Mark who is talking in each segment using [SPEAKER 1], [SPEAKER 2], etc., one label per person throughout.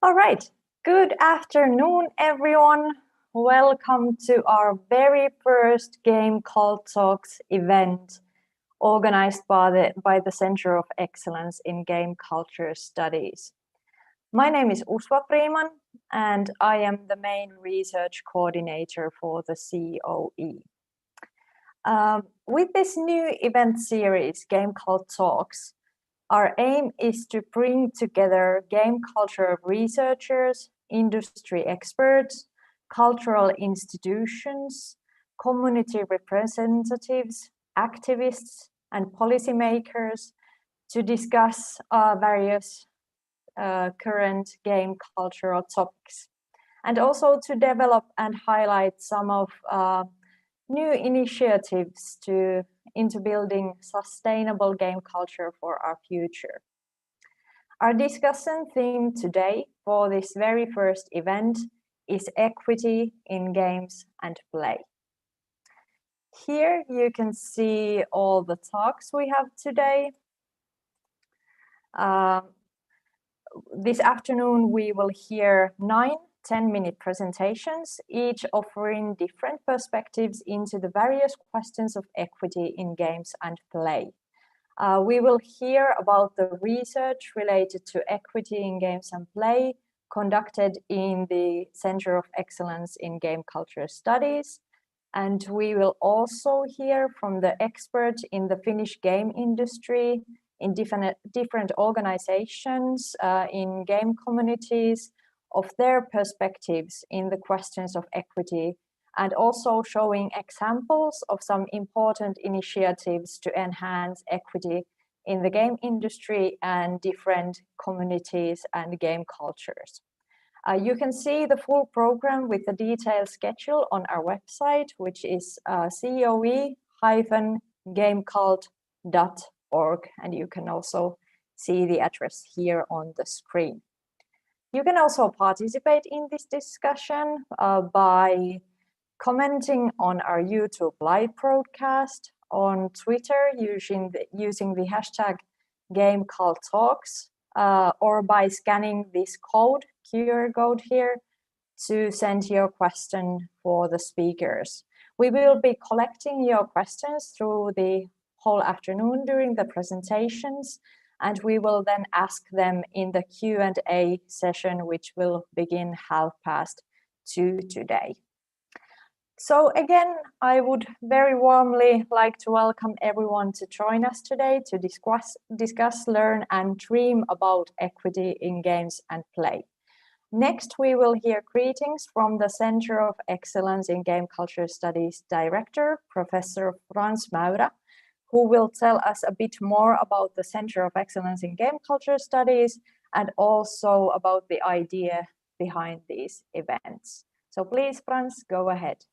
[SPEAKER 1] All right, good afternoon, everyone. Welcome to our very first GameCult Talks event organized by the Center of Excellence in Game Culture Studies. My name is Usva Friman, and I am the main research coordinator for the CoE. With this new event series, GameCult Talks, our aim is to bring together game culture researchers, industry experts, cultural institutions, community representatives, activists, and policymakers to discuss various current game cultural topics, and also to develop and highlight some of new initiatives into building sustainable game culture for our future. Our discussion theme today for this very first event is equity in games and play. Here you can see all the talks we have today. This afternoon we will hear 9 10-minute presentations, each offering different perspectives into the various questions of equity in games and play. We will hear about the research related to equity in games and play conducted in the Center of Excellence in Game Culture Studies. And we will also hear from the experts in the Finnish game industry, in different organizations, in game communities, of their perspectives in the questions of equity, and also showing examples of some important initiatives to enhance equity in the game industry and different communities and game cultures. You can see the full program with the detailed schedule on our website, which is coe-gamecult.org, and you can also see the address here on the screen. You can also participate in this discussion by commenting on our YouTube live broadcast, on Twitter using the hashtag GameCult Talks, or by scanning this QR code here to send your question for the speakers. We will be collecting your questions through the whole afternoon during the presentations, and we will then ask them in the Q&A session, which will begin 2:30 today. So again, I would very warmly like to welcome everyone to join us today to discuss, learn, and dream about equity in games and play. Next, we will hear greetings from the Center of Excellence in Game Culture Studies Director, Professor Frans Mäyrä, who will tell us a bit more about the Center of Excellence in Game Culture Studies and also about the idea behind these events. So please, Frans, go ahead.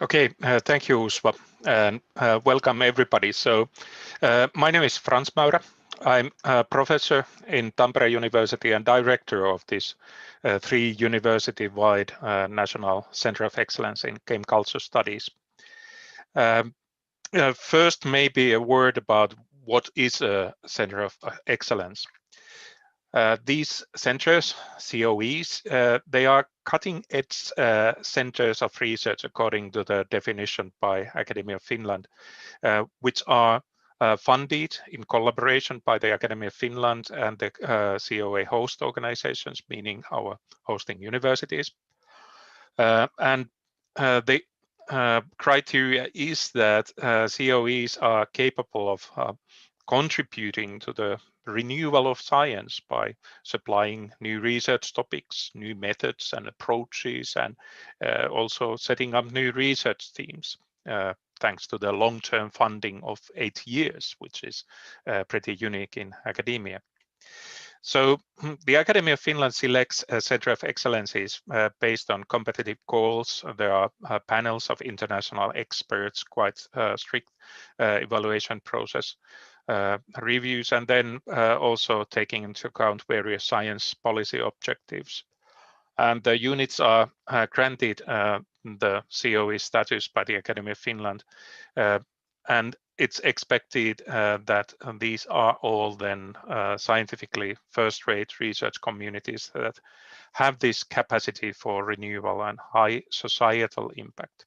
[SPEAKER 2] Okay, thank you, Usva, and welcome everybody. So my name is Frans Mäyrä. I'm a professor in Tampere University and director of this 3 university-wide National Center of Excellence in Game Culture Studies. First, maybe a word about what is a Center of Excellence. These centers, CoEs, they are cutting-edge centers of research according to the definition by Academy of Finland, which are funded in collaboration by the Academy of Finland and the CoE host organizations, meaning our hosting universities. The criteria is that CoEs are capable of contributing to the renewal of science by supplying new research topics, new methods and approaches, and also setting up new research teams, thanks to the long-term funding of 8 years, which is pretty unique in academia. So the Academy of Finland selects a Center of Excellences based on competitive goals. There are panels of international experts, quite strict evaluation process, reviews, and then also taking into account various science policy objectives. And the units are granted the CoE status by the Academy of Finland. And it's expected that these are all then scientifically first-rate research communities that have this capacity for renewal and high societal impact.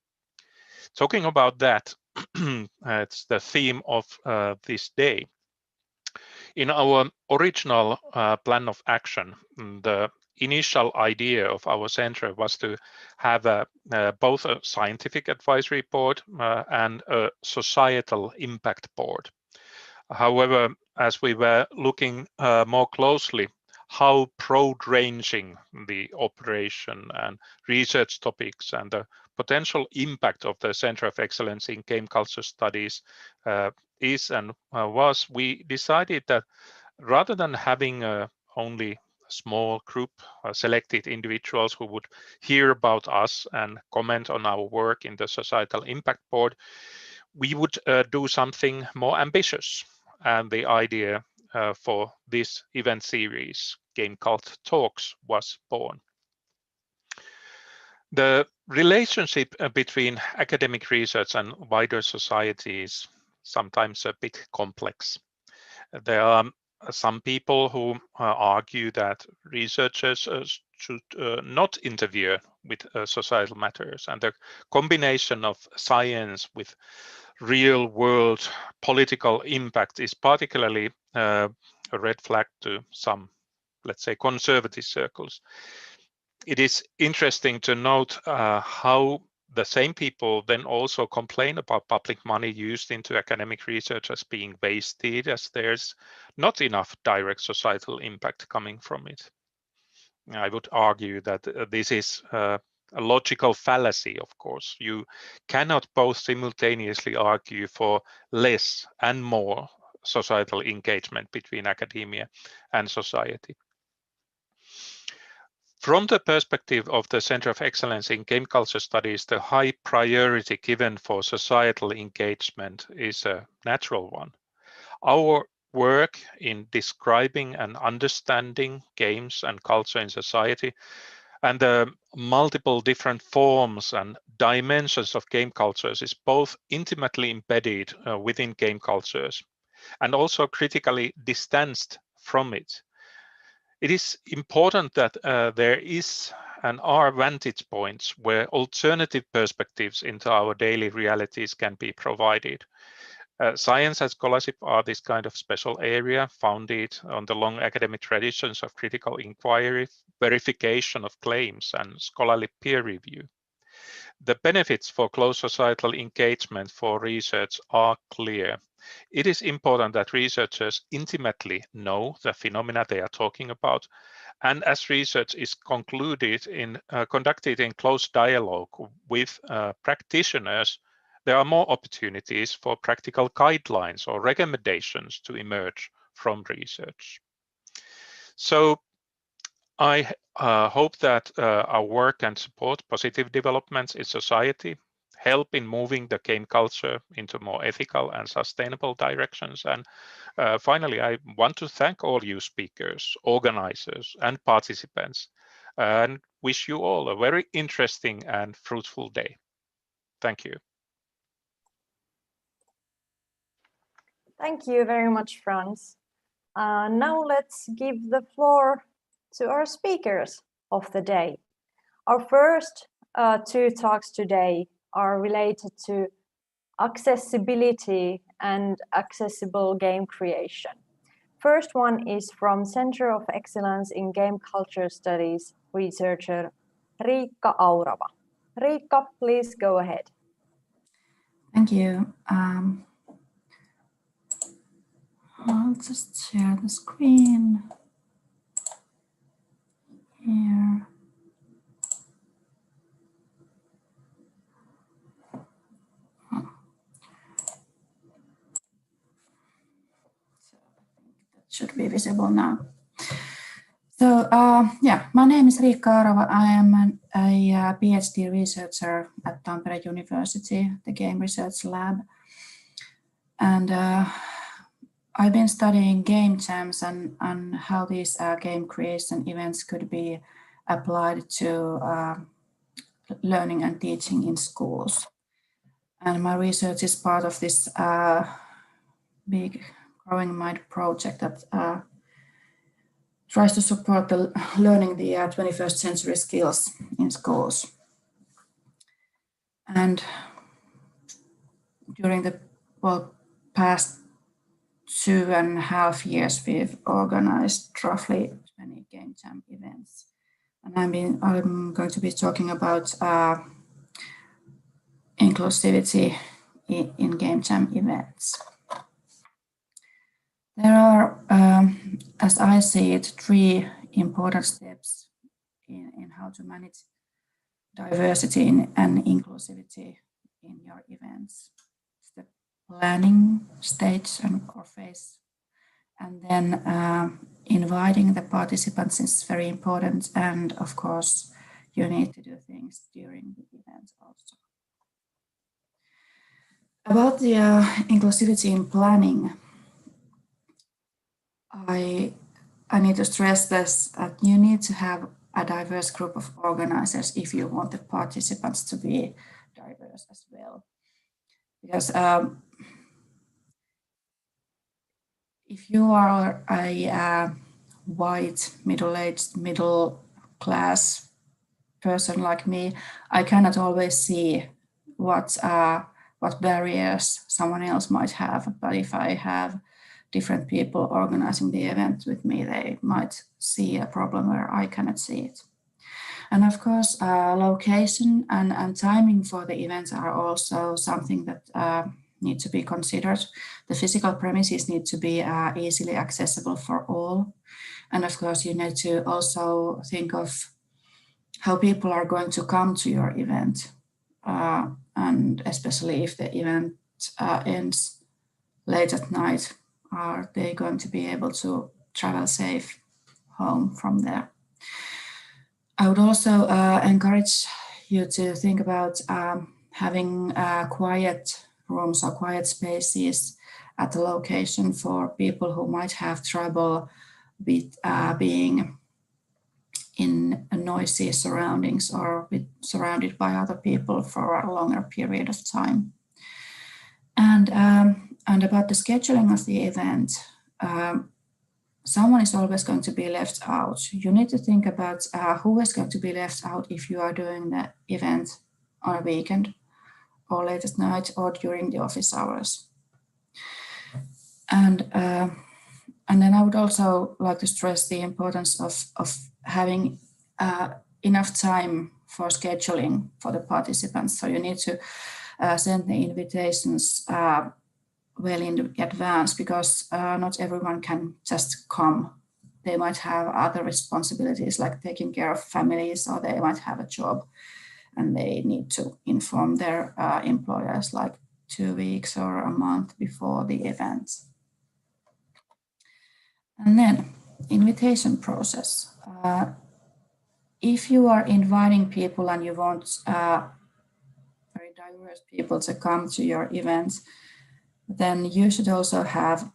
[SPEAKER 2] Talking about that, it's the theme of this day. In our original plan of action, the initial idea of our center was to have both a scientific advisory board and a societal impact board. However, as we were looking more closely how broad-ranging the operation and research topics and the potential impact of the Center of Excellence in Game Culture Studies is and was, we decided that rather than having only small group selected individuals who would hear about us and comment on our work in the Societal Impact Board, we would do something more ambitious. And the idea for this event series, GameCult Talks, was born. The relationship between academic research and wider society is sometimes a bit complex. There are some people who argue that researchers should not interfere with societal matters, and the combination of science with real world political impact is particularly a red flag to some, let's say, conservative circles. It is interesting to note how the same people then also complain about public money used into academic research as being wasted, as there's not enough direct societal impact coming from it. I would argue that this is a logical fallacy, of course. You cannot both simultaneously argue for less and more societal engagement between academia and society. From the perspective of the Center of Excellence in Game Culture Studies, the high priority given for societal engagement is a natural one. Our work in describing and understanding games and culture in society and the multiple different forms and dimensions of game cultures is both intimately embedded within game cultures and also critically distanced from it. It is important that there is and are vantage points where alternative perspectives into our daily realities can be provided. Science and scholarship are this kind of special area founded on the long academic traditions of critical inquiry, verification of claims, and scholarly peer review. The benefits for close societal engagement for research are clear. It is important that researchers intimately know the phenomena they are talking about, and as research is conducted in close dialogue with practitioners, there are more opportunities for practical guidelines or recommendations to emerge from research. So I hope that our work can support positive developments in society, help in moving the game culture into more ethical and sustainable directions. And finally, I want to thank all you speakers, organizers, and participants, and wish you all a very interesting and fruitful day. Thank you.
[SPEAKER 1] Thank you very much, Frans. Now let's give the floor to our speakers of the day. Our first two talks today are related to accessibility and accessible game creation. First one is from Center of Excellence in Game Culture Studies researcher Riikka Aurava. Riikka, please go ahead.
[SPEAKER 3] Thank you. I'll just share the screen here. So I think that should be visible now. So yeah, my name is Riikka Aurava. I am a PhD researcher at Tampere University, the Game Research Lab. And I've been studying game jams and how these game creation events could be applied to learning and teaching in schools. And my research is part of this big Growing Mind project that tries to support the learning the 21st century skills in schools. And during the past 2.5 years, we've organized roughly 20 Game Jam events. And I'm going to be talking about inclusivity in Game Jam events. There are, as I see it, 3 important steps in how to manage diversity and inclusivity in your events. It's the planning stage or phase, and then inviting the participants is very important, and of course you need to do things during the event also. About the inclusivity in planning, I need to stress this, that you need to have a diverse group of organizers if you want the participants to be diverse as well. Because if you are a white, middle-aged, middle-class person like me, I cannot always see what barriers someone else might have. But if I have different people organizing the event with me, they might see a problem where I cannot see it. And of course, location and timing for the events are also something that need to be considered. The physical premises need to be easily accessible for all. And of course, you need to also think of how people are going to come to your event. And especially if the event ends late at night, are they going to be able to travel safe home from there? I would also encourage you to think about having quiet rooms or quiet spaces at the location for people who might have trouble with being in noisy surroundings or surrounded by other people for a longer period of time. And about the scheduling of the event, someone is always going to be left out. You need to think about who is going to be left out if you are doing the event on a weekend or late at night or during the office hours. And then I would also like to stress the importance of having enough time for scheduling for the participants. So you need to send the invitations well in advance, because not everyone can just come. They might have other responsibilities like taking care of families, or they might have a job and they need to inform their employers like 2 weeks or a month before the event. And then invitation process. If you are inviting people and you want very diverse people to come to your events, then you should also have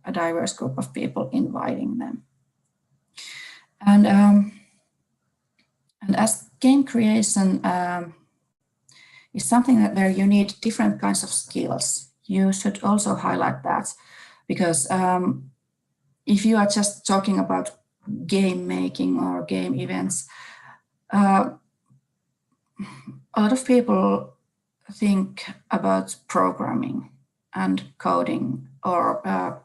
[SPEAKER 3] a diverse group of people inviting them. And as game creation is something where you need different kinds of skills, you should also highlight that, because if you are just talking about game making or game events, a lot of people think about programming and coding or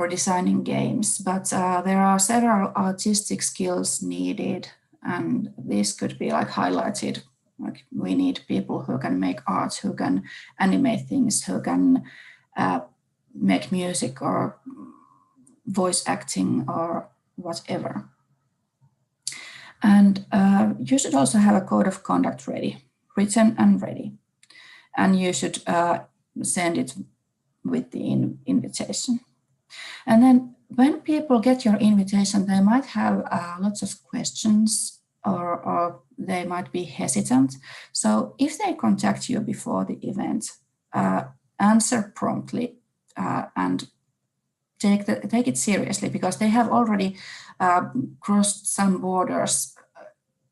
[SPEAKER 3] designing games, but there are several artistic skills needed, and this could be like highlighted. Like, we need people who can make art, who can animate things, who can make music or voice acting or whatever. And you should also have a code of conduct ready, written and ready. And you should send it with the invitation. And then when people get your invitation, they might have lots of questions or they might be hesitant. So if they contact you before the event, answer promptly and take it seriously, because they have already crossed some borders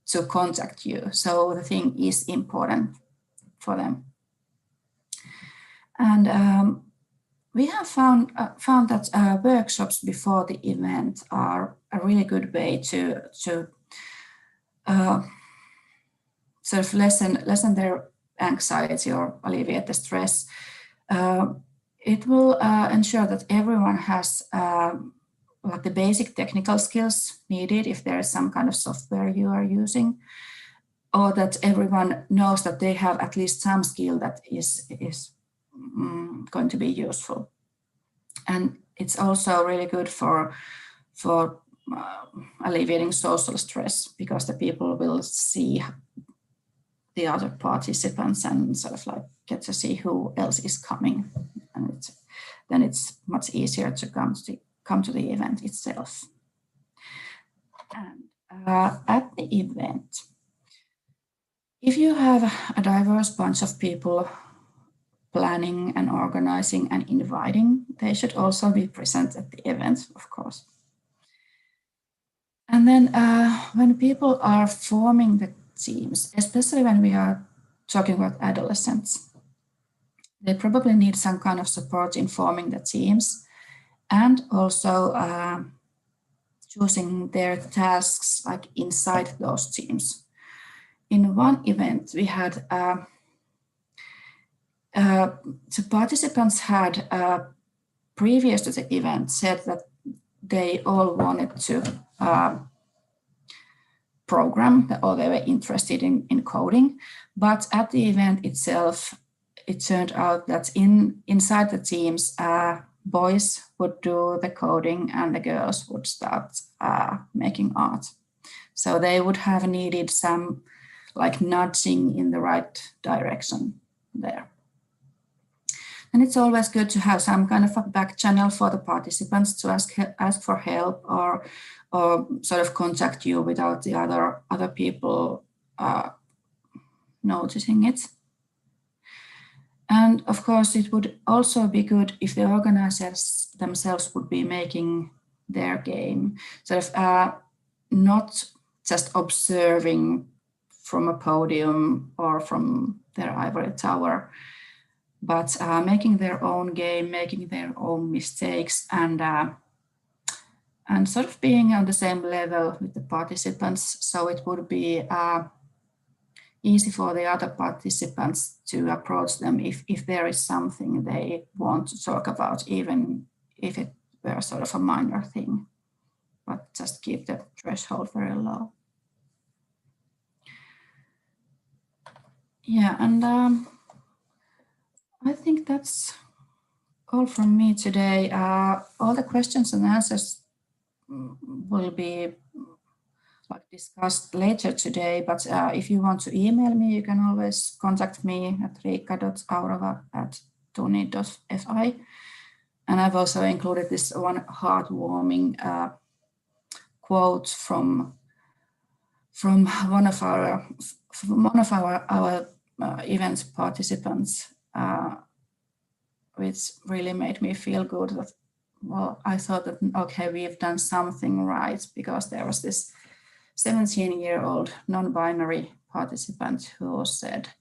[SPEAKER 3] to contact you. So the thing is important for them. And we have found that workshops before the event are a really good way to sort of lessen their anxiety or alleviate the stress. It will ensure that everyone has like the basic technical skills needed if there is some kind of software you are using, or that everyone knows that they have at least some skill that is going to be useful. And it's also really good for alleviating social stress, because the people will see the other participants and sort of like get to see who else is coming, and then it's much easier to come to the event itself. And at the event, if you have a diverse bunch of people planning and organizing and inviting, they should also be present at the event, of course. And then when people are forming the teams, especially when we are talking about adolescents, they probably need some kind of support in forming the teams, and also choosing their tasks like inside those teams. In one event, we had the participants had previous to the event said that they all wanted to program, or they were interested in coding, but at the event itself, it turned out that inside the teams, boys would do the coding and the girls would start making art. So they would have needed some like nudging in the right direction there. And it's always good to have some kind of a back channel for the participants to ask for help, or sort of contact you without the other people noticing it. And of course, it would also be good if the organizers themselves would be making their game, sort of not just observing from a podium or from their ivory tower, but making their own game, making their own mistakes, and sort of being on the same level with the participants. So it would be easy for the other participants to approach them if there is something they want to talk about, even if it were sort of a minor thing, but just keep the threshold very low. Yeah, and I think that's all from me today. All the questions and answers will be discussed later today, but if you want to email me, you can always contact me at riikka.aurava@tuni.fi. And I've also included this one heartwarming quote from one of our event participants, which really made me feel good. That, well, I thought that, okay, we've done something right, because there was this 17-year-old non-binary participant who said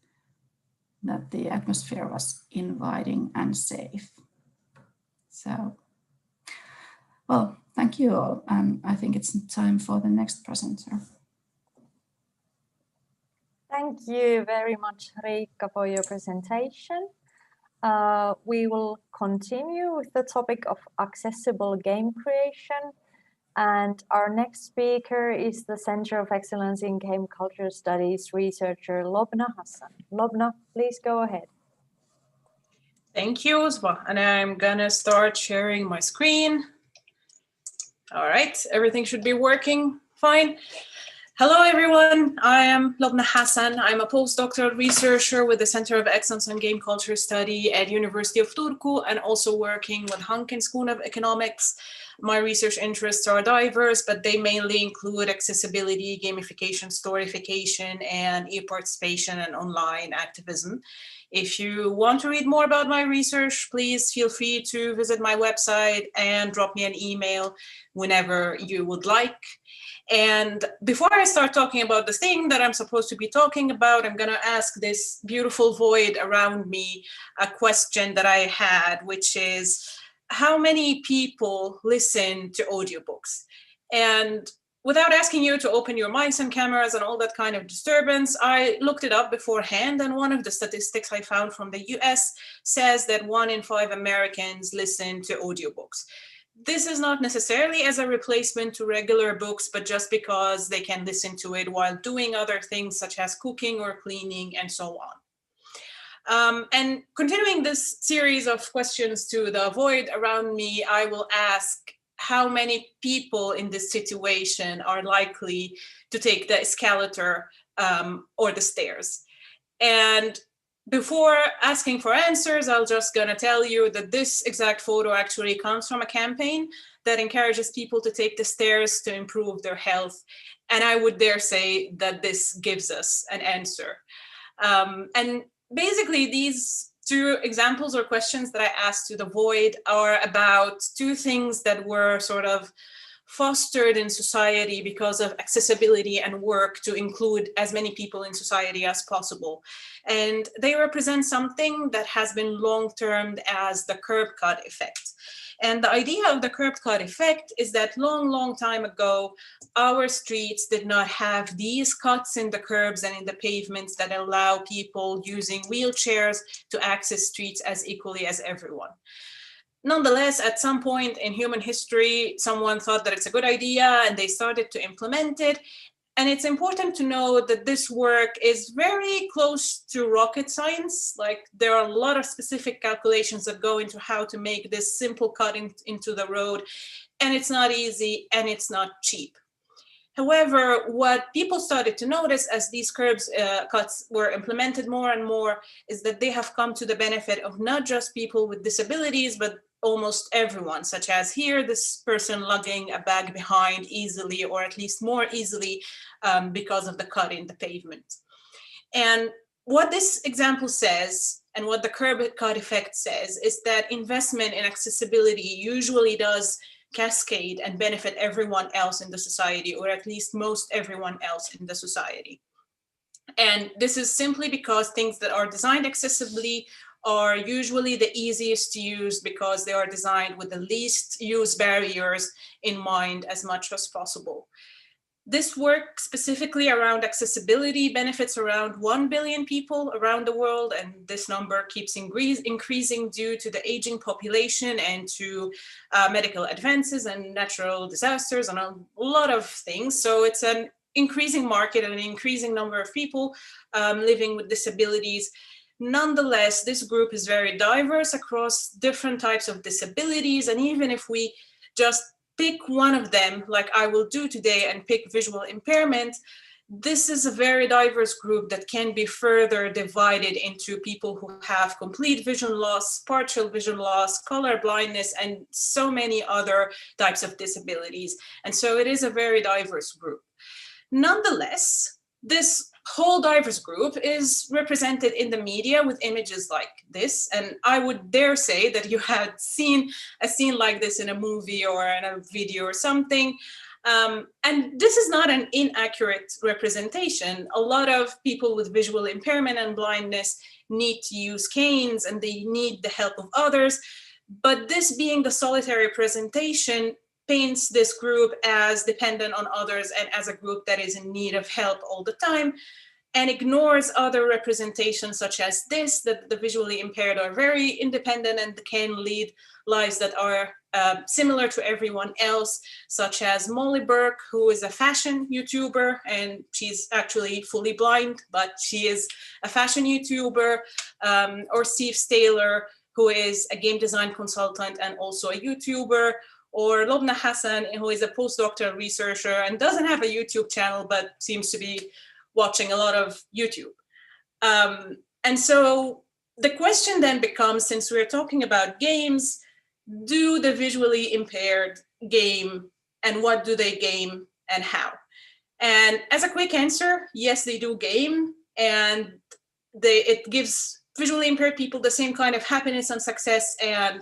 [SPEAKER 3] that the atmosphere was inviting and safe. So, well, thank you all. And I think it's time for the next presenter.
[SPEAKER 1] Thank you very much, Riikka, for your presentation. We will continue with the topic of accessible game creation. And our next speaker is the Center of Excellence in Game Culture Studies researcher Lobna Hassan. Lobna, please go ahead.
[SPEAKER 4] Thank you, Usva. And I'm gonna start sharing my screen. All right, everything should be working fine. Hello, everyone. I am Lobna Hassan. I'm a postdoctoral researcher with the Center of Excellence in Game Culture Study at University of Turku, and also working with Hanken School of Economics. My research interests are diverse, but they mainly include accessibility, gamification, storification, and e-participation and online activism. If you want to read more about my research, please feel free to visit my website and drop me an email whenever you would like. And before I start talking about the thing that I'm supposed to be talking about, I'm going to ask this beautiful void around me a question that I had, which is, how many people listen to audiobooks? And without asking you to open your mics and cameras and all that kind of disturbance, I looked it up beforehand, and one of the statistics I found from the US says that 1 in 5 Americans listen to audiobooks. This is not necessarily as a replacement to regular books, but just because they can listen to it while doing other things such as cooking or cleaning and so on. And continuing this series of questions to the void around me, I will ask how many people in this situation are likely to take the escalator or the stairs. And before asking for answers, I'm just gonna tell you that this exact photo actually comes from a campaign that encourages people to take the stairs to improve their health. And I would dare say that this gives us an answer. And basically these 2 examples or questions that I asked to the void are about 2 things that were sort of fostered in society because of accessibility and work to include as many people in society as possible. And they represent something that has been long-termed as the curb cut effect. And the idea of the curb cut effect is that long time ago, our streets did not have these cuts in the curbs and in the pavements that allow people using wheelchairs to access streets as equally as everyone. Nonetheless, at some point in human history, someone thought that it's a good idea and they started to implement it. And it's important to know that this work is very close to rocket science. Like, there are a lot of specific calculations that go into how to make this simple cut into the road. And it's not easy and it's not cheap. However, what people started to notice as these curbs cuts were implemented more and more is that they have come to the benefit of not just people with disabilities, but almost everyone, such as here, this person lugging a bag behind easily, or at least more easily, because of the cut in the pavement. And what this example says, and what the curb cut effect says, is that investment in accessibility usually does cascade and benefit everyone else in the society, or at least most everyone else in the society. And this is simply because things that are designed accessibly are usually the easiest to use because they are designed with the least use barriers in mind as much as possible. This work specifically around accessibility benefits around 1 billion people around the world, and this number keeps increasing due to the aging population and to medical advances and natural disasters and a lot of things. So it's an increasing market and an increasing number of people living with disabilities. Nonetheless, this group is very diverse across different types of disabilities, and even if we just pick one of them, like I will do today, and pick visual impairment, this is a very diverse group that can be further divided into people who have complete vision loss, partial vision loss, color blindness, and so many other types of disabilities. And so it is a very diverse group. Nonetheless, this whole diverse group is represented in the media with images like this, and I would dare say that you had seen a scene like this in a movie or in a video or something. And this is not an inaccurate representation. A lot of people with visual impairment and blindness need to use canes and they need the help of others, but this being the solitary presentation paints this group as dependent on others and as a group that is in need of help all the time, and ignores other representations such as this, that the visually impaired are very independent and can lead lives that are similar to everyone else, such as Molly Burke, who is a fashion YouTuber, and she's actually fully blind, but she is a fashion YouTuber, or Steve Staler, who is a game design consultant and also a YouTuber, or Lobna Hassan, who is a postdoctoral researcher and doesn't have a YouTube channel, but seems to be watching a lot of YouTube. And so the question then becomes, since we're talking about games, do the visually impaired game, and what do they game and how? And as a quick answer, yes, they do game, and it gives visually impaired people the same kind of happiness and success and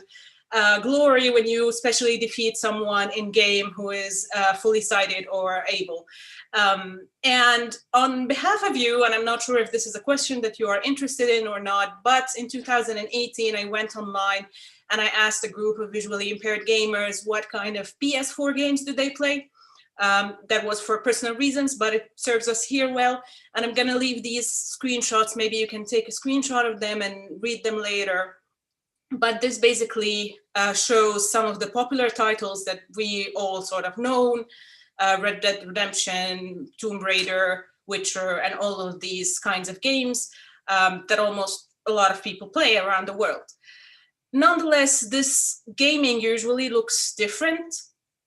[SPEAKER 4] glory when you especially defeat someone in game who is fully sighted or able. And on behalf of you, and I'm not sure if this is a question that you are interested in or not, but in 2018, I went online and I asked a group of visually impaired gamers what kind of PS4 games do they play. That was for personal reasons, but it serves us here well. And I'm gonna leave these screenshots. Maybe you can take a screenshot of them and read them later. But this basically shows some of the popular titles that we all sort of know, Red Dead Redemption, Tomb Raider, Witcher, and all of these kinds of games that almost a lot of people play around the world. Nonetheless, this gaming usually looks different.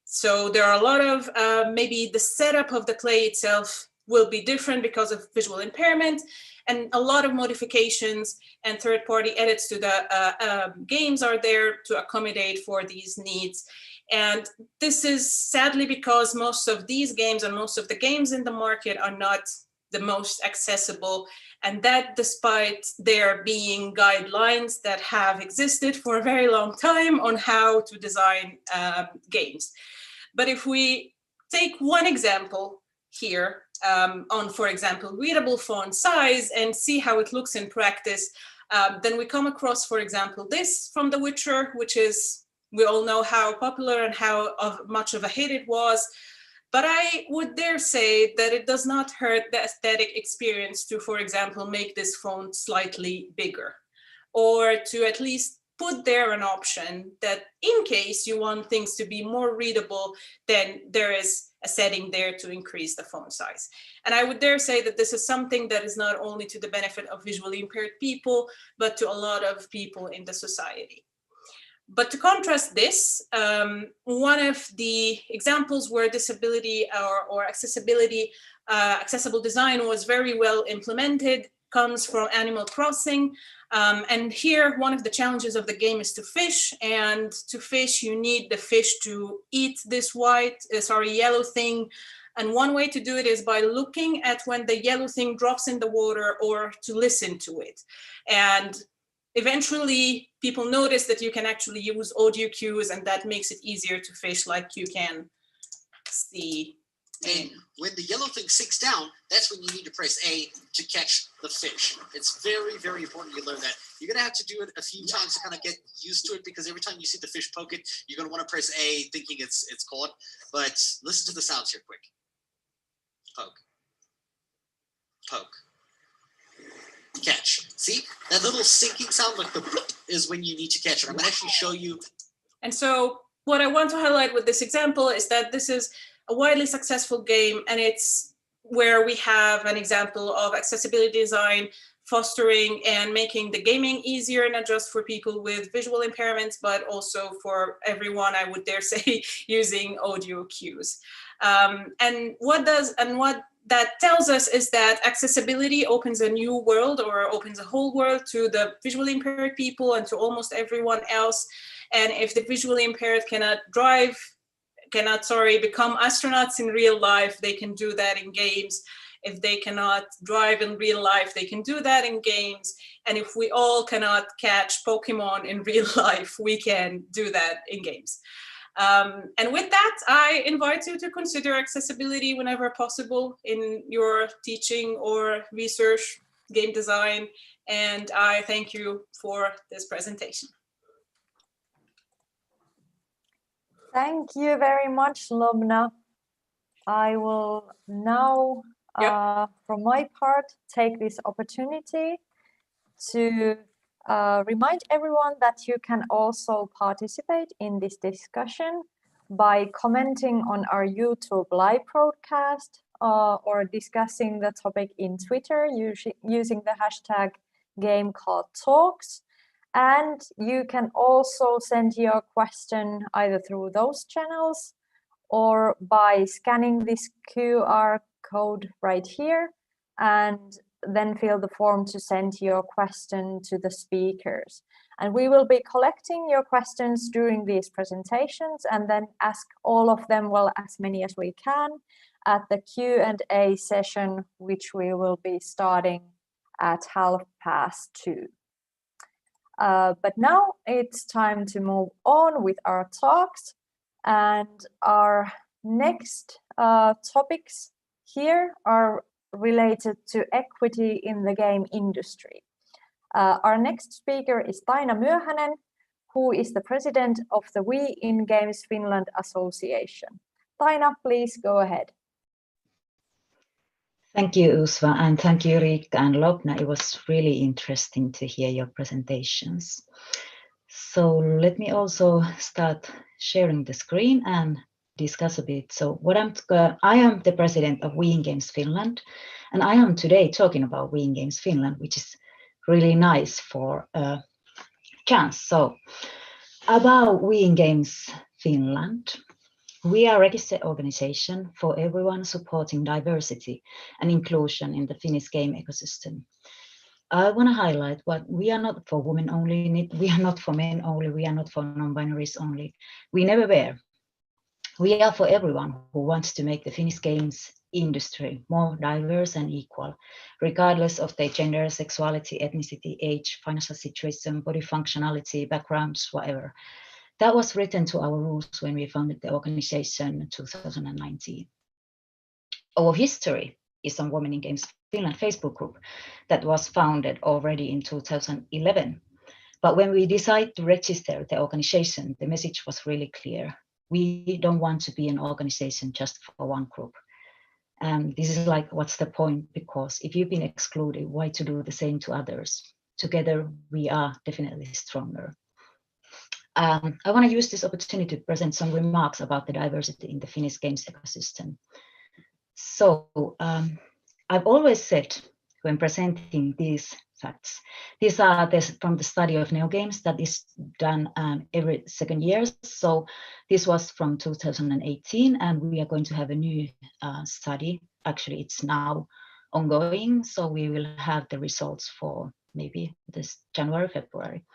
[SPEAKER 4] So there are a lot of, maybe the setup of the play itself will be different because of visual impairment, and a lot of modifications and third-party edits to the games are there to accommodate for these needs. And this is sadly because most of these games and most of the games in the market are not the most accessible, and that despite there being guidelines that have existed for a very long time on how to design games. But if we take one example here on, for example, readable font size and see how it looks in practice, then we come across, for example, this from The Witcher, which is, we all know how popular and how much of a hit it was. But I would dare say that it does not hurt the aesthetic experience to, for example, make this font slightly bigger, or to at least put there an option that in case you want things to be more readable, then there is a setting there to increase the font size. And I would dare say that this is something that is not only to the benefit of visually impaired people, but to a lot of people in the society. But to contrast this, one of the examples where disability or accessibility, accessible design was very well implemented comes from Animal Crossing. And here, one of the challenges of the game is to fish. And to fish, you need the fish to eat this yellow thing. And one way to do it is by looking at when the yellow thing drops in the water, or to listen to it. And eventually, people notice that you can actually use audio cues, and that makes it easier to fish, like you can see.
[SPEAKER 5] And when the yellow thing sinks down, that's when you need to press A to catch the fish. It's very, very important you learn that. You're going to have to do it a few times to kind of get used to it, because every time you see the fish poke it, you're going to want to press A thinking it's caught. But listen to the sounds here quick. Poke. Poke. Catch. See? That little sinking sound, like the bloop, is when you need to catch it. I'm going to actually show you.
[SPEAKER 4] And so what I want to highlight with this example is that this is a widely successful game, and it's where we have an example of accessibility design fostering and making the gaming easier, not just for people with visual impairments, but also for everyone, I would dare say, using audio cues. And what that tells us is that accessibility opens a new world, or opens a whole world to the visually impaired people and to almost everyone else. And if the visually impaired cannot become astronauts in real life, they can do that in games. If they cannot drive in real life, they can do that in games. And if we all cannot catch Pokemon in real life, we can do that in games. And with that, I invite you to consider accessibility whenever possible in your teaching or research, game design. And I thank you for this presentation.
[SPEAKER 1] Thank you very much, Lobna. I will now, from my part, take this opportunity to remind everyone that you can also participate in this discussion by commenting on our YouTube live broadcast or discussing the topic in Twitter using the hashtag GameCult Talks. And you can also send your question either through those channels or by scanning this QR code right here, and then fill the form to send your question to the speakers. And we will be collecting your questions during these presentations and then ask all of them, well, as many as we can, at the Q&A session, which we will be starting at 2:30. But now it's time to move on with our talks, and our next topics here are related to equity in the game industry. Our next speaker is Taina Myöhänen, who is the president of the We in Games Finland Association. Taina, please go ahead.
[SPEAKER 6] Thank you, Usva, and thank you, Riikka and Lobna. It was really interesting to hear your presentations. So let me also start sharing the screen and discuss a bit. So I am the president of We in Games Finland, and I am today talking about We in Games Finland, which is really nice for a chance. So about We in Games Finland. We are a registered organization for everyone supporting diversity and inclusion in the Finnish game ecosystem. I want to highlight what we are not for women only, we are not for men only, we are not for non-binaries only. We never were. We are for everyone who wants to make the Finnish games industry more diverse and equal, regardless of their gender, sexuality, ethnicity, age, financial situation, body functionality, backgrounds, whatever. That was written to our rules when we founded the organization in 2019. Our history is on Women in Games Finland Facebook group that was founded already in 2011. But when we decided to register the organization, the message was really clear. We don't want to be an organization just for one group. This is like, what's the point? Because if you've been excluded, why to do the same to others? Together, we are definitely stronger. I want to use this opportunity to present some remarks about the diversity in the Finnish games ecosystem. So I've always said when presenting these facts, these are from the study of Neogames that is done every second year. So this was from 2018, and we are going to have a new study. Actually, it's now ongoing, so we will have the results for maybe this January, February.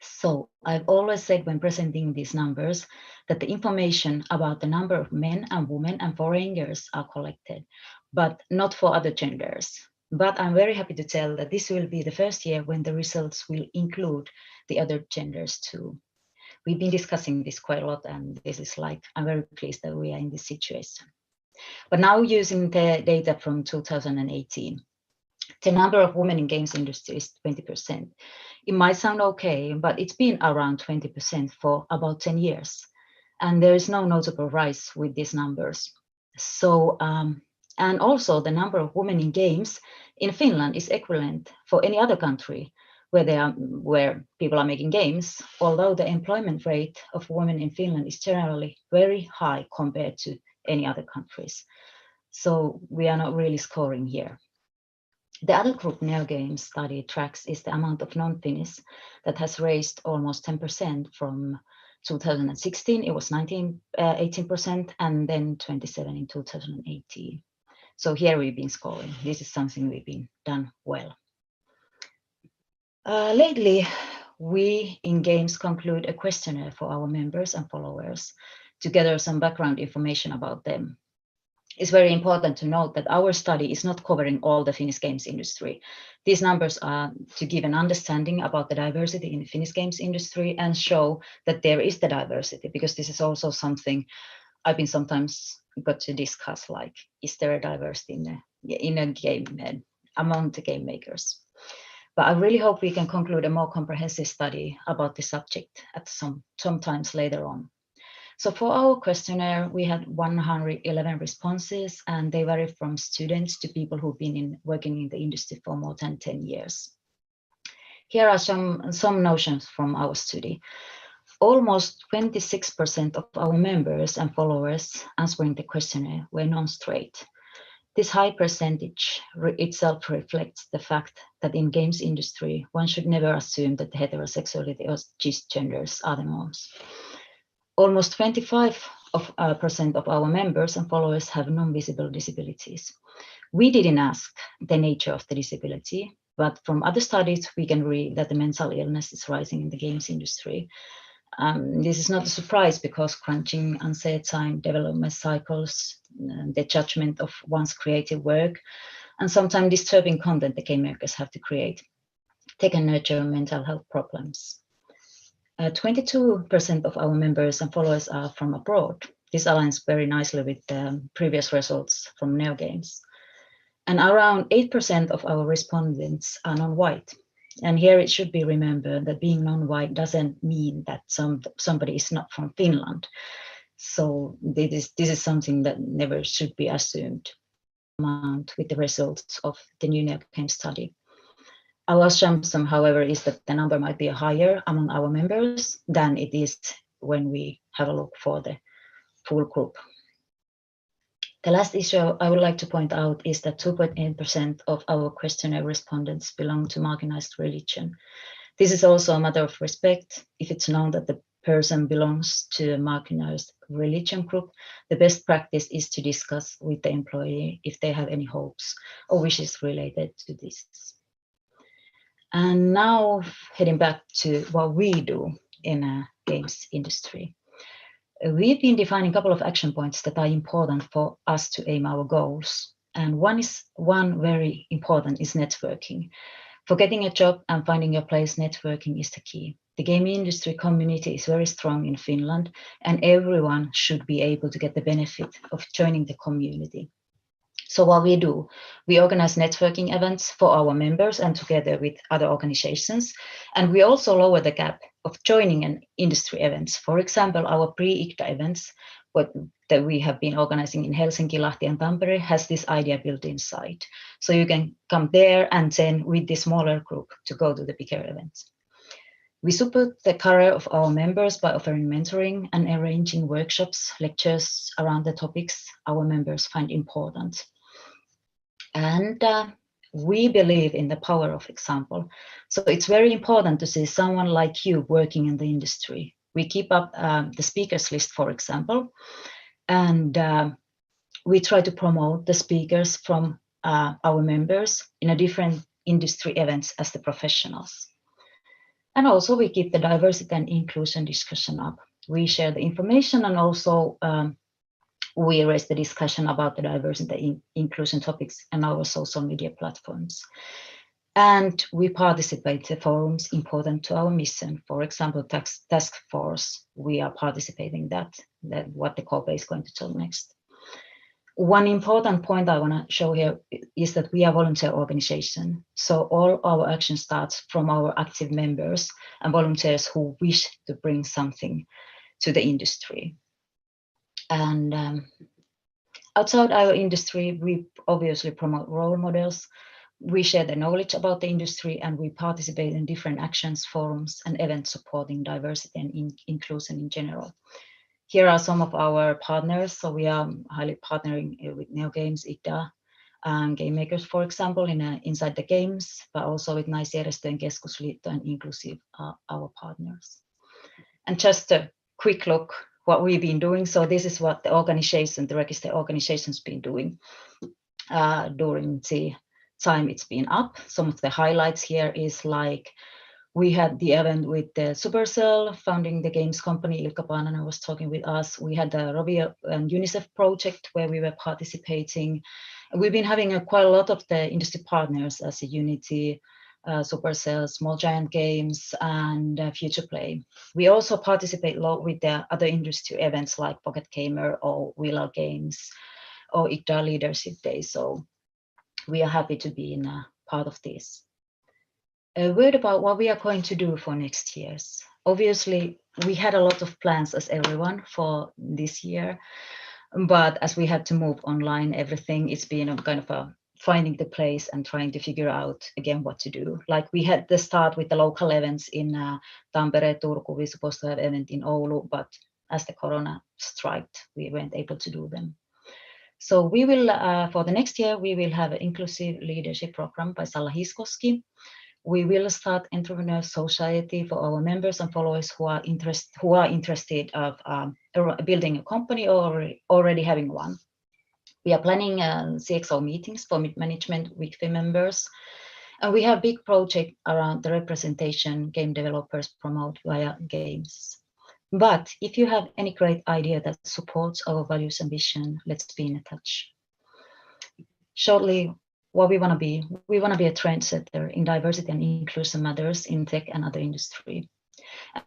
[SPEAKER 6] So I've always said when presenting these numbers that the information about the number of men and women and foreigners are collected, but not for other genders. But I'm very happy to tell that this will be the first year when the results will include the other genders too. We've been discussing this quite a lot, and this is like, I'm very pleased that we are in this situation. But now using the data from 2018, the number of women in games industry is 20%. It might sound okay, but it's been around 20% for about 10 years. And there is no notable rise with these numbers. So, and also the number of women in games in Finland is equivalent for any other country where people are making games, although the employment rate of women in Finland is generally very high compared to any other countries. So we are not really scoring here. The other group Neogames study tracks is the amount of non-Finnish that has raised almost 10% from 2016. It was 18%, and then 27% in 2018. So here we've been scoring. This is something we've been done well. Lately, we in Games conclude a questionnaire for our members and followers to gather some background information about them. It's very important to note that our study is not covering all the Finnish games industry. These numbers are to give an understanding about the diversity in the Finnish games industry and show that there is the diversity, because this is also something I've been sometimes got to discuss, like, is there a diversity in a game among the game makers? But I really hope we can conclude a more comprehensive study about the subject at sometimes later on. So for our questionnaire, we had 111 responses, and they vary from students to people who've been working in the industry for more than 10 years. Here are some notions from our study. Almost 26% of our members and followers answering the questionnaire were non-straight. This high percentage itself reflects the fact that in games industry, one should never assume that the heterosexuality or cisgenders are the norms. Almost 25% of our members and followers have non-visible disabilities. We didn't ask the nature of the disability, but from other studies, we can read that the mental illness is rising in the games industry. This is not a surprise because crunching, uncertain development cycles, the judgment of one's creative work, and sometimes disturbing content the game makers have to create take and nurture mental health problems. 22% of our members and followers are from abroad. This aligns very nicely with the previous results from Neogames. And around 8% of our respondents are non-white. And here it should be remembered that being non-white doesn't mean that somebody is not from Finland. So this is something that never should be assumed with the results of the new Neogames study. Our assumption, however, is that the number might be higher among our members than it is when we have a look for the full group. The last issue I would like to point out is that 2.8% of our questionnaire respondents belong to marginalized religion. This is also a matter of respect. If it's known that the person belongs to a marginalized religion group, the best practice is to discuss with the employee if they have any hopes or wishes related to this. And now heading back to what we do in a games industry. We've been defining a couple of action points that are important for us to aim our goals. And one very important is networking. For getting a job and finding your place, networking is the key. The game industry community is very strong in Finland, and everyone should be able to get the benefit of joining the community. So what we do, we organize networking events for our members and together with other organizations. And we also lower the gap of joining an industry events. For example, our pre-ICTA events that we have been organizing in Helsinki, Lahti and Tampere has this idea built inside. So you can come there and then with this smaller group to go to the bigger events. We support the career of our members by offering mentoring and arranging workshops, lectures around the topics our members find important. And we believe in the power of example. So it's very important to see someone like you working in the industry. We keep up the speakers list, for example, and we try to promote the speakers from our members in a different industry events as the professionals. And also we keep the diversity and inclusion discussion up. We share the information and also we raise the discussion about the diversity and inclusion topics on our social media platforms. And we participate in forums important to our mission. For example, task force, we are participating that what the KooPee is going to tell next. One important point I want to show here is that we are a volunteer organization. So all our action starts from our active members and volunteers who wish to bring something to the industry. And outside our industry, we obviously promote role models. We share the knowledge about the industry and we participate in different actions, forums and events supporting diversity and inclusion in general. Here are some of our partners. So we are highly partnering with Neogames, IDA, and Game Makers, for example, inside the games, but also with Naisjärjestöjen Keskusliitto and Inclusive are our partners. And just a quick look what we've been doing. So this is what the organization, the registered organization's been doing during the time it's been up. Some of the highlights here is like we had the event with the Supercell founding the games company. Ilkka Paananen was talking with us. We had the Rovio and UNICEF project where we were participating. We've been having quite a lot of the industry partners as a Unity, Supercell, Small Giant Games, and Future Play. We also participate a lot with the other industry events like Pocket Gamer or Wheel Games or ICTA Leadership Day. So we are happy to be in a part of this. A word about what we are going to do for next year's. Obviously, we had a lot of plans as everyone for this year, but as we had to move online, everything, it's been a kind of a finding the place and trying to figure out again what to do. Like we had the start with the local events in Tampere, Turku. We were supposed to have an event in Oulu, but as the corona struck, we weren't able to do them. So we will, for the next year, we will have an inclusive leadership program by Salla Hiskoski. We will start entrepreneur society for our members and followers who are interested of building a company or already having one. We are planning CXO meetings for mid-management weekly members. And we have a big project around the representation game developers promote via games. But if you have any great idea that supports our values and vision, let's be in touch. Shortly, what we want to be. We want to be a trendsetter in diversity and inclusion matters in tech and other industry.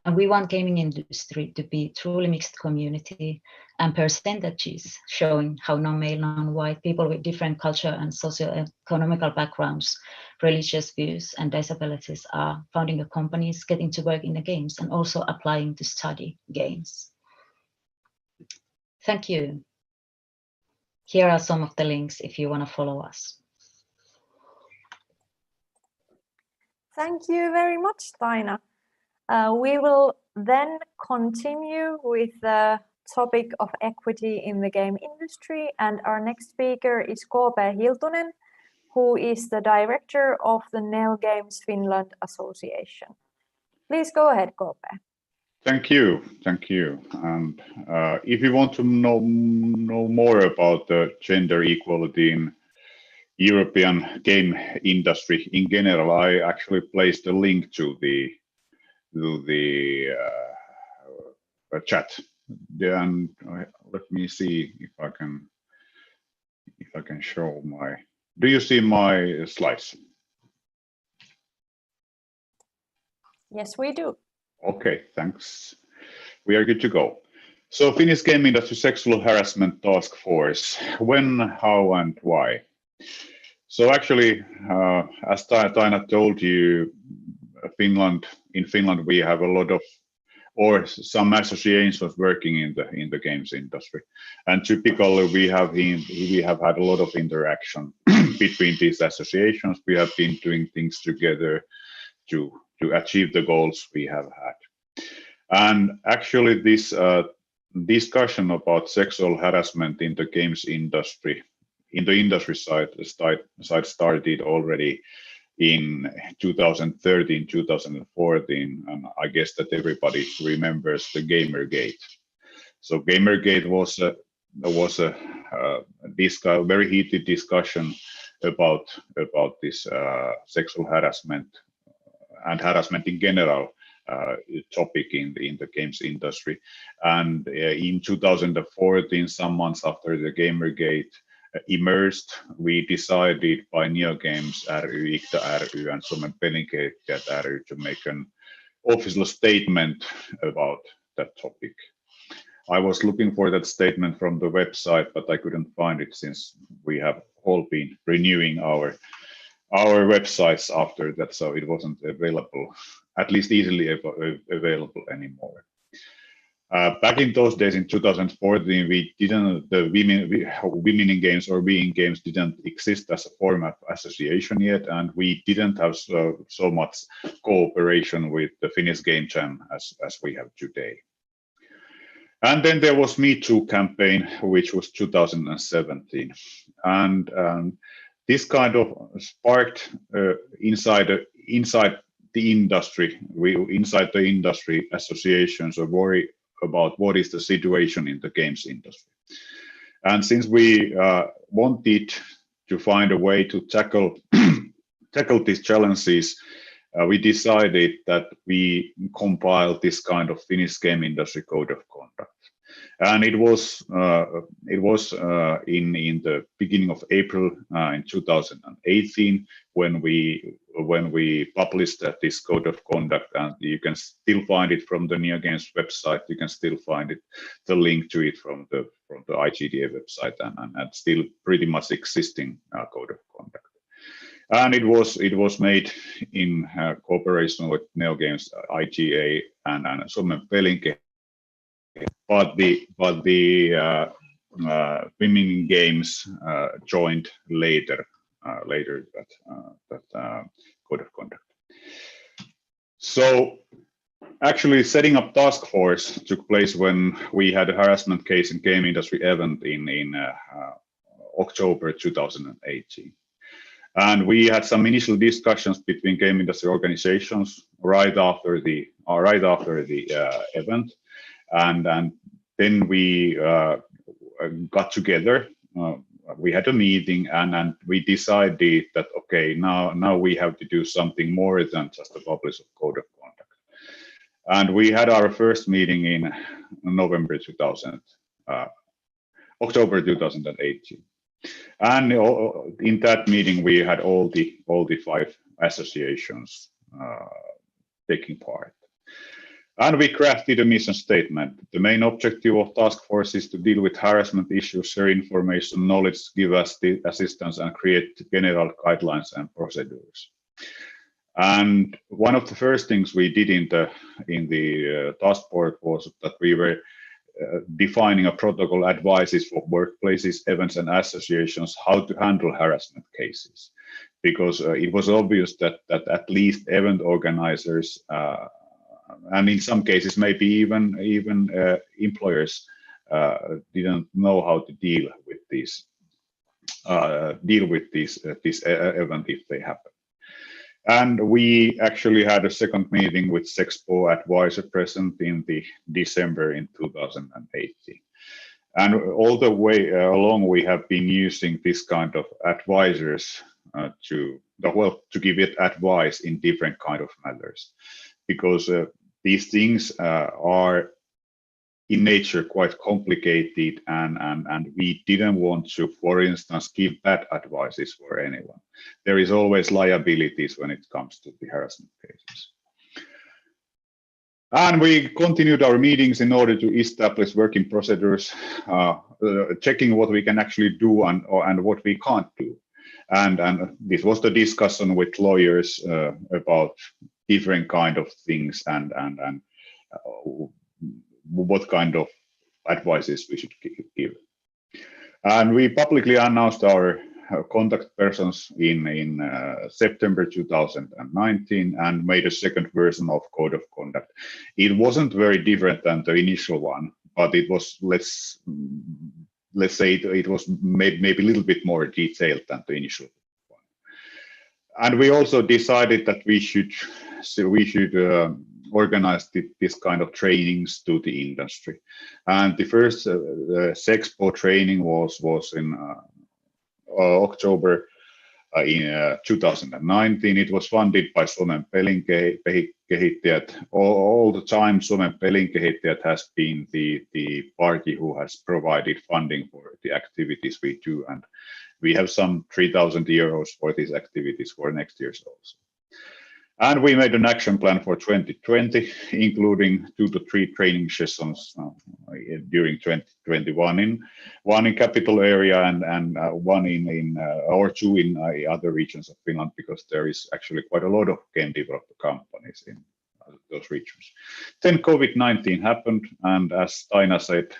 [SPEAKER 6] And we want gaming industry to be truly mixed community and percentages showing how non-male, non-white people with different culture and socio-economical backgrounds, religious views and disabilities are founding the companies, getting to work in the games and also applying to study games. Thank you. Here are some of the links if you want to follow us.
[SPEAKER 1] Thank you very much, Taina. We will then continue with the topic of equity in the game industry, and our next speaker is KooPee Hiltunen, who is the director of the Neogames Finland Association. Please go ahead, KooPee.
[SPEAKER 7] Thank you. And if you want to know more about the gender equality in European game industry in general, I actually placed a link to the chat. And let me see if I can show my. Do you see my slides?
[SPEAKER 1] Yes, we do.
[SPEAKER 7] Okay, thanks. We are good to go. So, Finnish game industry sexual harassment task force. When, how, and why? So, actually, as Taina told you, in Finland we have a lot of, or some associations working in the games industry, and typically we have had a lot of interaction between these associations. We have been doing things together to achieve the goals we have had. And actually, this discussion about sexual harassment in the games industry, in the industry side started already in 2013, 2014, and I guess that everybody remembers the Gamergate. So Gamergate was a very heated discussion about this sexual harassment and harassment in general topic in the games industry. And in 2014, some months after the Gamergate emerged, we decided by Neogames ry, IKTA ry, and Suomen Pelinkeittäjät ry to make an official statement about that topic. I was looking for that statement from the website, but I couldn't find it since we have all been renewing our websites after that, so it wasn't available, at least easily available anymore. Back in those days, in 2014, the women in games or we in games didn't exist as a form of association yet, and we didn't have so much cooperation with the Finnish Game Jam as we have today. And then there was Me Too campaign, which was 2017, and this kind of sparked inside the industry, inside the industry associations, a worry about what is the situation in the games industry. And since we wanted to find a way to tackle these challenges, we decided that we compile this kind of Finnish game industry code of conduct. And it was in the beginning of April in 2018 when we published this code of conduct, and you can still find it from the Neogames website. You can still find it, the link to it from the IGDA website, and still pretty much existing code of conduct. And it was made in cooperation with Neogames, IGA, and Suomen Pelinkeittäjät. But the women in games joined later that code of conduct. So actually, setting up task force took place when we had a harassment case in game industry event in October 2018. And we had some initial discussions between game industry organizations right after the event. And then we got together, we had a meeting, and we decided that, okay, now we have to do something more than just a publish of code of conduct. And we had our first meeting in October 2018. And in that meeting, we had all the 5 associations taking part. And we crafted a mission statement. The main objective of task force is to deal with harassment issues, share information, knowledge, give us the assistance, and create general guidelines and procedures. And one of the first things we did in the task force was that we were defining a protocol advices for workplaces, events, and associations how to handle harassment cases, because it was obvious that at least event organizers and in some cases maybe even employers didn't know how to deal with this event if they happen. And we actually had a second meeting with Sexpo advisor present in the December in 2018. And all the way along, we have been using this kind of advisors to give it advice in different kind of matters, because these things are in nature quite complicated, and we didn't want to, for instance, give bad advices for anyone. There is always liabilities when it comes to the harassment cases. And we continued our meetings in order to establish working procedures, checking what we can actually do and what we can't do. And this was the discussion with lawyers about different kind of things and what kind of advices we should give. And we publicly announced our contact persons in September 2019 and made a second version of Code of Conduct. It wasn't very different than the initial one, but it was, let's say it was maybe a little bit more detailed than the initial one. And we also decided that we should organize this kind of trainings to the industry. And the first Sexpo training was in October in 2019. It was funded by Suomen Pelinkehittäjät. All the time, Suomen Pelinkehittäjät has been the party who has provided funding for the activities we do. And we have some 3,000 euros for these activities for next year also. And we made an action plan for 2020, including 2 to 3 training sessions during 2021, one in capital area and one or 2 in other regions of Finland, because there is actually quite a lot of game developer companies in those regions. Then COVID-19 happened, and as Taina said,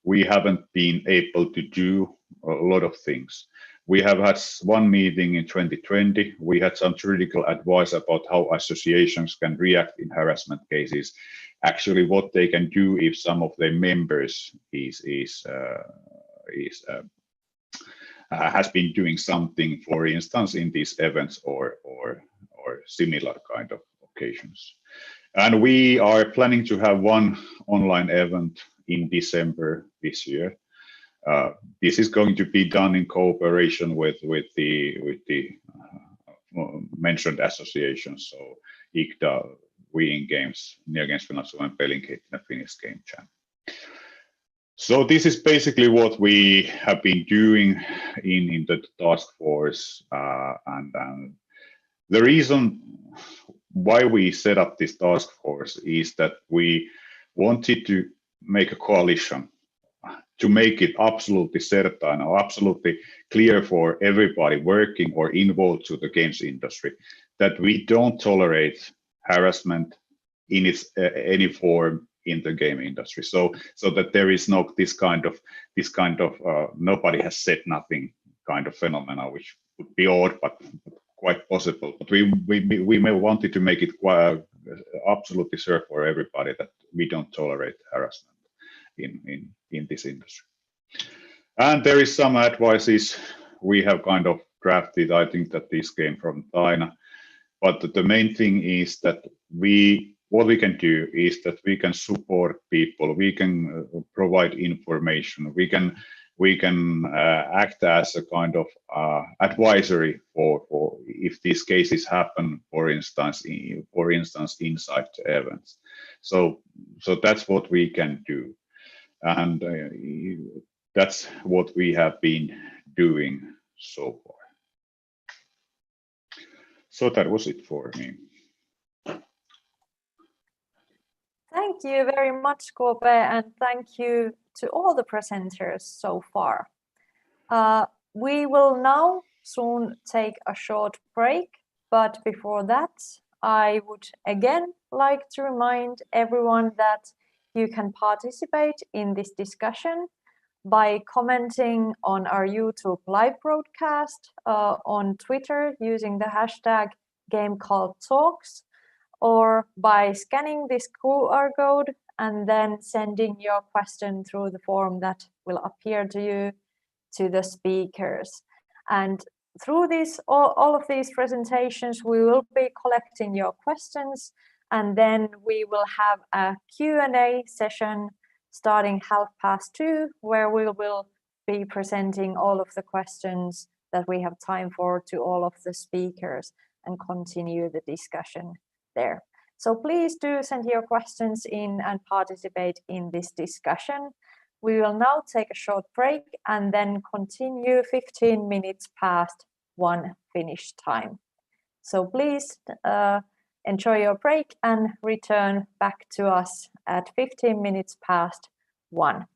[SPEAKER 7] we haven't been able to do a lot of things. We have had one meeting in 2020. We had some juridical advice about how associations can react in harassment cases. Actually, what they can do if some of their members has been doing something, for instance, in these events or similar kind of occasions. And we are planning to have one online event in December this year. This is going to be done in cooperation with the mentioned associations, so IGDA, We in Games, Neogames Finland, Suomen Pelinkehittäjät, and Finnish Game Jam. So this is basically what we have been doing in the task force, and the reason why we set up this task force is that we wanted to make a coalition to make it absolutely certain or absolutely clear for everybody working or involved to the games industry that we don't tolerate harassment in its any form in the game industry. So that there is no this kind of nobody has said nothing kind of phenomena, which would be odd but quite possible. But we wanted to make it quite absolutely sure for everybody that we don't tolerate harassment in this industry. And there is some advices we have kind of drafted. I think that this came from Taina, but the main thing is that what we can do is that we can support people, we can provide information, we can act as a kind of advisory for if these cases happen, for instance inside the events. So that's what we can do. And that's what we have been doing so far. So that was it for me.
[SPEAKER 1] Thank you very much, KooPee, and thank you to all the presenters so far. We will now soon take a short break, but before that, I would again like to remind everyone that you can participate in this discussion by commenting on our YouTube live broadcast, on Twitter using the hashtag GameCult Talks, or by scanning this QR code and then sending your question through the form that will appear to you to the speakers. And through this, all of these presentations, we will be collecting your questions, and then we will have a Q&A session starting 2:30, where we will be presenting all of the questions that we have time for to all of the speakers and continue the discussion there. So please do send your questions in and participate in this discussion. We will now take a short break and then continue 15 minutes past 1 Finnish time. So please enjoy your break and return back to us at 15 minutes past 1.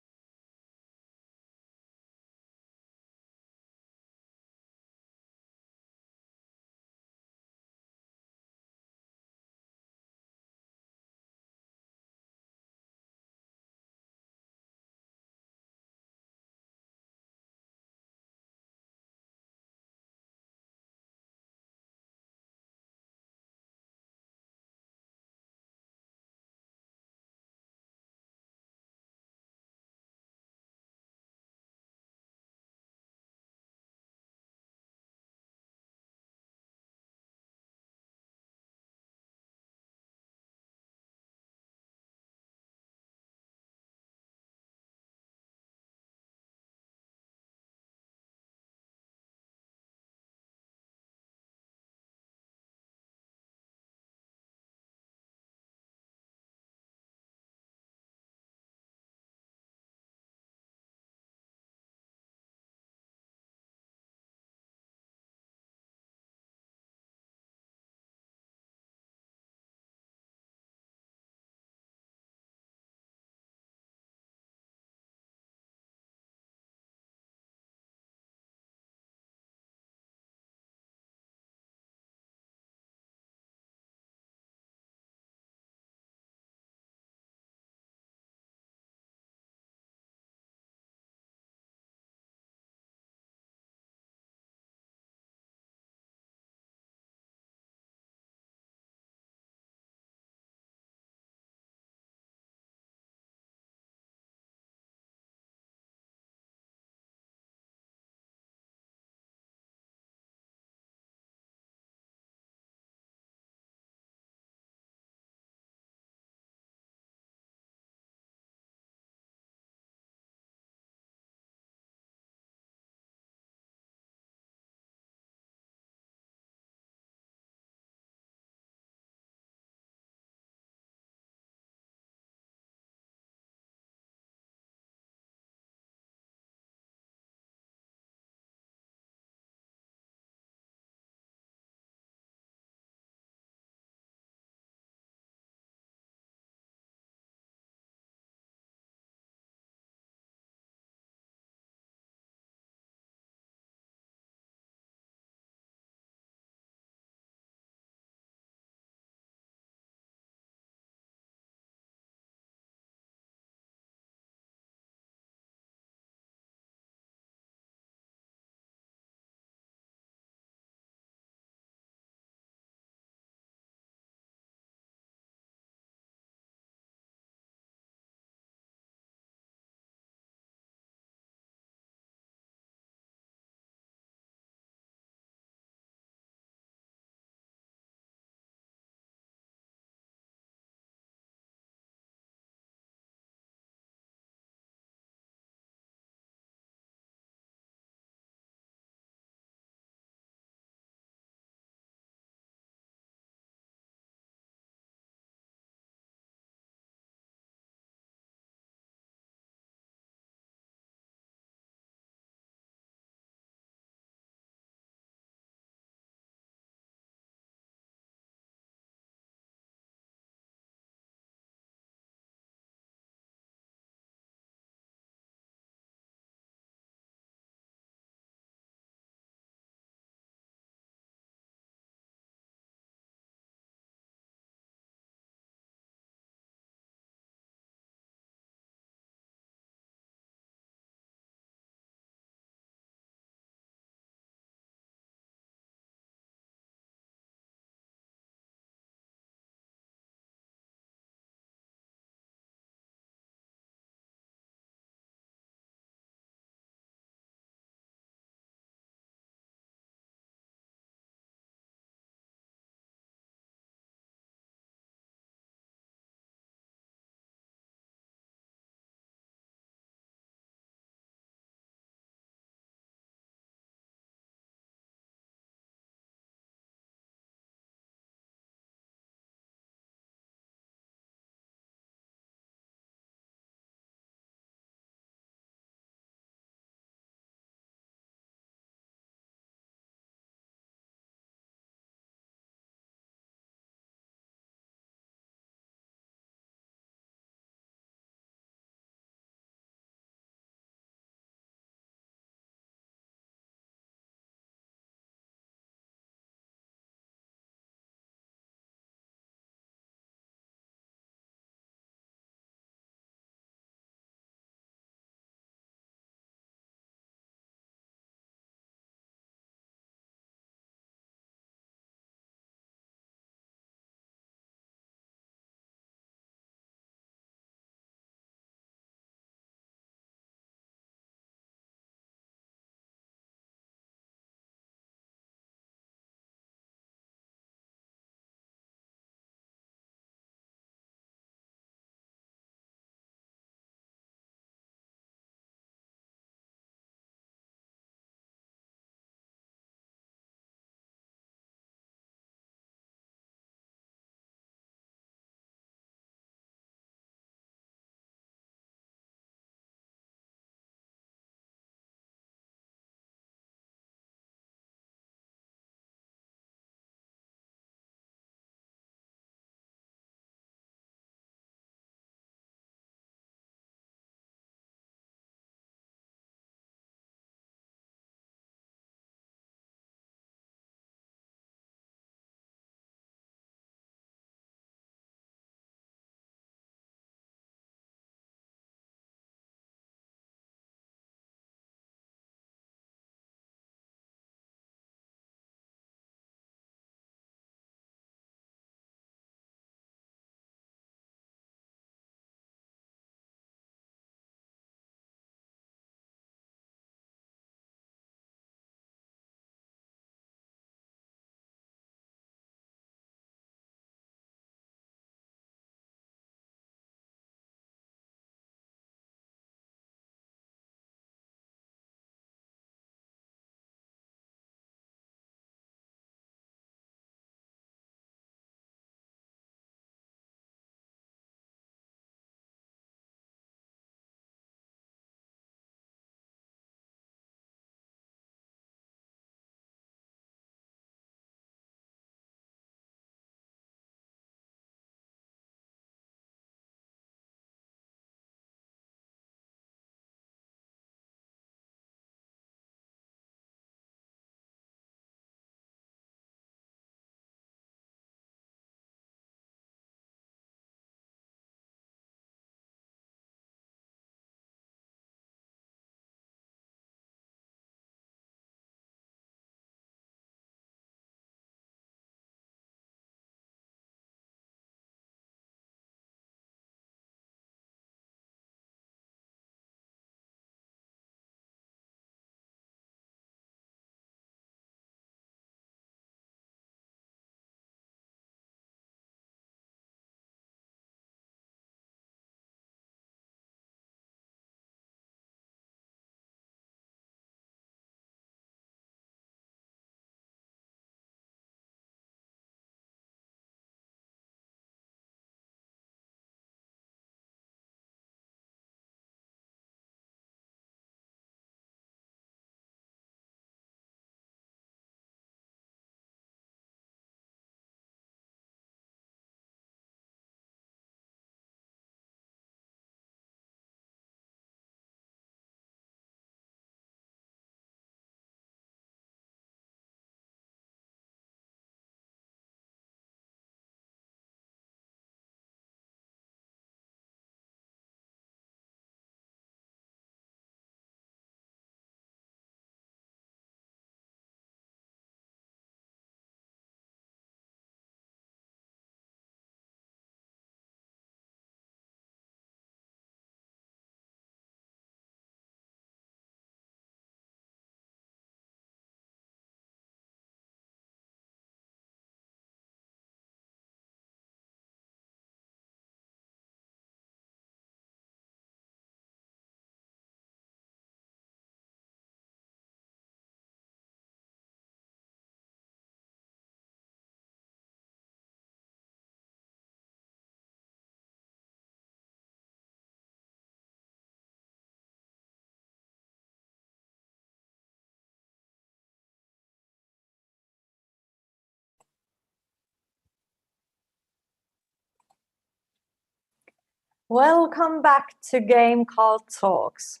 [SPEAKER 1] Welcome back to GameCult Talks.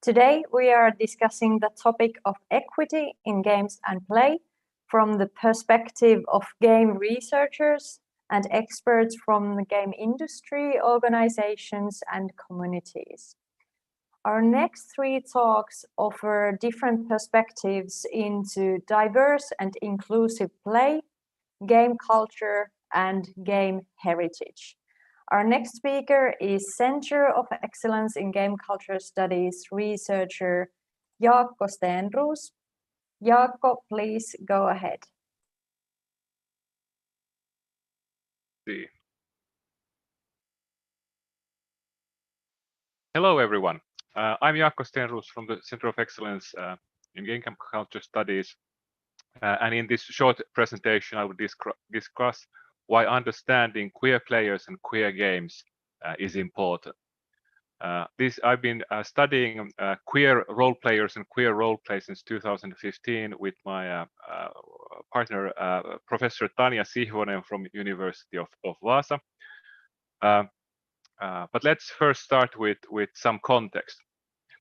[SPEAKER 1] Today we are discussing the topic of equity in games and play from the perspective of game researchers and experts from the game industry, organizations and communities. Our next three talks offer different perspectives into diverse and inclusive play, game culture and game heritage. Our next speaker is Center of Excellence in Game Culture Studies researcher Jaakko Stenros. Jaakko, please go ahead.
[SPEAKER 8] Hello, everyone. I'm Jaakko Stenros from the Center of Excellence in Game Culture Studies. And in this short presentation, I will discuss why understanding queer players and queer games is important. I've been studying queer role players and queer role play since 2015 with my partner, Professor Taina Myöhänen from University of Vaasa. But let's first start with some context.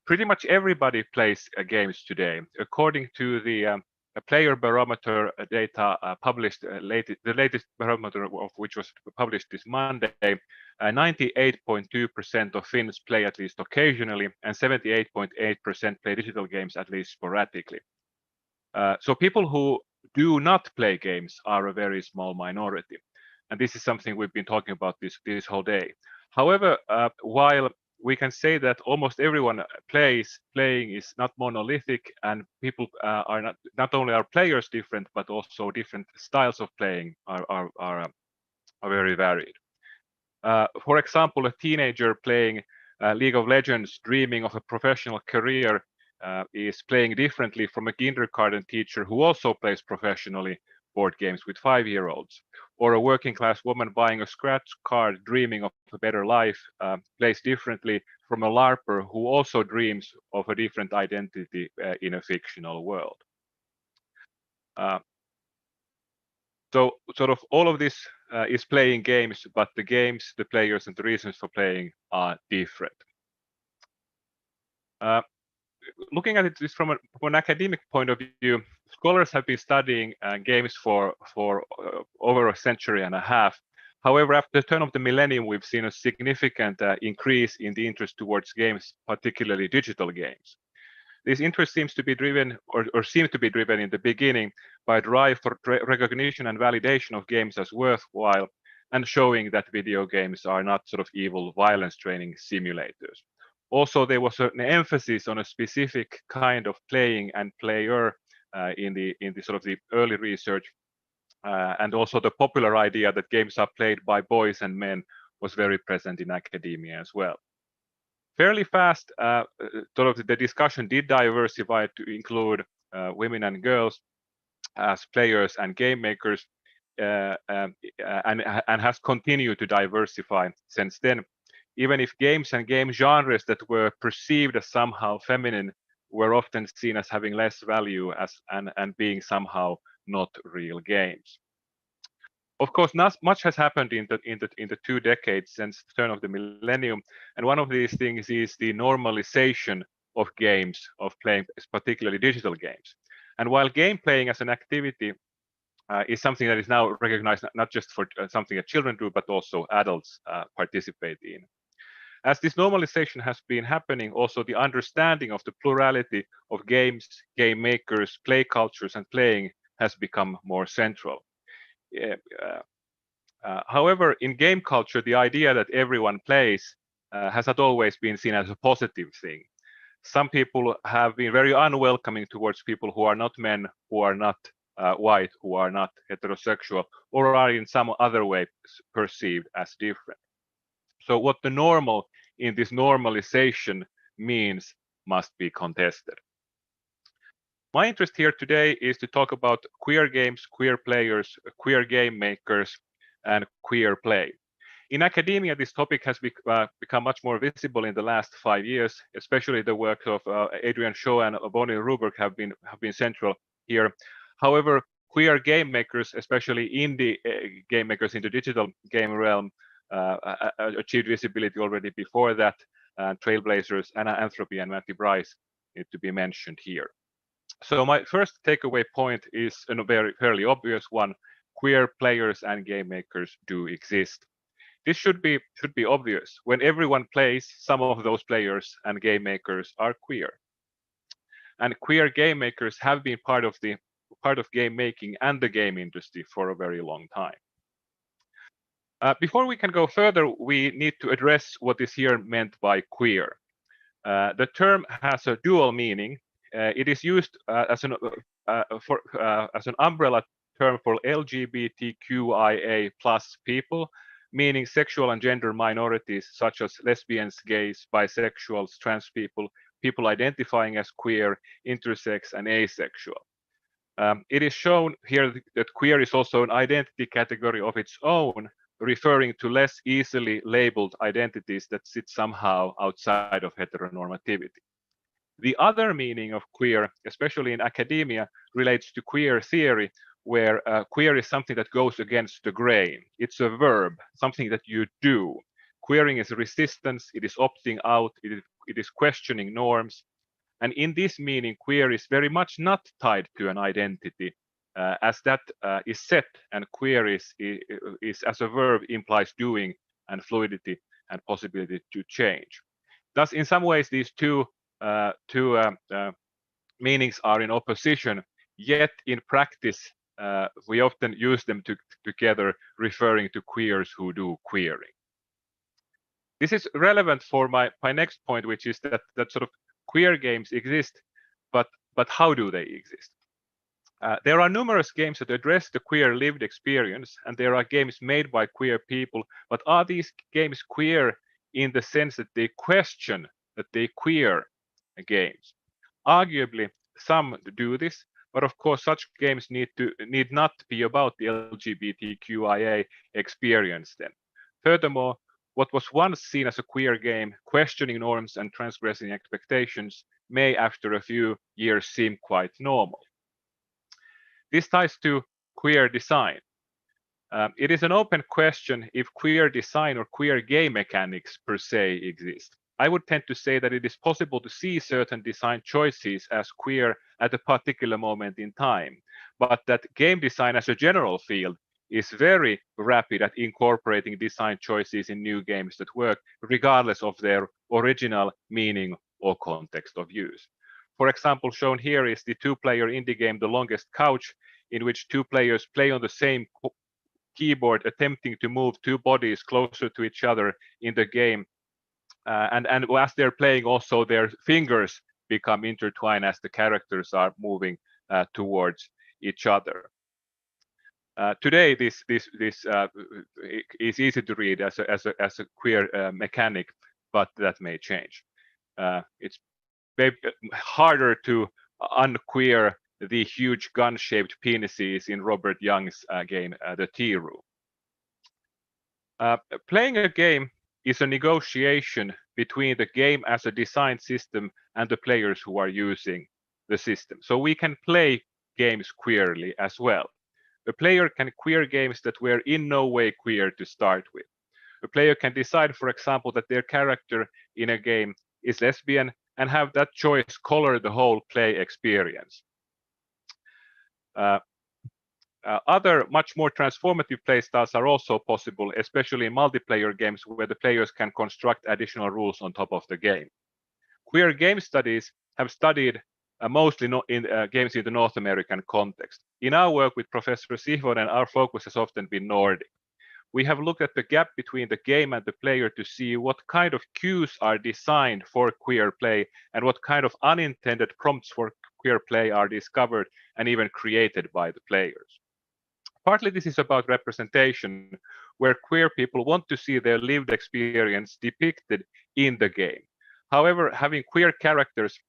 [SPEAKER 8] Pretty much everybody plays games today. According to the player barometer data published, the latest barometer of which was published this Monday, 98.2% of Finns play at least occasionally, and 78.8% play digital games at least sporadically. So people who do not play games are a very small minority. And this is something we've been talking about this whole day. However, while we can say that almost everyone playing is not monolithic, and people are not only are players different, but also different styles of playing are very varied. For example, a teenager playing League of Legends, dreaming of a professional career, is playing differently from a kindergarten teacher who also plays professionally board games with 5-year-olds, or a working class woman buying a scratch card dreaming of a better life plays differently from a larper who also dreams of a different identity in a fictional world. So sort of all of this is playing games, but the games, the players and the reasons for playing are different. Looking at it from an academic point of view, scholars have been studying games for over a century and a half. However, after the turn of the millennium, we've seen a significant increase in the interest towards games, particularly digital games. This interest seems to be driven, or seemed to be driven in the beginning, by a drive for recognition and validation of games as worthwhile, and showing that video games are not sort of evil violence training simulators. Also, there was an emphasis on a specific kind of playing and player in the sort of the early research, and also the popular idea that games are played by boys and men was very present in academia as well. Fairly fast, sort of the discussion did diversify to include women and girls as players and game makers, and has continued to diversify since then. Even if games and game genres that were perceived as somehow feminine were often seen as having less value and being somehow not real games. Of course, not much has happened in the 2 decades since the turn of the millennium, and one of these things is the normalization of games, of playing, particularly digital games. And while game playing as an activity is something that is now recognized not just for something that children do, but also adults participate in. As this normalization has been happening, also the understanding of the plurality of games, game makers, play cultures, and playing has become more central. However, in game culture, the idea that everyone plays has not always been seen as a positive thing. Some people have been very unwelcoming towards people who are not men, who are not white, who are not heterosexual, or are in some other way perceived as different. So what the normal in this normalization means must be contested. My interest here today is to talk about queer games, queer players, queer game makers, and queer play. In academia, this topic has become much more visible in the last 5 years, especially the work of Adrian Shaw and Bonnie Ruberg have been central here. However, queer game makers, especially indie game makers in the digital game realm, achieved visibility already before that. Trailblazers, Anna Anthropy, and Matty Bryce need to be mentioned here. So my first takeaway point is a fairly obvious one. Queer players and game makers do exist. This should be obvious. When everyone plays, some of those players and game makers are queer. And queer game makers have been part of game making and the game industry for a very long time. Before we can go further, we need to address what is here meant by queer. The term has a dual meaning. It is used as an umbrella term for LGBTQIA+ people, meaning sexual and gender minorities such as lesbians, gays, bisexuals, trans people, people identifying as queer, intersex, and asexual. It is shown here that queer is also an identity category of its own, referring to less easily labeled identities that sit somehow outside of heteronormativity. The other meaning of queer, especially in academia, relates to queer theory, where queer is something that goes against the grain. It's a verb, something that you do. Queering is resistance, it is opting out, it is questioning norms. And in this meaning, queer is very much not tied to an identity, as that is set, and queer is as a verb implies doing and fluidity and possibility to change. Thus, in some ways, these two meanings are in opposition, yet in practice, we often use them together, referring to queers who do queering. This is relevant for my next point, which is that sort of queer games exist, but how do they exist? There are numerous games that address the queer lived experience, and there are games made by queer people, but are these games queer in the sense that they question, that they queer games? Arguably, some do this, but of course such games need not be about the LGBTQIA experience then. Furthermore, what was once seen as a queer game, questioning norms and transgressing expectations, may after a few years seem quite normal. This ties to queer design. It is an open question if queer design or queer game mechanics per se exist. I would tend to say that it is possible to see certain design choices as queer at a particular moment in time, but that game design as a general field is very rapid at incorporating design choices in new games that work regardless of their original meaning or context of use. For example, shown here is the two-player indie game The Longest Couch, in which two players play on the same keyboard, attempting to move two bodies closer to each other in the game. And as they're playing, also their fingers become intertwined as the characters are moving towards each other. Today, this is easy to read as a queer mechanic, but that may change. It's maybe harder to unqueer the huge gun-shaped penises in Robert Young's game, The Tea Room. Playing a game is a negotiation between the game as a design system and the players who are using the system. So we can play games queerly as well. A player can queer games that were in no way queer to start with. A player can decide, for example, that their character in a game is lesbian and have that choice color the whole play experience. Other much more transformative play styles are also possible, especially in multiplayer games where the players can construct additional rules on top of the game. Queer game studies have studied mostly in games in the North American context. In our work with Professor Sihvonen, our focus has often been Nordic. We have looked at the gap between the game and the player to see what kind of cues are designed for queer play and what kind of unintended prompts for queer play are discovered and even created by the players. Partly this is about representation, where queer people want to see their lived experience depicted in the game. However, having queer characters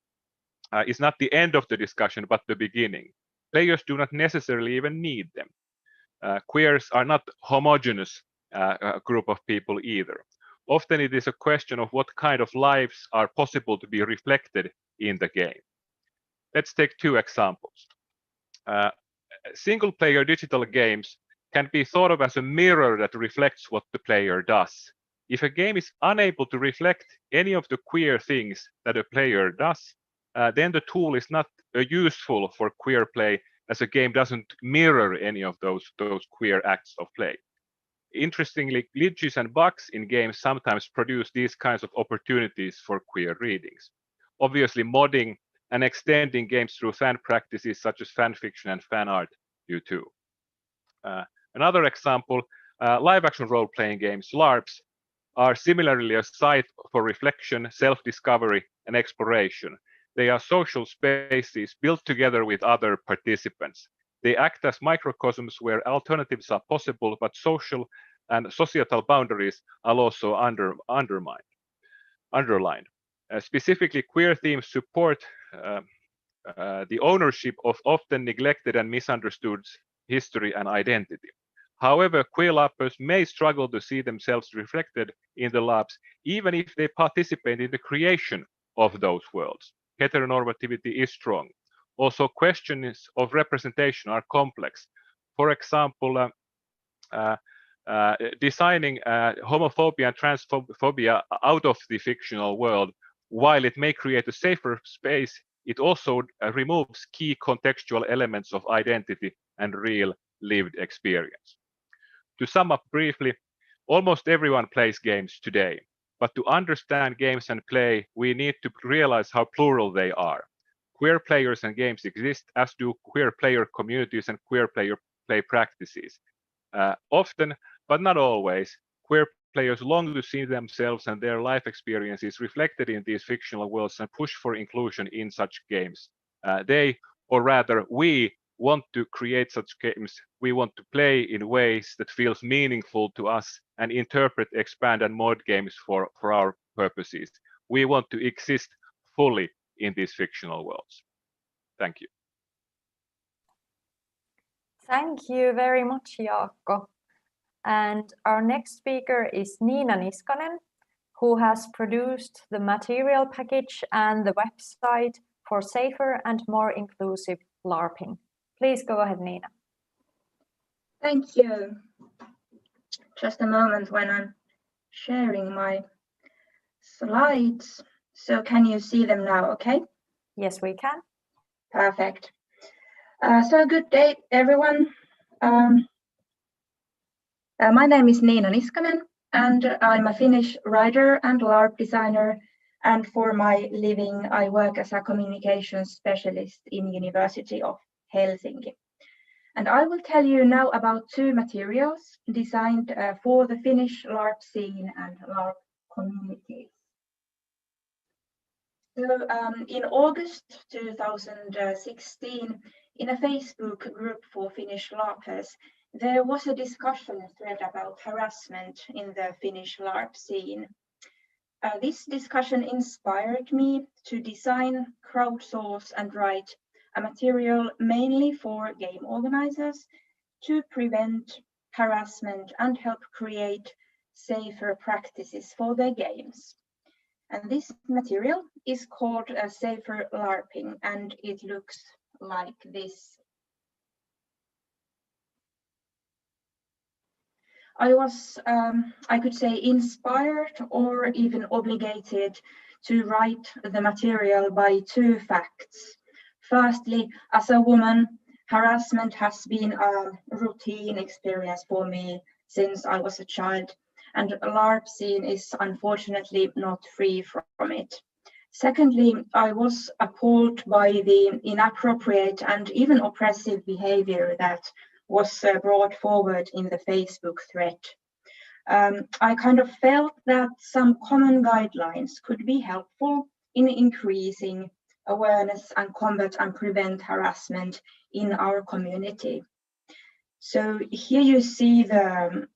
[SPEAKER 8] is not the end of the discussion, but the beginning. Players do not necessarily even need them. Queers are not homogeneous group of people either. Often it is a question of what kind of lives are possible to be reflected in the game. Let's take two examples. Single-player digital games can be thought of as a mirror that reflects what the player does. If a game is unable to reflect any of the queer things that a player does, then the tool is not useful for queer play, as a game doesn't mirror any of those queer acts of play. Interestingly, glitches and bugs in games sometimes produce these kinds of opportunities for queer readings. Obviously, modding and extending games through fan practices such as fan fiction and fan art do too. Another example, live-action role-playing games, LARPs, are similarly a site for reflection, self-discovery, and exploration. They are social spaces built together with other participants. They act as microcosms where alternatives are possible, but social and societal boundaries are also underlined. Specifically, queer themes support the ownership of often neglected and misunderstood history and identity. However, queer LARPers may struggle to see themselves reflected in the LARPs, even if they participate in the creation of those worlds. Heteronormativity is strong. Also, questions of representation are complex. For example, designing homophobia and transphobia out of the fictional world, while it may create a safer space, it also removes key contextual elements of identity and real lived experience. To sum up briefly, almost everyone plays games today, but to understand games and play, we need to realize how plural they are. Queer players and games exist, as do queer player communities and queer player play practices. Often, but not always, queer players long to see themselves and their life experiences reflected in these fictional worlds and push for inclusion in such games. They, or rather we, want to create such games. We want to play in ways that feels meaningful to us and interpret, expand, and mod games for our purposes. We want to exist fully in these fictional worlds. Thank you.
[SPEAKER 1] Thank you very much, Jaakko. And our next speaker is Niina Niskanen, who has produced the material package and the website for safer and more inclusive LARPing. Please go ahead, Niina.
[SPEAKER 9] Thank you. Just a moment when I'm sharing my slides. So can you see them now, okay?
[SPEAKER 1] Yes, we can.
[SPEAKER 9] Perfect. So good day, everyone. My name is Niina Niskanen, and I'm a Finnish writer and LARP designer. And for my living, I work as a communications specialist in University of Helsinki. And I will tell you now about two materials designed for the Finnish LARP scene and LARP communities. So in August 2016, in a Facebook group for Finnish LARPers, there was a discussion thread about harassment in the Finnish LARP scene. This discussion inspired me to design, crowdsource, and write a material mainly for game organizers to prevent harassment and help create safer practices for their games. And this material is called Safer LARPing, and it looks like this. I was, I could say, inspired or even obligated to write the material by two facts. Firstly, as a woman, harassment has been a routine experience for me since I was a child, and LARP scene is unfortunately not free from it. Secondly, I was appalled by the inappropriate and even oppressive behavior that was brought forward in the Facebook thread. I kind of felt that some common guidelines could be helpful in increasing awareness and combat and prevent harassment in our community. So here you see the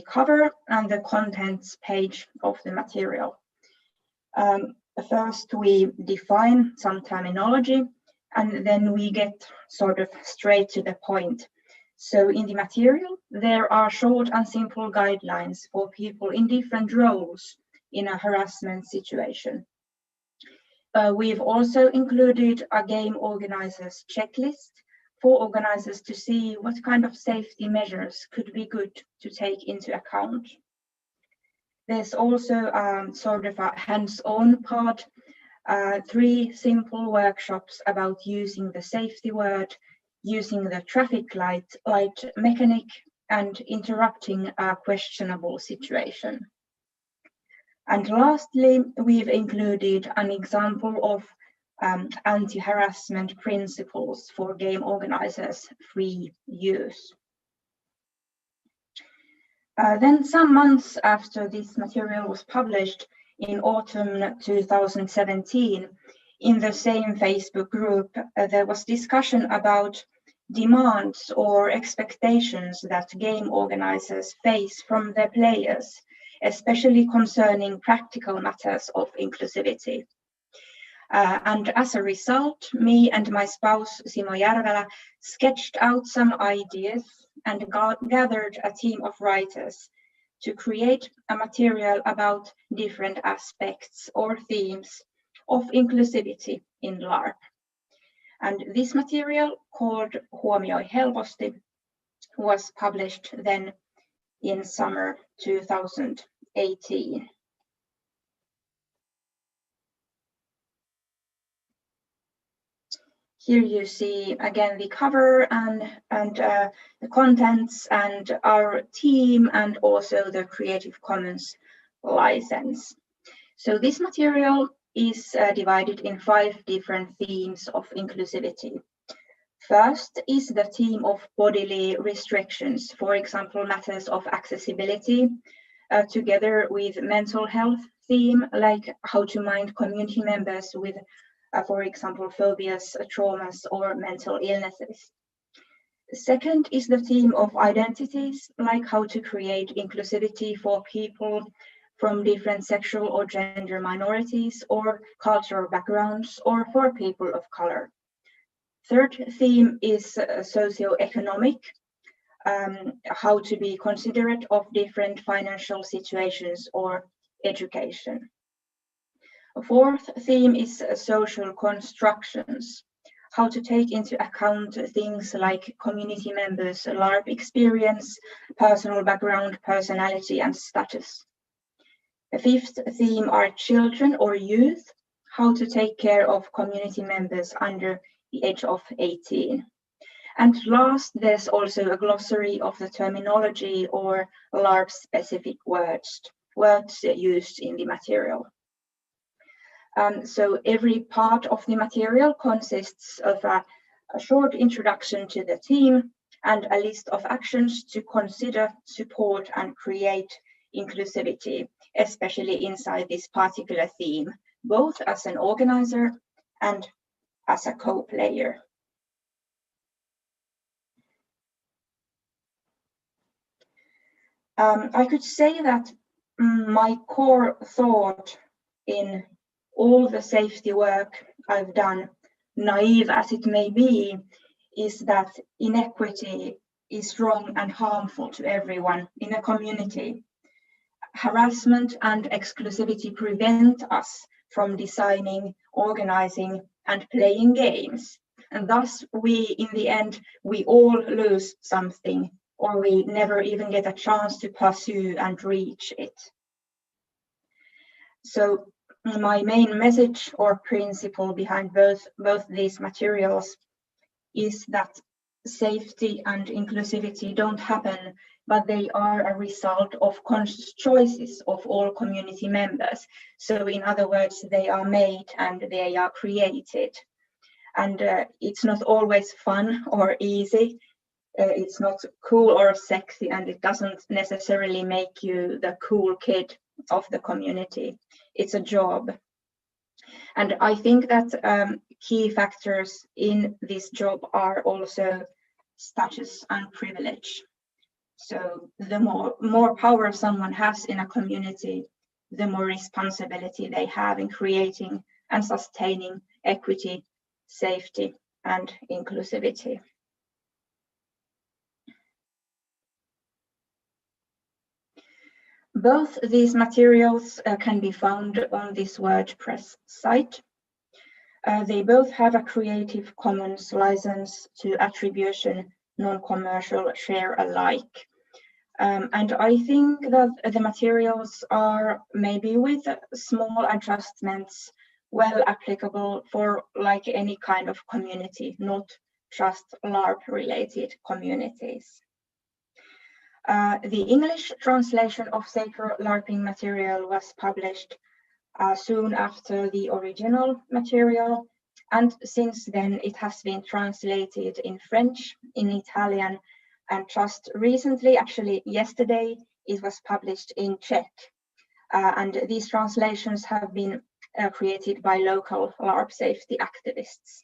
[SPEAKER 9] cover and the contents page of the material. First, we define some terminology, and then we get sort of straight to the point. So in the material, there are short and simple guidelines for people in different roles in a harassment situation. We've also included a game organizer's checklist for organizers to see what kind of safety measures could be good to take into account. There's also sort of a hands-on part, 3 simple workshops about using the safety word, using the traffic light mechanic, and interrupting a questionable situation. And lastly, we've included an example of anti-harassment principles for game organizers' free use. Then some months after this material was published in autumn 2017, in the same Facebook group, there was discussion about demands or expectations that game organizers face from their players, especially concerning practical matters of inclusivity. And as a result, me and my spouse, Simo Järvelä, sketched out some ideas and gathered a team of writers to create a material about different aspects or themes of inclusivity in LARP. And this material, called Huomioi helposti, was published then in summer 2018. Here you see again the cover and the contents and our team, and also the Creative Commons license. So this material is divided in 5 different themes of inclusivity. First is the theme of bodily restrictions, for example, matters of accessibility, together with mental health theme, like how to mind community members with for example, phobias, traumas, or mental illnesses. Second is the theme of identities, like how to create inclusivity for people from different sexual or gender minorities or cultural backgrounds, or for people of color. Third theme is socioeconomic, how to be considerate of different financial situations or education. Fourth theme is social constructions, how to take into account things like community members' LARP experience, personal background, personality, and status. The fifth theme are children or youth, how to take care of community members under the age of 18. And last, there's also a glossary of the terminology or LARP-specific words used in the material. So every part of the material consists of a short introduction to the theme and a list of actions to consider, support, and create inclusivity, especially inside this particular theme, both as an organizer and as a co-player. I could say that my core thought in all the safety work I've done, naive as it may be, is that inequity is wrong and harmful to everyone in a community. Harassment and exclusivity prevent us from designing, organizing, and playing games. And thus in the end, we all lose something, or we never even get a chance to pursue and reach it. So my main message or principle behind both these materials is that safety and inclusivity don't happen, but they are a result of conscious choices of all community members. So in other words, they are made and they are created. And it's not always fun or easy. It's not cool or sexy, and it doesn't necessarily make you the cool kid of the community. It's a job. And I think that key factors in this job are also status and privilege. So the more power someone has in a community, the more responsibility they have in creating and sustaining equity, safety, and inclusivity. Both these materials can be found on this WordPress site. They both have a Creative Commons license to attribution, non-commercial, share alike. And I think that the materials are, maybe with small adjustments, well applicable for like any kind of community, not just LARP-related communities. The English translation of Safer LARPing material was published soon after the original material, and since then it has been translated in French, in Italian, and just recently, actually yesterday, it was published in Czech. And these translations have been created by local LARP safety activists.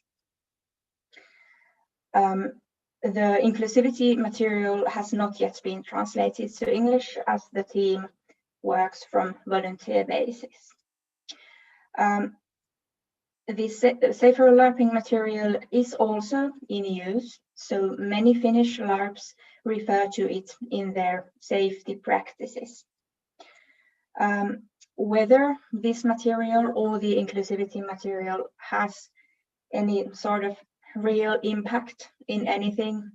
[SPEAKER 9] The inclusivity material has not yet been translated to English, as the team works from volunteer basis. This Safer LARPing material is also in use, so many Finnish LARPs refer to it in their safety practices. Whether this material or the inclusivity material has any sort of real impact in anything,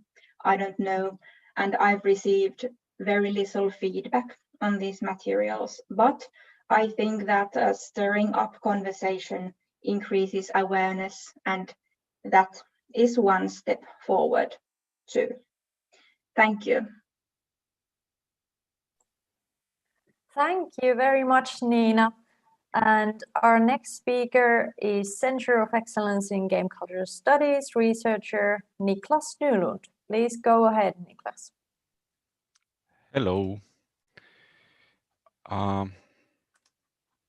[SPEAKER 9] I don't know, and I've received very little feedback on these materials, but I think that stirring up conversation increases awareness, and that is one step forward too. Thank you.
[SPEAKER 1] Thank you very much, Niina. And our next speaker is Center of Excellence in Game Culture Studies researcher Niklas Nylund. Please go ahead, Niklas.
[SPEAKER 10] Hello.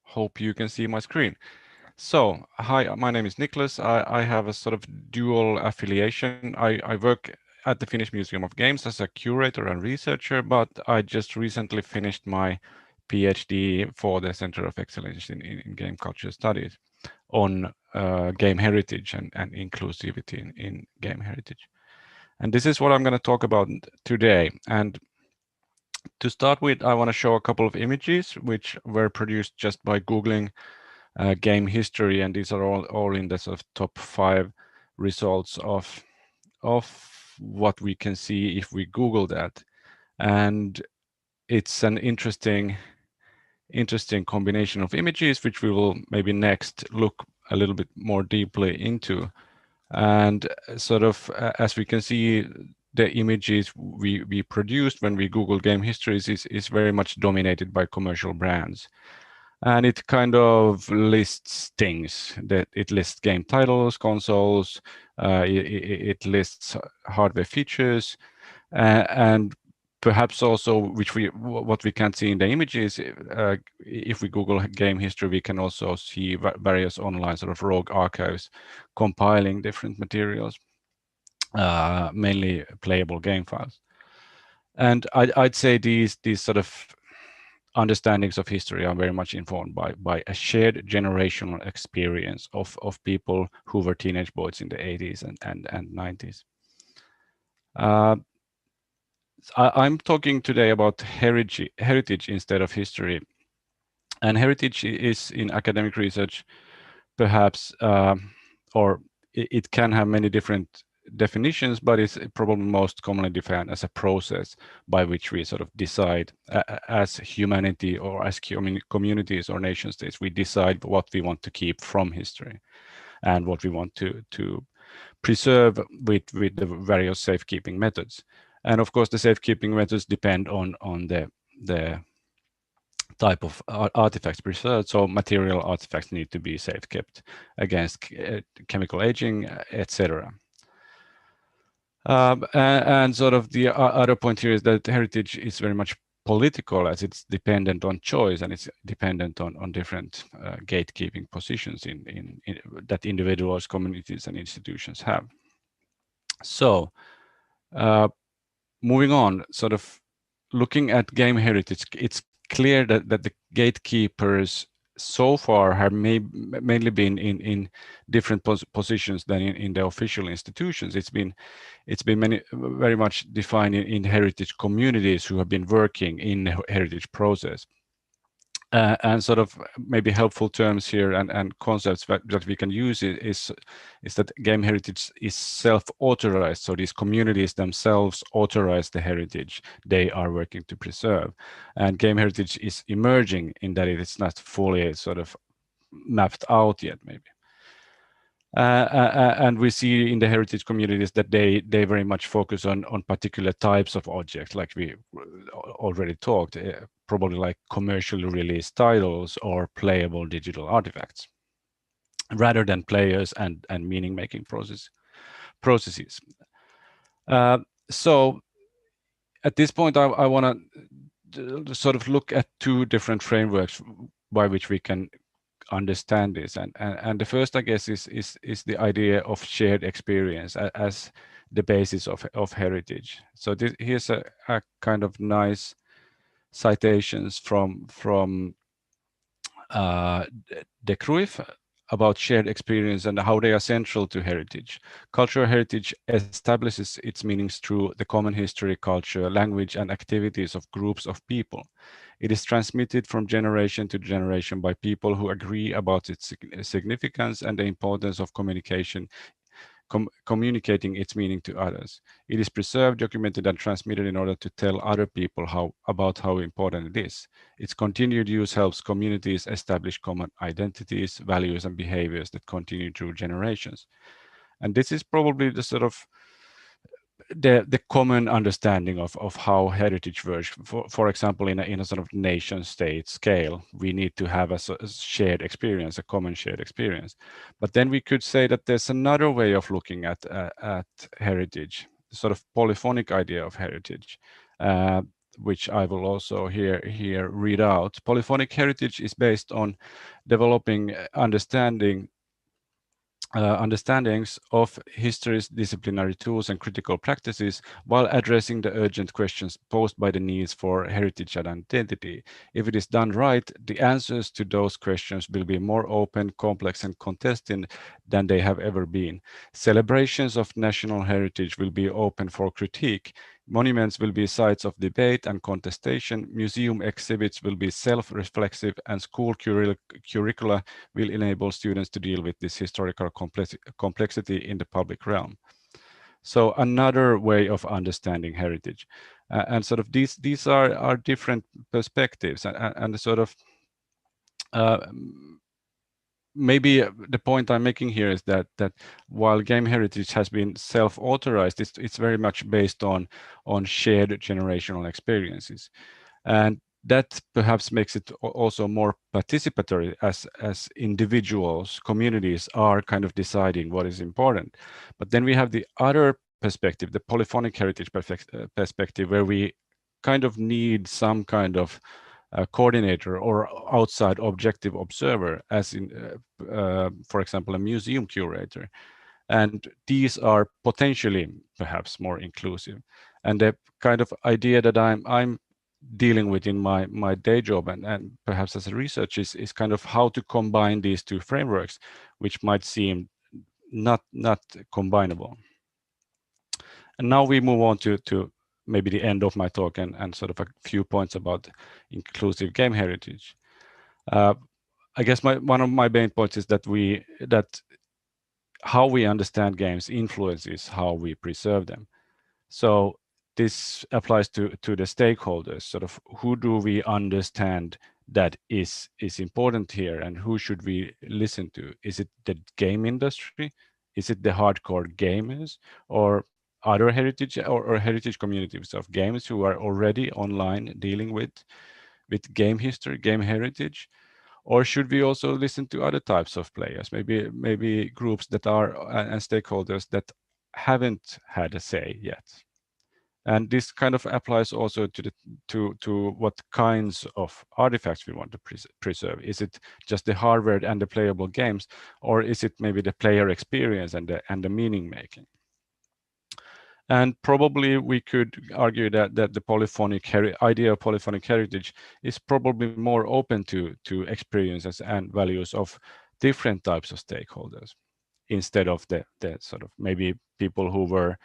[SPEAKER 10] Hope you can see my screen. So, hi, my name is Niklas. I have a sort of dual affiliation. I work at the Finnish Museum of Games as a curator and researcher, but I just recently finished my PhD for the Center of Excellence in Game Culture Studies on game heritage and inclusivity in game heritage. And this is what I'm going to talk about today. And to start with, I want to show a couple of images which were produced just by Googling game history, and these are all in the sort of top 5 results of what we can see if we Google that. And it's an interesting combination of images, which we will maybe next look a little bit more deeply into. And sort of as we can see, the images we produced when we Google game histories is very much dominated by commercial brands. And it kind of lists things, that it lists game titles, consoles, it lists hardware features, and perhaps also what we can see in the images, if we Google game history, we can also see various online sort of rogue archives compiling different materials, mainly playable game files. And I'd say these sort of understandings of history are very much informed by a shared generational experience of people who were teenage boys in the 80s and 90s. I'm talking today about heritage instead of history. And heritage is, in academic research, perhaps, or it can have many different definitions, but it's probably most commonly defined as a process by which we sort of decide as humanity or as communities or nation states, we decide what we want to keep from history and what we want to preserve with the various safekeeping methods. And of course, the safekeeping methods depend on the type of artifacts preserved. So material artifacts need to be safe kept against chemical aging, etc. And sort of the other point here is that heritage is very much political, as it's dependent on choice and it's dependent on different gatekeeping positions in that individuals, communities, and institutions have. So moving on, sort of looking at game heritage, it's clear that the gatekeepers so far have mainly been in different positions than in the official institutions. It's been very much defined in heritage communities who have been working in the heritage process. And sort of maybe helpful terms here and concepts that we can use is that game heritage is self-authorized. So these communities themselves authorize the heritage they are working to preserve. And game heritage is emerging in that it is not fully sort of mapped out yet, maybe. And we see in the heritage communities that they very much focus on particular types of objects, like we already talked, probably like commercially released titles or playable digital artifacts, rather than players and meaning-making processes. So at this point, I want to sort of look at two different frameworks by which we can understand this, and the first, I guess, is the idea of shared experience as the basis of heritage. So here's a kind of nice citations from De Cruyff about shared experience and how they are central to heritage. Cultural heritage establishes its meanings through the common history, culture, language, and activities of groups of people. It is transmitted from generation to generation by people who agree about its significance and the importance of communication, communicating its meaning to others. It is preserved, documented, and transmitted in order to tell other people about how important it is. Its continued use helps communities establish common identities, values, and behaviors that continue through generations. And this is probably the sort of the common understanding of how heritage works. For example, in a sort of nation state scale, we need to have a shared experience, a common shared experience. But then we could say that there's another way of looking at heritage, the sort of polyphonic idea of heritage, which I will also here read out. Polyphonic heritage is based on developing understandings of history's disciplinary tools and critical practices while addressing the urgent questions posed by the needs for heritage and identity. If it is done right, the answers to those questions will be more open, complex, and contested than they have ever been. Celebrations of national heritage will be open for critique. Monuments will be sites of debate and contestation. Museum exhibits will be self-reflexive, and school curricula will enable students to deal with this historical complexity in the public realm. So another way of understanding heritage, and sort of these are different perspectives, and sort of maybe the point I'm making here is that while game heritage has been self-authorized, it's very much based on shared generational experiences, and that perhaps makes it also more participatory as individuals, communities are kind of deciding what is important. But then we have the other perspective, the polyphonic heritage perspective, where we kind of need some kind of coordinator or outside objective observer, as in, for example, a museum curator. And these are potentially perhaps more inclusive. And the kind of idea that I'm dealing with in my day job and perhaps as a research is kind of how to combine these two frameworks, which might seem not combinable. And now we move on to maybe the end of my talk and sort of a few points about inclusive game heritage. I guess one of my main points is that how we understand games influences how we preserve them. So this applies to the stakeholders, sort of who do we understand that is important here, and who should we listen to? Is it the game industry? Is it the hardcore gamers, or other heritage or heritage communities of games who are already online dealing with game history, game heritage? Or should we also listen to other types of players, maybe groups that are and stakeholders that haven't had a say yet? And this kind of applies also to what kinds of artifacts we want to preserve. Is it just the hardware and the playable games, or is it maybe the player experience and the meaning making? And probably we could argue that the polyphonic idea of polyphonic heritage is probably more open to experiences and values of different types of stakeholders, instead of the sort of maybe people who were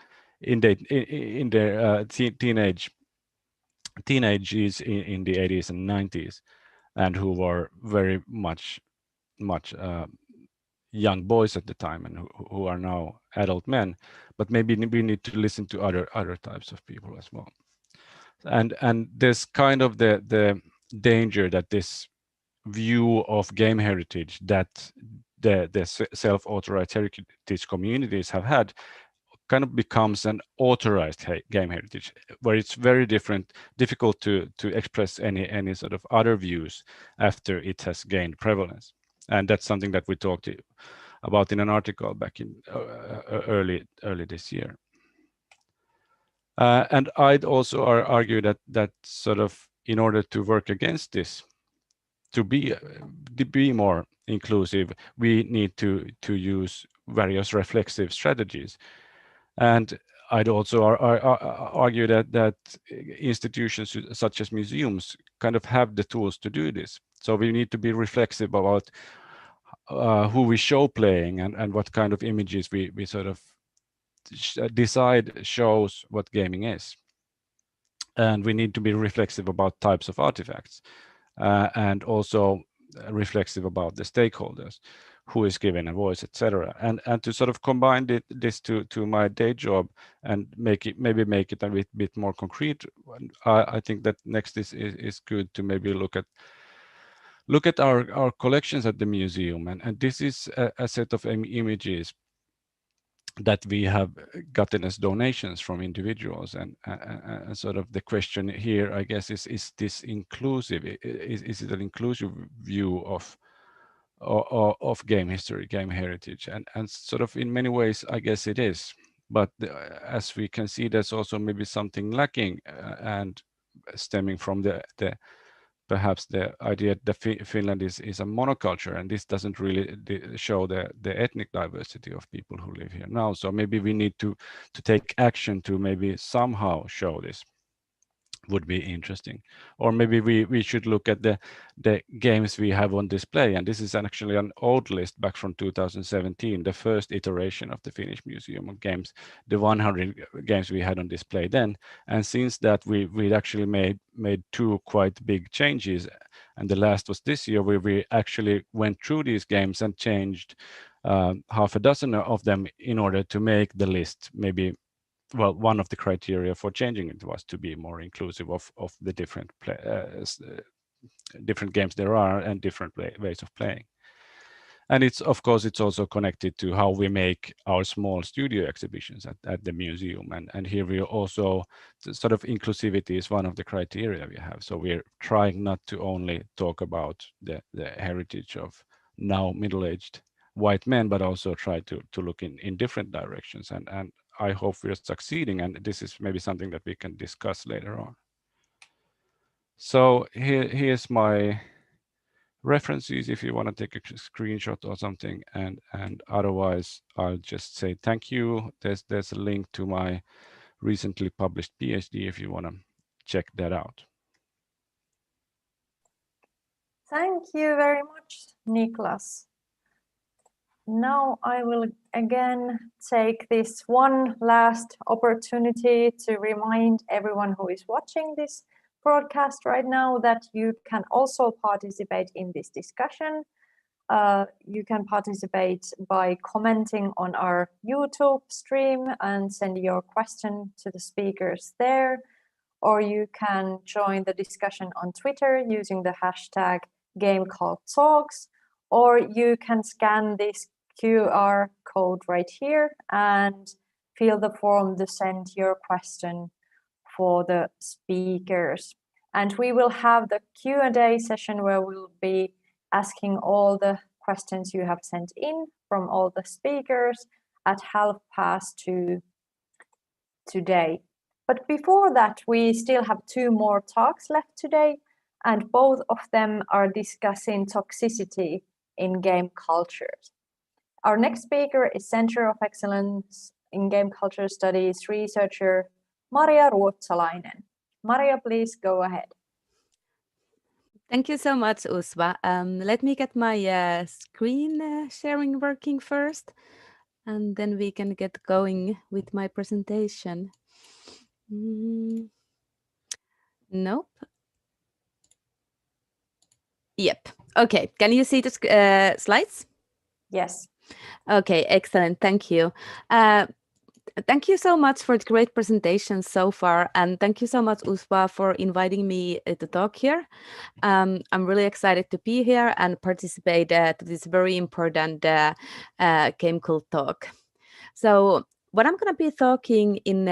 [SPEAKER 10] in their teenage years in the 80s and 90s, and who were very much young boys at the time and who are now adult men. But maybe we need to listen to other types of people as well. And there's kind of the danger that this view of game heritage that the self-authorized heritage communities have had kind of becomes an authorized game heritage, where it's very difficult to express any sort of other views after it has gained prevalence. And that's something that we talked about in an article back in early this year. And I'd also argue that sort of in order to work against this, to be more inclusive, we need to use various reflexive strategies. And I'd also argue that institutions such as museums kind of have the tools to do this. So we need to be reflexive about who we show playing and what kind of images we sort of decide shows what gaming is. And we need to be reflexive about types of artifacts and also reflexive about the stakeholders, who is given a voice, etc. And to sort of combine this to my day job and make it a bit more concrete, I think that next is good to maybe look at our collections at the museum, and this is a set of images that we have gotten as donations from individuals, and sort of the question here, I guess, is this inclusive? Is it an inclusive view of game history, game heritage? And sort of in many ways, I guess it is. But as we can see, there's also maybe something lacking and stemming from perhaps the idea that Finland is a monoculture, and this doesn't really show the ethnic diversity of people who live here now. So maybe we need to take action to maybe somehow show this. Would be interesting. Or maybe we should look at the games we have on display, and this is actually an old list back from 2017, the first iteration of the Finnish Museum of Games, the 100 games we had on display then. And since that, we actually made two quite big changes, and the last was this year, where we actually went through these games and changed half a dozen of them in order to make the list maybe. Well, one of the criteria for changing it was to be more inclusive of the different games there are and different ways of playing. And it's also connected to how we make our small studio exhibitions at the museum. And here we also, sort of inclusivity is one of the criteria we have. So we're trying not to only talk about the heritage of now middle-aged white men, but also try to look in different directions. And I hope we're succeeding, and this is maybe something that we can discuss later on. So here's my references if you want to take a screenshot or something, and otherwise I'll just say thank you. There's a link to my recently published PhD if you want to check that out.
[SPEAKER 1] Thank you very much, Niklas. Now I will again take this one last opportunity to remind everyone who is watching this broadcast right now that you can also participate in this discussion. You can participate by commenting on our YouTube stream and send your question to the speakers there, or you can join the discussion on Twitter using the hashtag GameCult Talks, or you can scan this QR code right here and fill the form to send your question for the speakers. And we will have the Q&A session where we'll be asking all the questions you have sent in from all the speakers at 2:30 today. But before that, we still have two more talks left today, and both of them are discussing toxicity in game cultures. Our next speaker is Center of Excellence in Game Culture Studies researcher Ruotsalainen. Maria, please go ahead.
[SPEAKER 11] Thank you so much, Usva. Let me get my screen sharing working first, and then we can get going with my presentation. Nope. Yep. Okay. Can you see the slides?
[SPEAKER 1] Yes.
[SPEAKER 11] Okay. Excellent. Thank you. Thank you so much for the great presentation so far, and thank you so much, Usva, for inviting me to talk here. I'm really excited to be here and participate to this very important GameCult talk. So what I'm going to be talking in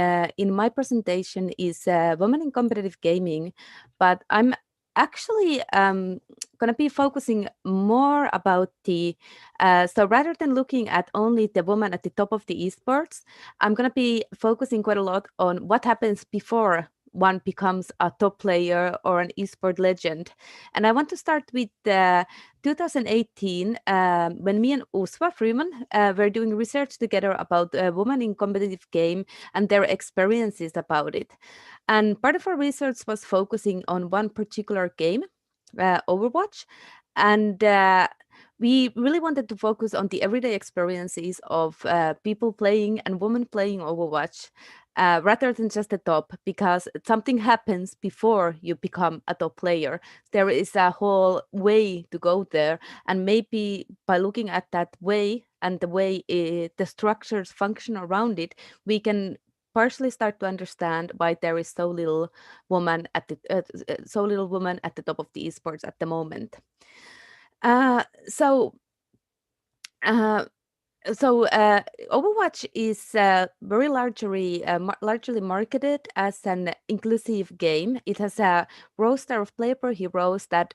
[SPEAKER 11] my presentation is women in competitive gaming, but I'm actually going to be focusing more about the, so rather than looking at only the woman at the top of the esports, I'm going to be focusing quite a lot on what happens before one becomes a top player or an esport legend. And I want to start with 2018, when me and Usva Friman were doing research together about women in competitive game and their experiences about it. And part of our research was focusing on one particular game, Overwatch. And we really wanted to focus on the everyday experiences of people playing and women playing Overwatch. Rather than just the top, because something happens before you become a top player. There is a whole way to go there, and maybe by looking at that way and the way the structures function around it, we can partially start to understand why there is so little woman at the top of the esports at the moment. Overwatch is very largely marketed as an inclusive game. It has a roster of player heroes that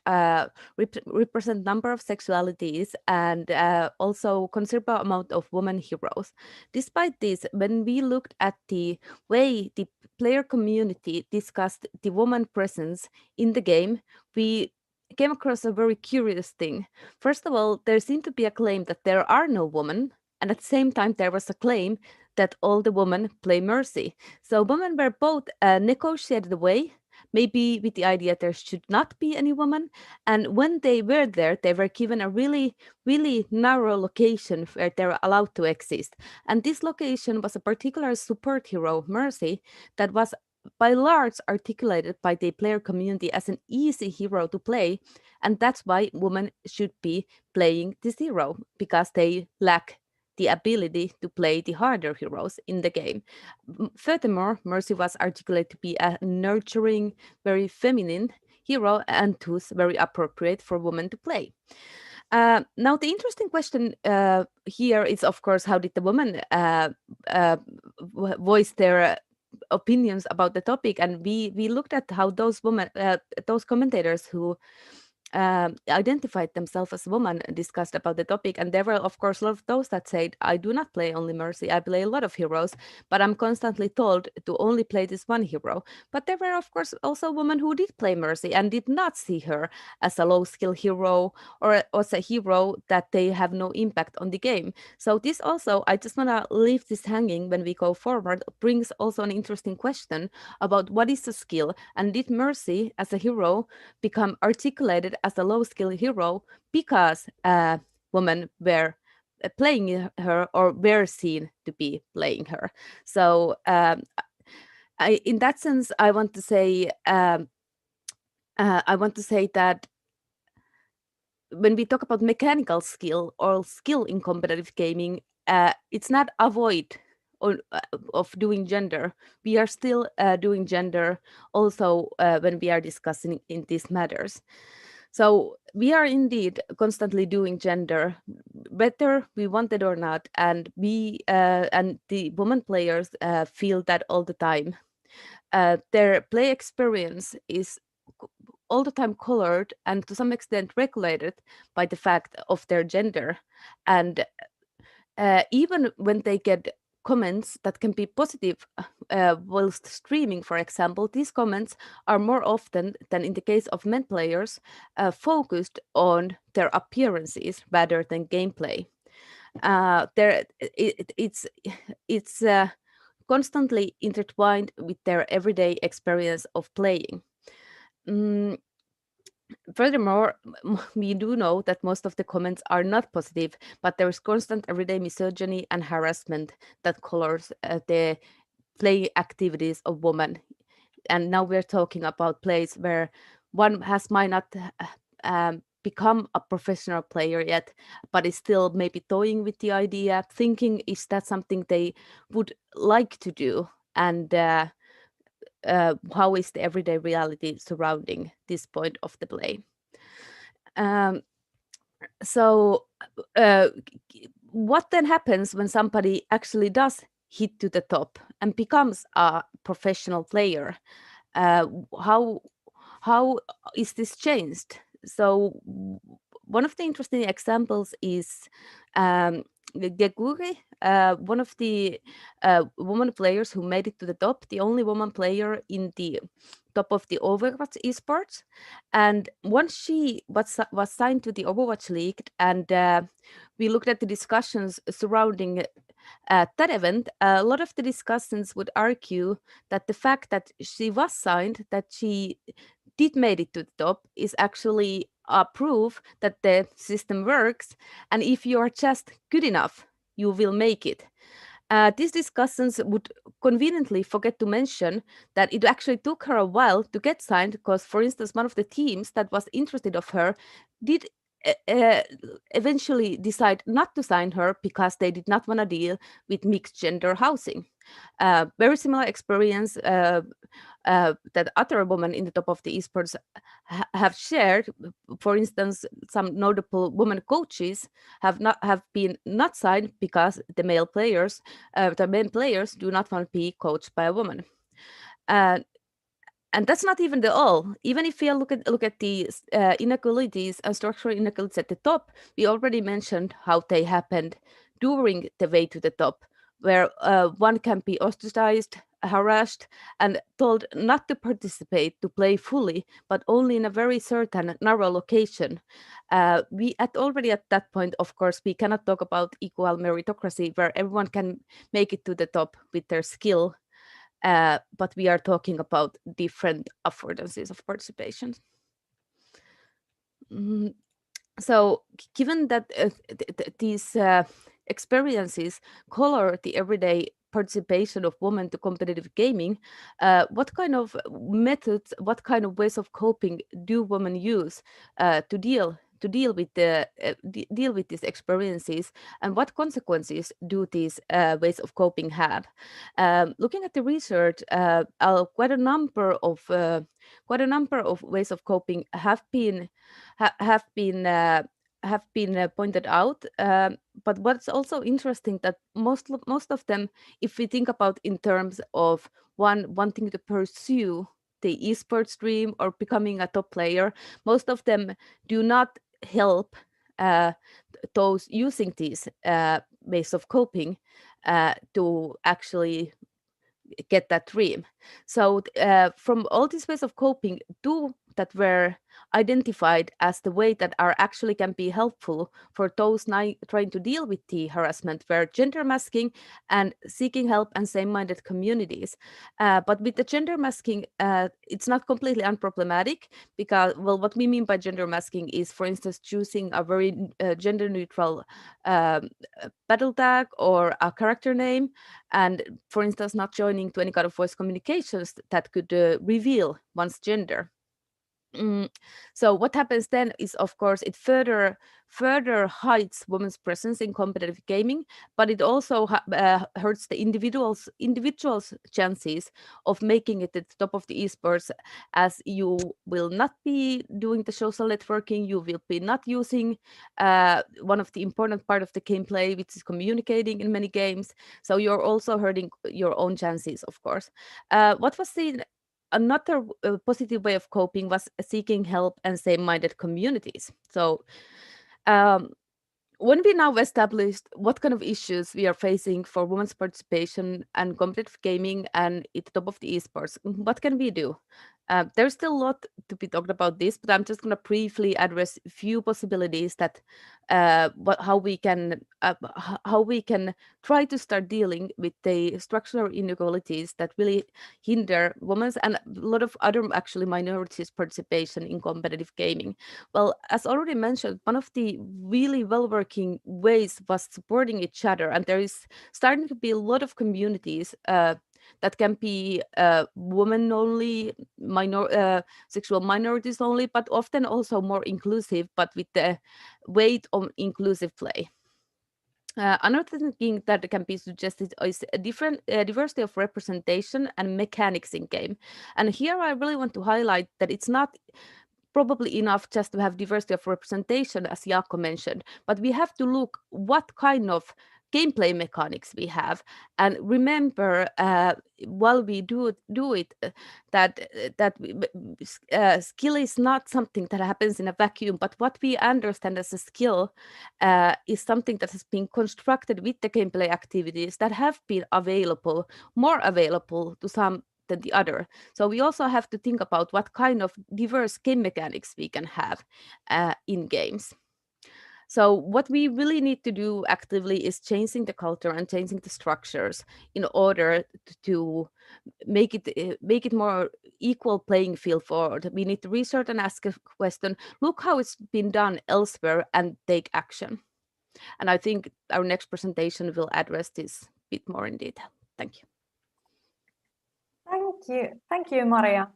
[SPEAKER 11] represent number of sexualities and also considerable amount of women heroes. Despite this, when we looked at the way the player community discussed the woman presence in the game, we came across a very curious thing. First of all, there seemed to be a claim that there are no women, and at the same time, there was a claim that all the women play Mercy. So women were both negotiated away, maybe with the idea there should not be any woman. And when they were there, they were given a really, really narrow location where they were allowed to exist. And this location was a particular support hero, Mercy, that was by large articulated by the player community as an easy hero to play. And that's why women should be playing this hero, because they lack the ability to play the harder heroes in the game. Furthermore, Mercy was articulated to be a nurturing, very feminine hero, and thus very appropriate for women to play. Now, the interesting question here is, of course, how did the women voice their opinions about the topic? And we looked at how those women, those commentators who identified themselves as women discussed about the topic. And there were, of course, a lot of those that said, I do not play only Mercy, I play a lot of heroes, but I'm constantly told to only play this one hero. But there were, of course, also women who did play Mercy and did not see her as a low skill hero or as a hero that they have no impact on the game. So this also, I just want to leave this hanging when we go forward, brings also an interesting question about what is a skill, and did Mercy as a hero become articulated as a low skill hero because women were playing her or were seen to be playing her. So in that sense, I want to say that when we talk about mechanical skill or skill in competitive gaming, it's not avoid of doing gender. We are still doing gender also when we are discussing in these matters. So we are indeed constantly doing gender, whether we want it or not, and we and the women players feel that all the time. Their play experience is all the time colored and to some extent regulated by the fact of their gender. And even when they get comments that can be positive whilst streaming, for example, these comments are more often than in the case of men players focused on their appearances rather than gameplay. It's constantly intertwined with their everyday experience of playing. Furthermore, we do know that most of the comments are not positive, but there is constant everyday misogyny and harassment that colors the play activities of women. And now we're talking about plays where one might not become a professional player yet, but is still maybe toying with the idea, thinking is that something they would like to do, and how is the everyday reality surrounding this point of the play. So what then happens when somebody actually does hit to the top and becomes a professional player? How is this changed? So one of the interesting examples is Geguri, one of the woman players who made it to the top, the only woman player in the top of the Overwatch esports. And once she was signed to the Overwatch League, and we looked at the discussions surrounding that event, a lot of the discussants would argue that the fact that she was signed, that she did made it to the top, is actually a proof that the system works, and if you are just good enough, you will make it. These discussants would conveniently forget to mention that it actually took her a while to get signed, because, for instance, one of the teams that was interested of her did eventually decide not to sign her because they did not want to deal with mixed gender housing. Very similar experience that other women in the top of the esports have shared. For instance, some notable women coaches have been not signed because the male players do not want to be coached by a woman. And that's not even the all. Even if we look at the inequalities and structural inequalities at the top, we already mentioned how they happened during the way to the top, where one can be ostracized, harassed, and told not to participate, to play fully, but only in a very certain narrow location. Already at that point, of course, we cannot talk about equal meritocracy, where everyone can make it to the top with their skill. But we are talking about different affordances of participation. So given that these experiences color the everyday participation of women to competitive gaming, what kind of methods, what kind of ways of coping do women use to deal with these experiences, and what consequences do these ways of coping have? Looking at the research, quite a number of ways of coping have been pointed out. But what's also interesting that most of them, if we think about in terms of one wanting to pursue the esports dream or becoming a top player, most of them do not help those using these ways of coping to actually get that dream. So from all these ways of coping, two that were identified as the way that are actually can be helpful for those trying to deal with the harassment were gender masking and seeking help and same-minded communities. But with the gender masking, it's not completely unproblematic, because, well, what we mean by gender masking is, for instance, choosing a very gender-neutral battle tag or a character name, and, for instance, not joining to any kind of voice communications that could reveal one's gender. So what happens then is, of course, it further hides women's presence in competitive gaming, but it also hurts the individuals' chances of making it at the top of the esports, as you will not be doing the social networking, you will be not using one of the important part of the gameplay, which is communicating in many games. So you're also hurting your own chances, of course. What was seen another positive way of coping was seeking help and same-minded communities. So when we now established what kind of issues we are facing for women's participation and competitive gaming and at the top of the esports, what can we do? There's still a lot to be talked about this, but I'm just going to briefly address a few possibilities that how we can try to start dealing with the structural inequalities that really hinder women's and a lot of other actually minorities' participation in competitive gaming. Well, as already mentioned, one of the really well-working ways was supporting each other, and there is starting to be a lot of communities that can be women only, sexual minorities only, but often also more inclusive, but with the weight on inclusive play. Another thing that can be suggested is a different diversity of representation and mechanics in game. And here I really want to highlight that it's not probably enough just to have diversity of representation, as Jaakko mentioned, but we have to look what kind of gameplay mechanics we have, and remember while we do it that skill is not something that happens in a vacuum, but what we understand as a skill is something that has been constructed with the gameplay activities that have been more available to some than the other. So we also have to think about what kind of diverse game mechanics we can have in games. So what we really need to do actively is changing the culture and changing the structures in order to make it more equal playing field forward. We need to research and ask a question, look how it's been done elsewhere, and take action. And I think our next presentation will address this a bit more in detail. Thank you.
[SPEAKER 1] Thank you, Maria.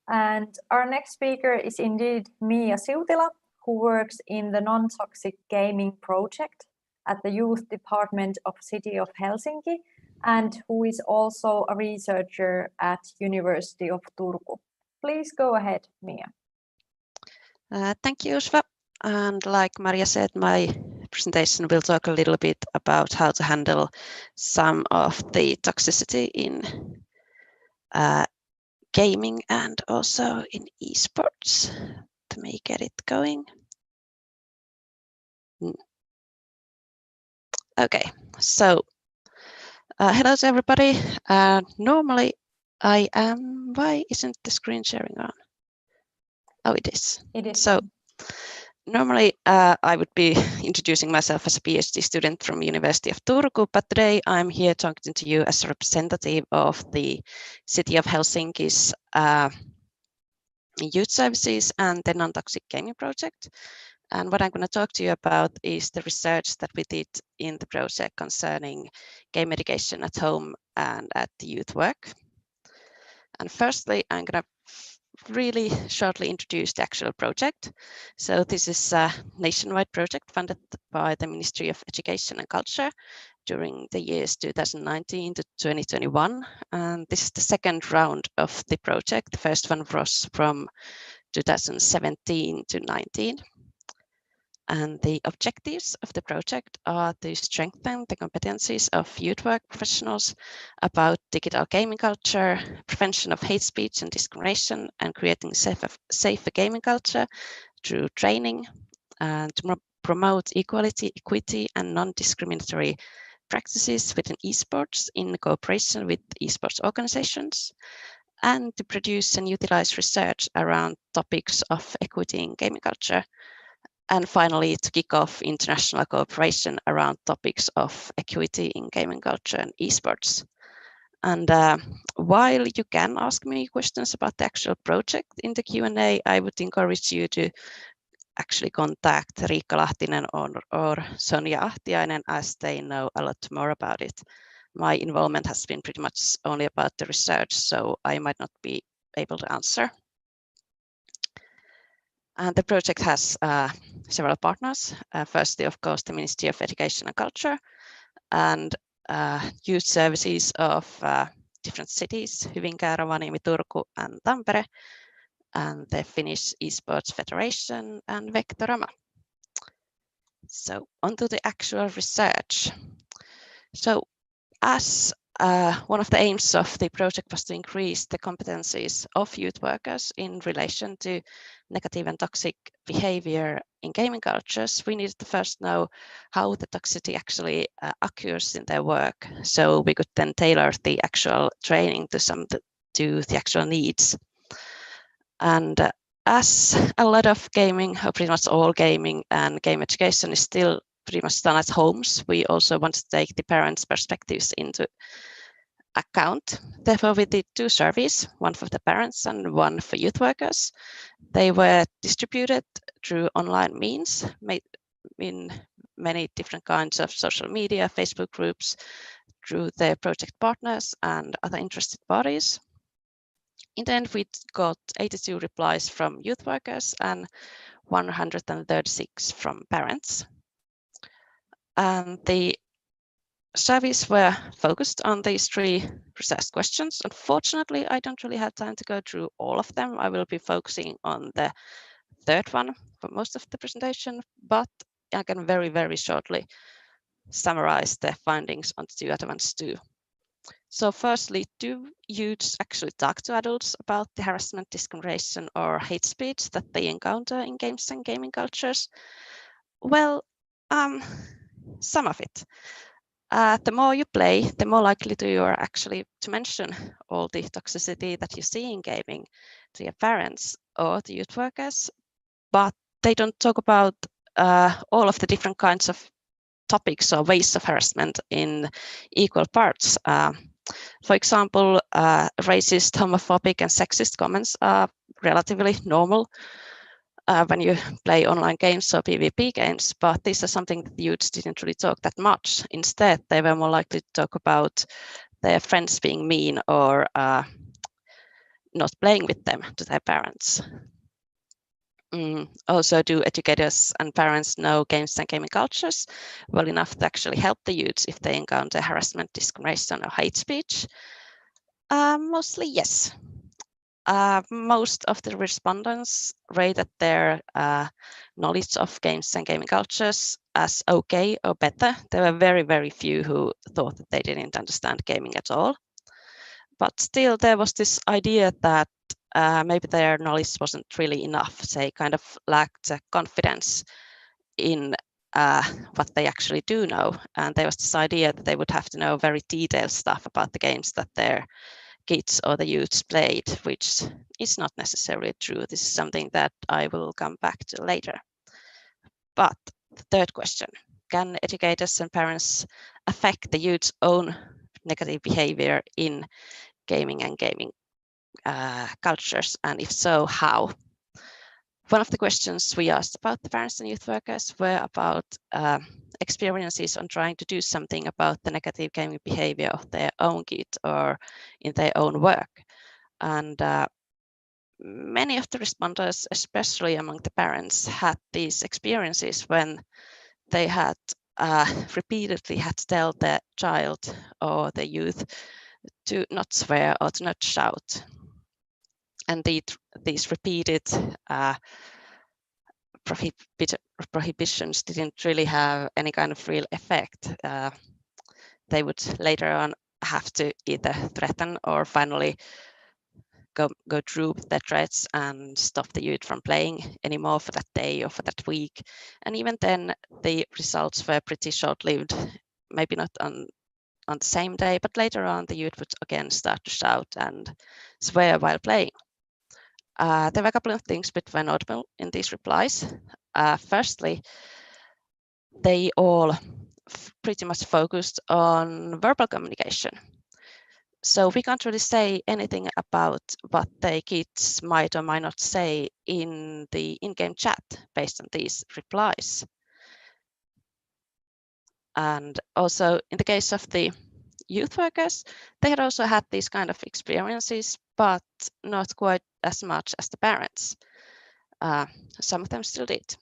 [SPEAKER 1] And our next speaker is indeed Miia Siutila, who works in the non-toxic gaming project at the youth department of City of Helsinki, and who is also a researcher at University of Turku. Please go ahead, Miia.
[SPEAKER 12] Thank you, Usva. And like Maria said, my presentation will talk a little bit about how to handle some of the toxicity in gaming and also in esports. Let me get it going. Okay, so hello to everybody. Normally why isn't the screen sharing on? Oh, it is.
[SPEAKER 1] It is.
[SPEAKER 12] So normally I would be introducing myself as a PhD student from University of Turku, but today I'm here talking to you as a representative of the City of Helsinki's youth services and the non-toxic gaming project. And what I'm going to talk to you about is the research that we did in the project concerning game education at home and at the youth work. And firstly, I'm going to really shortly introduce the actual project. So this is a nationwide project funded by the Ministry of Education and Culture during the years 2019 to 2021. And this is the second round of the project. The first one was from 2017 to 19. And the objectives of the project are to strengthen the competencies of youth work professionals about digital gaming culture, prevention of hate speech and discrimination, and creating safer gaming culture through training, and to promote equity, and non-discriminatory practices within esports in cooperation with esports organizations, and to produce and utilize research around topics of equity in gaming culture. And finally, to kick off international cooperation around topics of equity in gaming culture and esports. And while you can ask me questions about the actual project in the Q&A, I would encourage you to actually contact Riikka Lahtinen or Sonja Ahtiainen, as they know a lot more about it. My involvement has been pretty much only about the research, so I might not be able to answer. And the project has several partners. Firstly, of course, the Ministry of Education and Culture, and youth services of different cities, Hyvinkää, Rovaniemi, Turku, and Tampere, and the Finnish Esports Federation and Vectorama. So onto the actual research. So as one of the aims of the project was to increase the competencies of youth workers in relation to negative and toxic behavior in gaming cultures, we needed to first know how the toxicity actually occurs in their work, so we could then tailor the actual training to the actual needs. And as a lot of gaming, or pretty much all gaming and game education is still pretty much done at homes, we also want to take the parents' perspectives into account. Therefore, we did two surveys, one for the parents and one for youth workers. They were distributed through online means, made in many different kinds of social media, Facebook groups, through their project partners and other interested parties. In the end, we got 82 replies from youth workers and 136 from parents. And the surveys were focused on these 3 research questions. Unfortunately, I don't really have time to go through all of them. I will be focusing on the 3rd one for most of the presentation, but I can very, very shortly summarize the findings on the 2 other ones too. So firstly, do youths actually talk to adults about the harassment, discrimination, or hate speech that they encounter in games and gaming cultures? Well, some of it. The more you play, the more likely you are actually to mention all the toxicity that you see in gaming to your parents or the youth workers, but they don't talk about all of the different kinds of topics or ways of harassment in equal parts. For example, racist, homophobic, and sexist comments are relatively normal when you play online games or PvP games, but these are something that the youths didn't really talk that much. Instead, they were more likely to talk about their friends being mean or not playing with them to their parents. Also, do educators and parents know games and gaming cultures well enough to actually help the youths if they encounter harassment, discrimination, or hate speech? Mostly yes. Most of the respondents rated their knowledge of games and gaming cultures as okay or better. There were very, very few who thought that they didn't understand gaming at all. But still, there was this idea that maybe their knowledge wasn't really enough. They kind of lacked confidence in what they actually do know. And there was this idea that they would have to know very detailed stuff about the games that their kids or the youths played, which is not necessarily true. This is something that I will come back to later. But the 3rd question, can educators and parents affect the youth's own negative behavior in gaming and gaming cultures, and if so, how? One of the questions we asked about the parents and youth workers were about experiences on trying to do something about the negative gaming behavior of their own kids or in their own work. And many of the respondents, especially among the parents, had these experiences when they had repeatedly had to tell their child or the youth to not swear or to not shout. And these repeated prohibitions didn't really have any kind of real effect. They would later on have to either threaten or finally go through with their threats and stop the youth from playing anymore for that day or for that week. And even then, the results were pretty short-lived, maybe not on the same day, but later on, the youth would again start to shout and swear while playing. There were a couple of things which were notable in these replies. Firstly, they all pretty much focused on verbal communication. So we can't really say anything about what the kids might or might not say in the in-game chat based on these replies. And also in the case of the youth workers, they had also had these kind of experiences, but not quite as much as the parents. Some of them still did.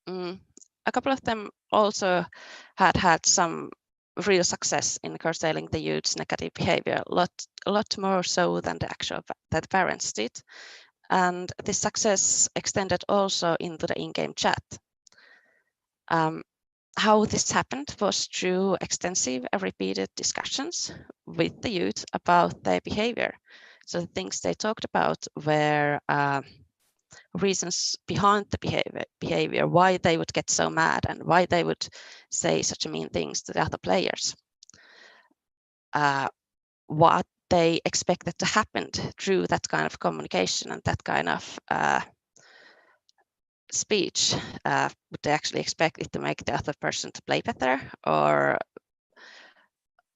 [SPEAKER 12] A couple of them also had some real success in curtailing the youth's negative behavior, a lot more so than the parents did. And this success extended also into the in-game chat. How this happened was through extensive and repeated discussions with the youth about their behavior. So the things they talked about were reasons behind the behavior, why they would get so mad and why they would say such mean things to the other players. What they expected to happen through that kind of communication and that kind of speech. Would they actually expect it to make the other person to play better, or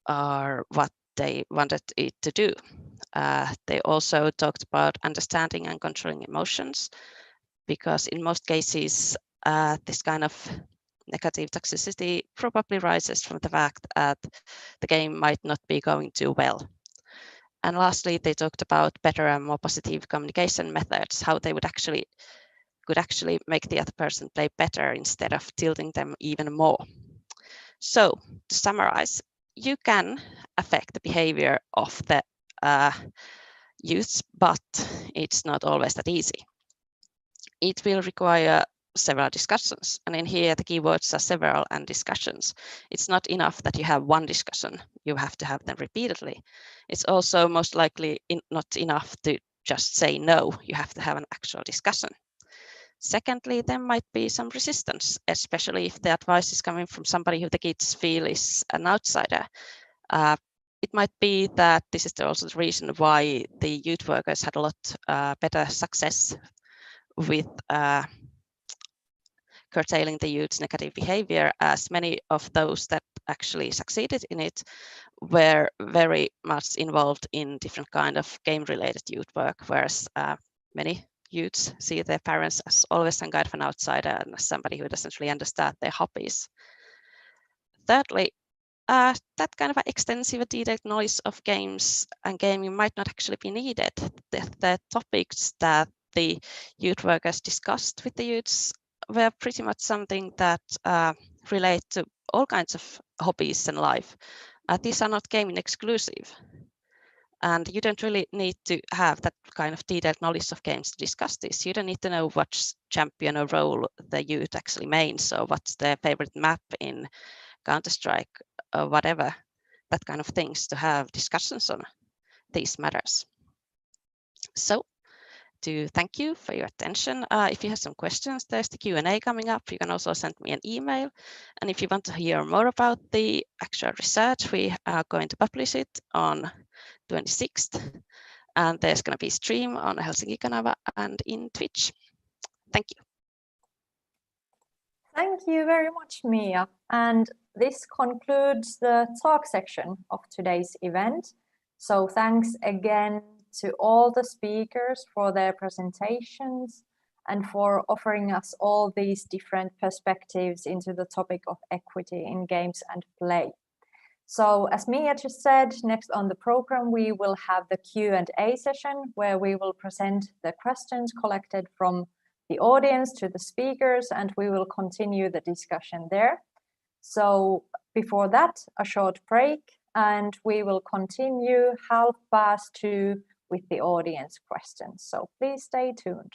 [SPEAKER 12] what they wanted it to do? They also talked about understanding and controlling emotions, because in most cases, this kind of negative toxicity probably rises from the fact that the game might not be going too well. And lastly, they talked about better and more positive communication methods, how they could actually make the other person play better instead of tilting them even more. So to summarize, you can affect the behavior of the youths, but it's not always that easy. It will require several discussions, and in here the keywords are several and discussions. It's not enough that you have one discussion, you have to have them repeatedly. It's also most likely not enough to just say no, you have to have an actual discussion. Secondly, there might be some resistance, especially if the advice is coming from somebody who the kids feel is an outsider. It might be that this is also the reason why the youth workers had a lot better success with curtailing the youth's negative behavior, as many of those that actually succeeded in it were very much involved in different kind of game-related youth work, whereas many youths see their parents as always some kind of an outsider and as somebody who doesn't really understand their hobbies. Thirdly, that kind of extensive detailed knowledge of games and gaming might not actually be needed. The topics that the youth workers discussed with the youths were pretty much something that relate to all kinds of hobbies and life. These are not gaming exclusive. And you don't really need to have that kind of detailed knowledge of games to discuss this. You don't need to know what champion or role the youth actually mains, or what's their favorite map in Counter-Strike, or whatever, that kind of things, to have discussions on these matters. So to thank you for your attention. If you have some questions, there's the Q&A coming up. You can also send me an email. And if you want to hear more about the actual research, we are going to publish it on 26th. And there's going to be a stream on Helsinki Kanava and in Twitch. Thank you.
[SPEAKER 1] Thank you very much, Miia. And this concludes the talk section of today's event. So thanks again to all the speakers for their presentations and for offering us all these different perspectives into the topic of equity in games and play. So as Miia just said, next on the program, we will have the Q&A session where we will present the questions collected from the audience to the speakers, and we will continue the discussion there. So before that, a short break, and we will continue 2:30 with the audience questions. So please stay tuned.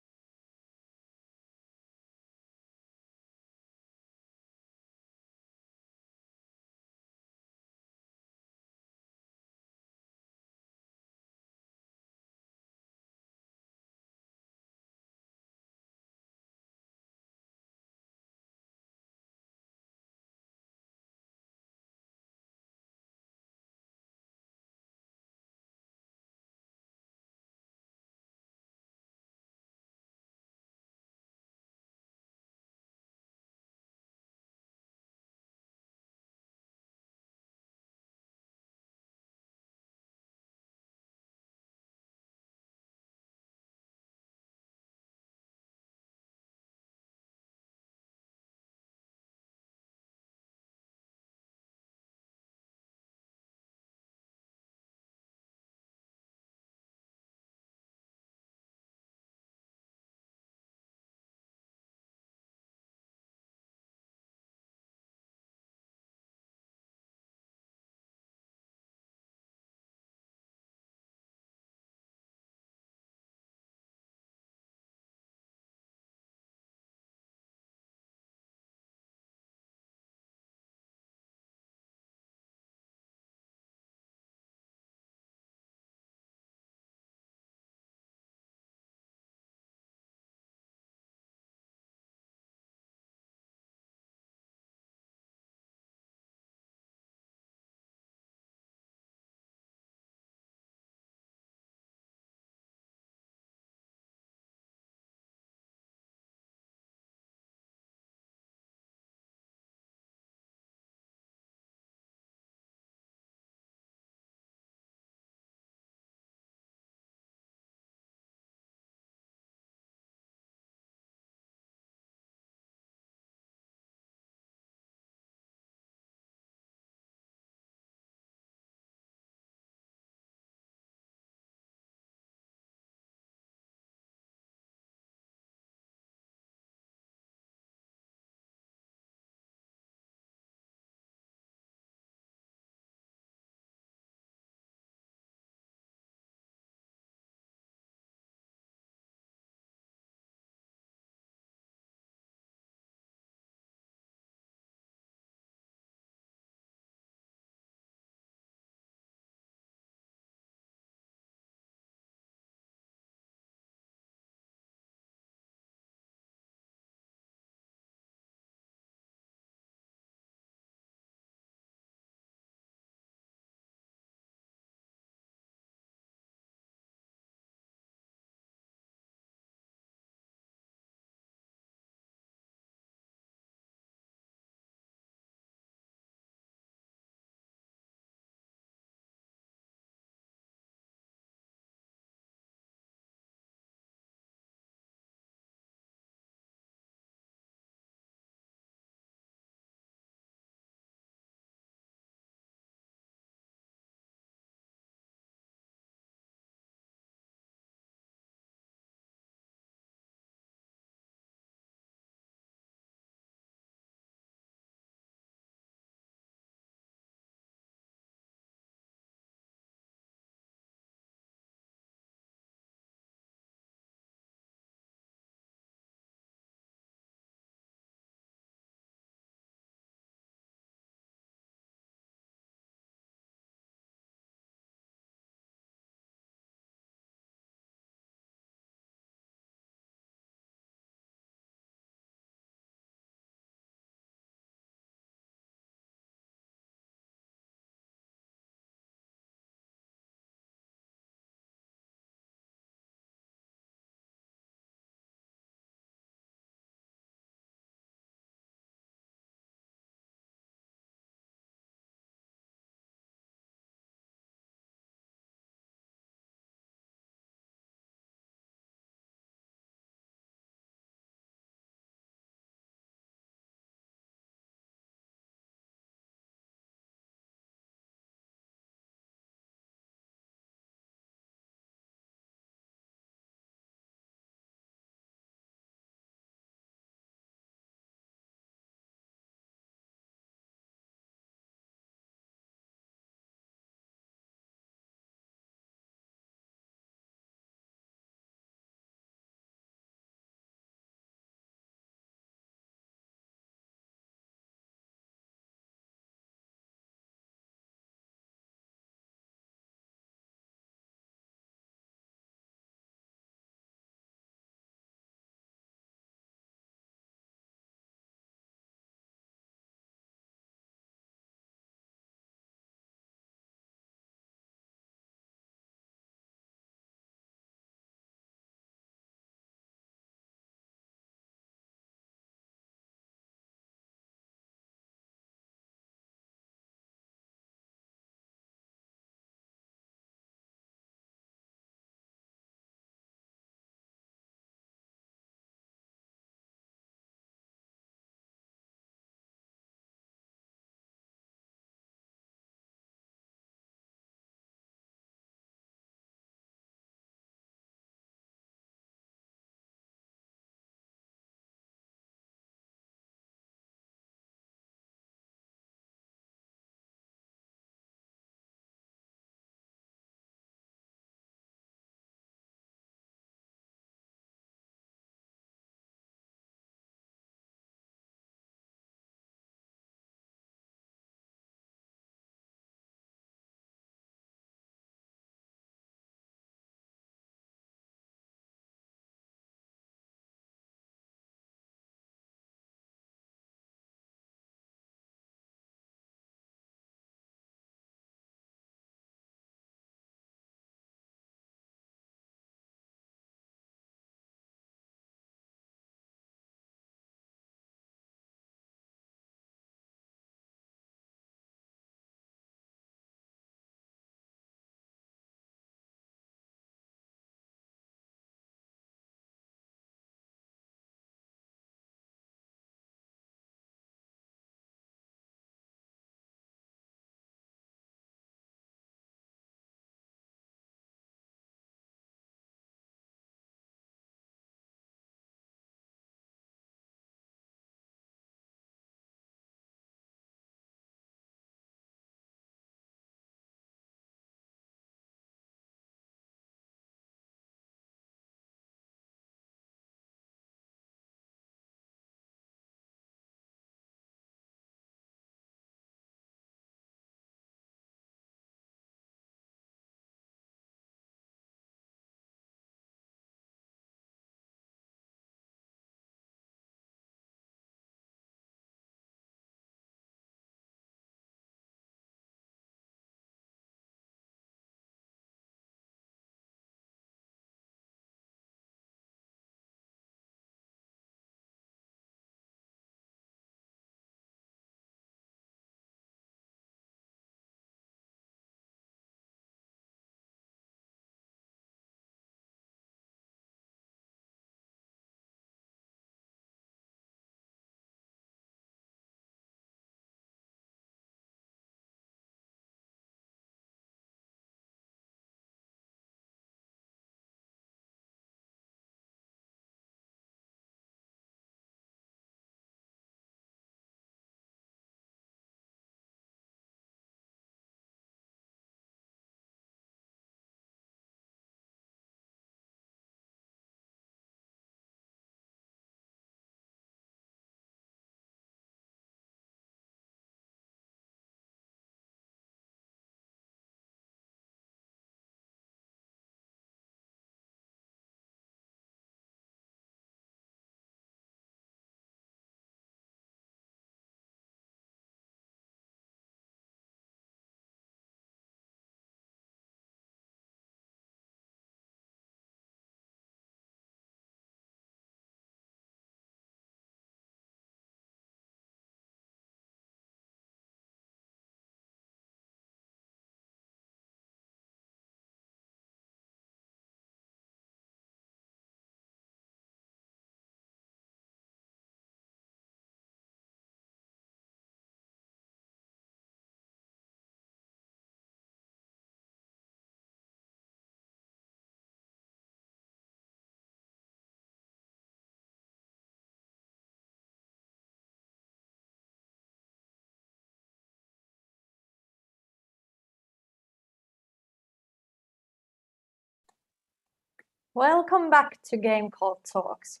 [SPEAKER 1] Welcome back to GameCult Talks.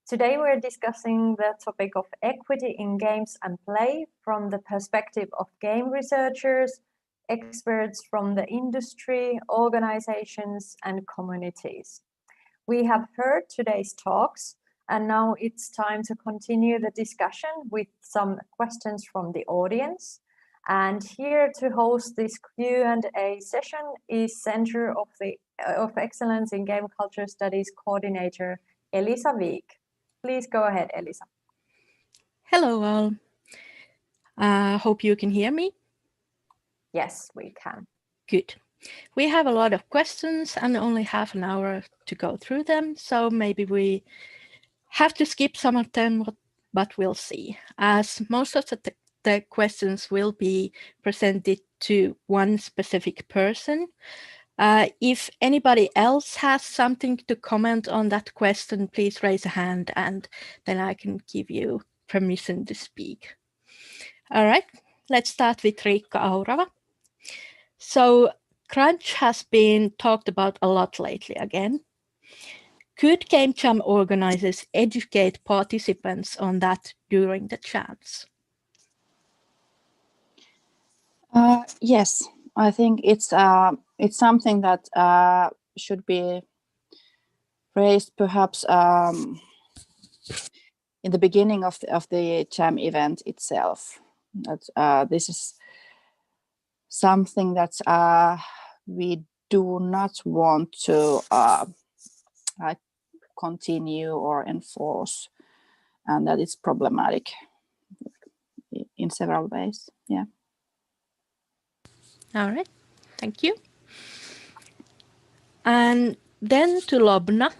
[SPEAKER 1] Today we're discussing the topic of equity in games and play from the perspective of game researchers, experts from the industry, organizations, and communities. We have heard today's talks, and now it's time to continue the discussion with some questions from the audience. And here to host this Q&A session is Center of Excellence in Game Culture Studies Coordinator Elisa Wijk. Please go ahead, Elisa.
[SPEAKER 13] Hello all. Hope you can hear me.
[SPEAKER 1] Yes, we can.
[SPEAKER 13] Good. We have a lot of questions and only half an hour to go through them, so maybe we have to skip some of them, but we'll see. As most of the questions will be presented to one specific person. If anybody else has something to comment on that question, please raise a hand and then I can give you permission to speak. All right, let's start with Riikka Aurava. So crunch has been talked about a lot lately again. Could Game Jam organizers educate participants on that during the chats?
[SPEAKER 3] Yes, I think it's something that should be raised perhaps in the beginning of the jam event itself. That this is something that we do not want to continue or enforce, and that it's problematic in several ways. Yeah.
[SPEAKER 13] All right, thank you. And then to Lobna.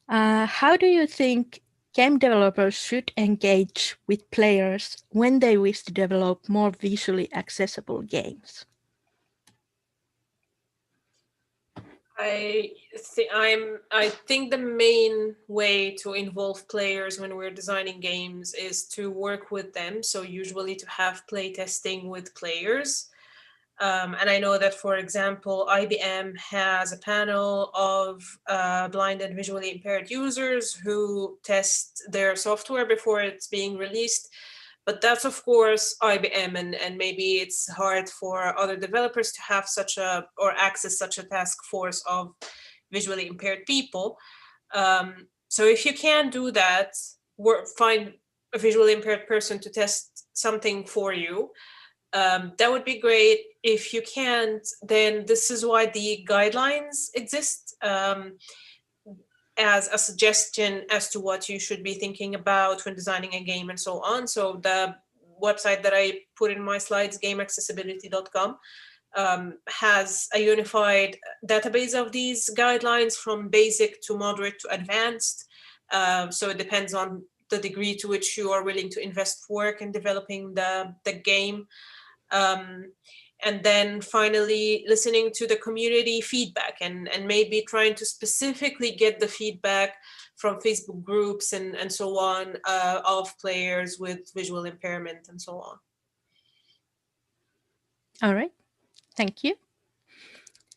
[SPEAKER 13] How do you think game developers should engage with players when they wish to develop more visually accessible games?
[SPEAKER 4] I think the main way to involve players when we're designing games is to work with them. So usually to have play testing with players. And I know that, for example, IBM has a panel of blind and visually impaired users who test their software before it's being released. But that's, of course, IBM, and maybe it's hard for other developers to have or access such a task force of visually impaired people. So if you can do that, find a visually impaired person to test something for you. That would be great. If you can't, then this is why the guidelines exist as a suggestion as to what you should be thinking about when designing a game and so on. So the website that I put in my slides, gameaccessibility.com, has a unified database of these guidelines from basic to moderate to advanced. So it depends on the degree to which you are willing to invest work in developing the game. And then finally, listening to the community feedback and maybe trying to specifically get the feedback from Facebook groups and so on of players with visual impairment and so on.
[SPEAKER 13] All right, thank you.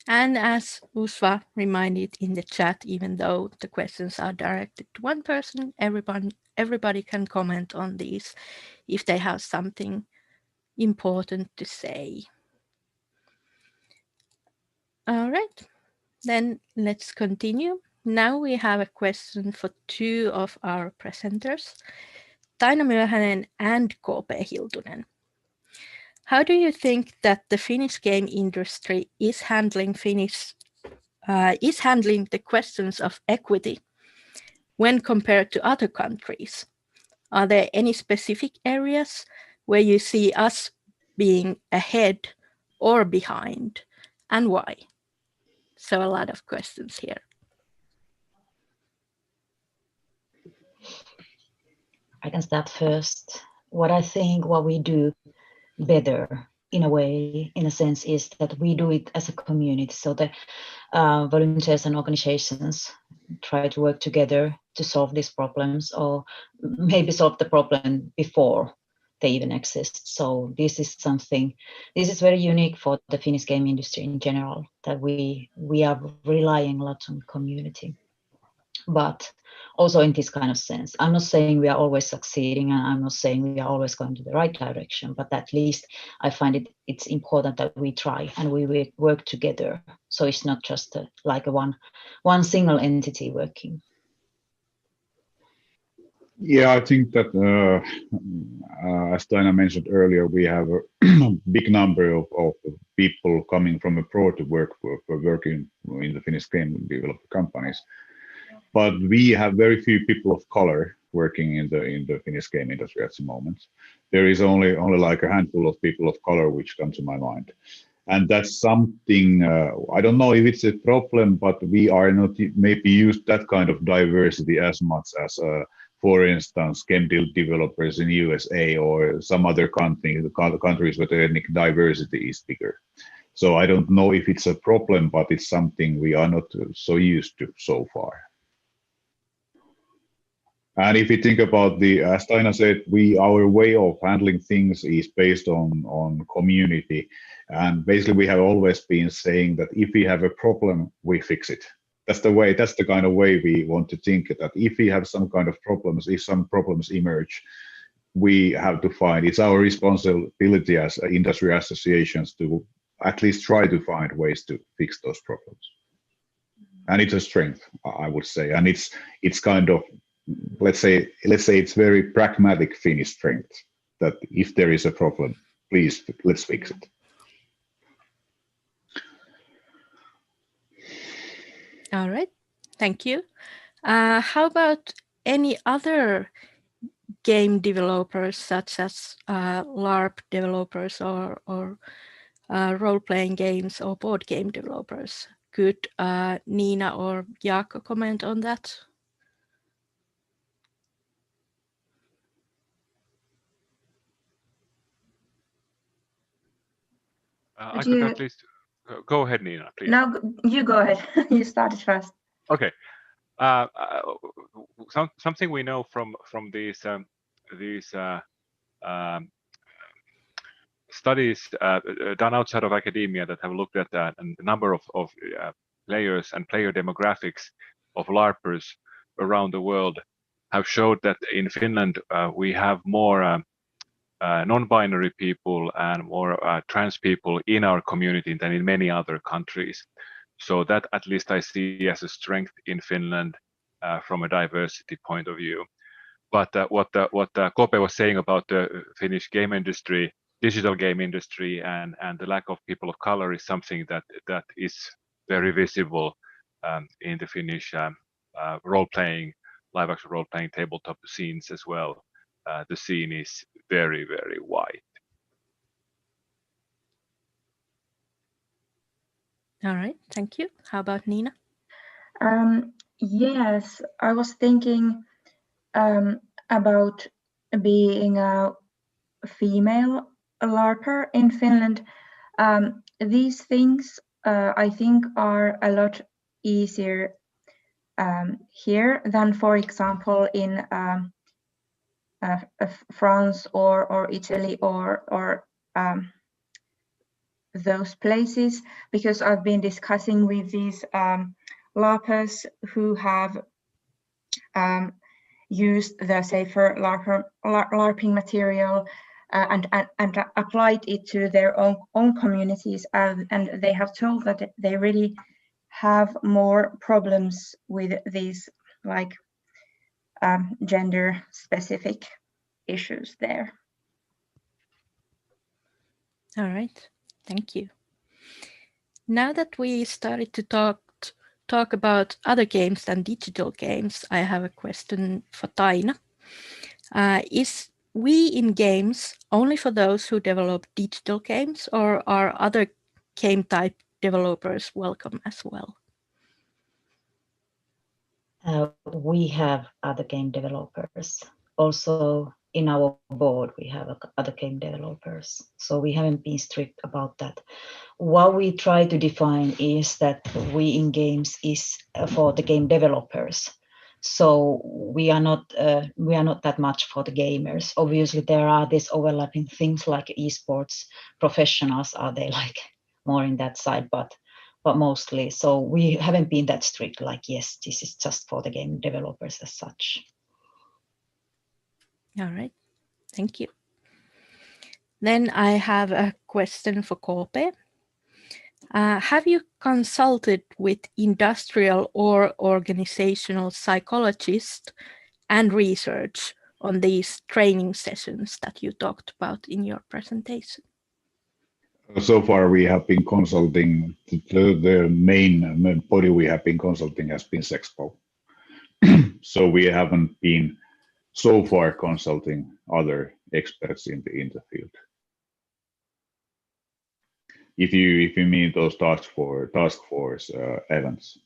[SPEAKER 13] And as Usva reminded in the chat, even though the questions are directed to one person, everybody can comment on these if they have something important to say. All right, then let's continue. Now we have a question for two of our presenters, Taina Myöhänen and KooPee Hiltunen. How do you think that the Finnish game industry is handling the questions of equity when compared to other countries? Are there any specific areas where you see us being ahead or behind, and why? So a lot of questions here.
[SPEAKER 6] I can start first. What I think what we do better in a sense, is that we do it as a community. So the volunteers and organizations try to work together to solve these problems, or maybe solve the problem before they even exist. So this is very unique for the Finnish game industry in general, that we are relying a lot on community. But also in this kind of sense, I'm not saying we are always succeeding, and I'm not saying we are always going to the right direction, but at least I find it's important that we try and we work together. So it's not just like one single entity working.
[SPEAKER 7] Yeah, I think that as Taina mentioned earlier, we have a big number of people coming from abroad to work working in the Finnish game developer companies. But we have very few people of color working in the Finnish game industry at the moment. There is only like a handful of people of color which come to my mind. And that's something, I don't know if it's a problem, but we are not maybe used that kind of diversity as much as, for instance, game developers in USA or some other countries where the ethnic diversity is bigger. So I don't know if it's a problem, but it's something we are not so used to so far. And if you think about as Taina said, our way of handling things is based on community. And basically we have always been saying that if we have a problem, we fix it. That's the kind of way we want to think, that if we have some kind of problems, if some problems emerge, we have to find, it's our responsibility as industry associations to at least try to find ways to fix those problems. And it's a strength, I would say. And it's kind of, let's say it's very pragmatic Finnish strength, that if there is a problem, please, let's fix it.
[SPEAKER 13] All right, thank you. How about any other game developers, such as LARP developers or role-playing games or board game developers? Could Niina or Jaakko comment on that?
[SPEAKER 8] I could at least go ahead, Niina, please.
[SPEAKER 9] No, you go ahead. You started first.
[SPEAKER 8] Okay. Something we know from these studies done outside of academia that have looked at that, and the number of players and player demographics of LARPers around the world have showed that in Finland we have more non-binary people and more trans people in our community than in many other countries. So that at least I see as a strength in Finland from a diversity point of view. But what KooPee was saying about the Finnish game industry, digital game industry, and the lack of people of color is something that is very visible in the Finnish role-playing, live-action role-playing tabletop scenes as well. The scene is very, very wide.
[SPEAKER 13] All right, thank you. How about Niina?
[SPEAKER 9] Yes, I was thinking about being a female LARPer in Finland. These things I think are a lot easier here than, for example, in France or Italy or those places, because I've been discussing with these LARPers who have used the safer LARPing material and applied it to their own communities, and they have told that they really have more problems with these like gender specific issues there.
[SPEAKER 13] All right, thank you. Now that we started to talk about other games than digital games, I have a question for Taina. Is we in games only for those who develop digital games, or are other game type developers welcome as well?
[SPEAKER 6] We have other game developers. Also in our board, we have other game developers. So we haven't been strict about that. What we try to define is that we in games is for the game developers. So we are not that much for the gamers. Obviously, there are these overlapping things like esports professionals. Are they like more in that side? But mostly, so we haven't been that strict. Like, yes, this is just for the game developers as such.
[SPEAKER 13] All right, thank you. Then I have a question for KooPee. Have you consulted with industrial or organizational psychologists and research on these training sessions that you talked about in your presentation?
[SPEAKER 7] So far, we have been consulting. The main body we have been consulting has been Sexpo. So we haven't been so far consulting other experts in the field. If you mean those task force events.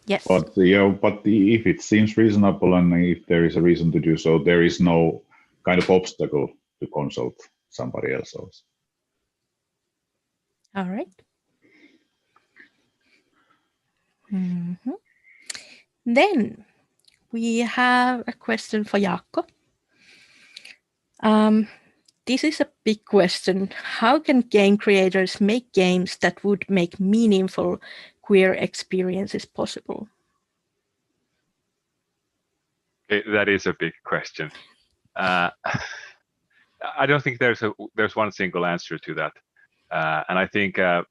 [SPEAKER 13] Yes.
[SPEAKER 7] But if it seems reasonable and if there is a reason to do so, there is no kind of obstacle to consult somebody else.
[SPEAKER 13] All right. Mm-hmm. Then we have a question for Jaakko. This is a big question. How can game creators make games that would make meaningful queer experiences possible?
[SPEAKER 8] That is a big question. I don't think there's one single answer to that. And I think I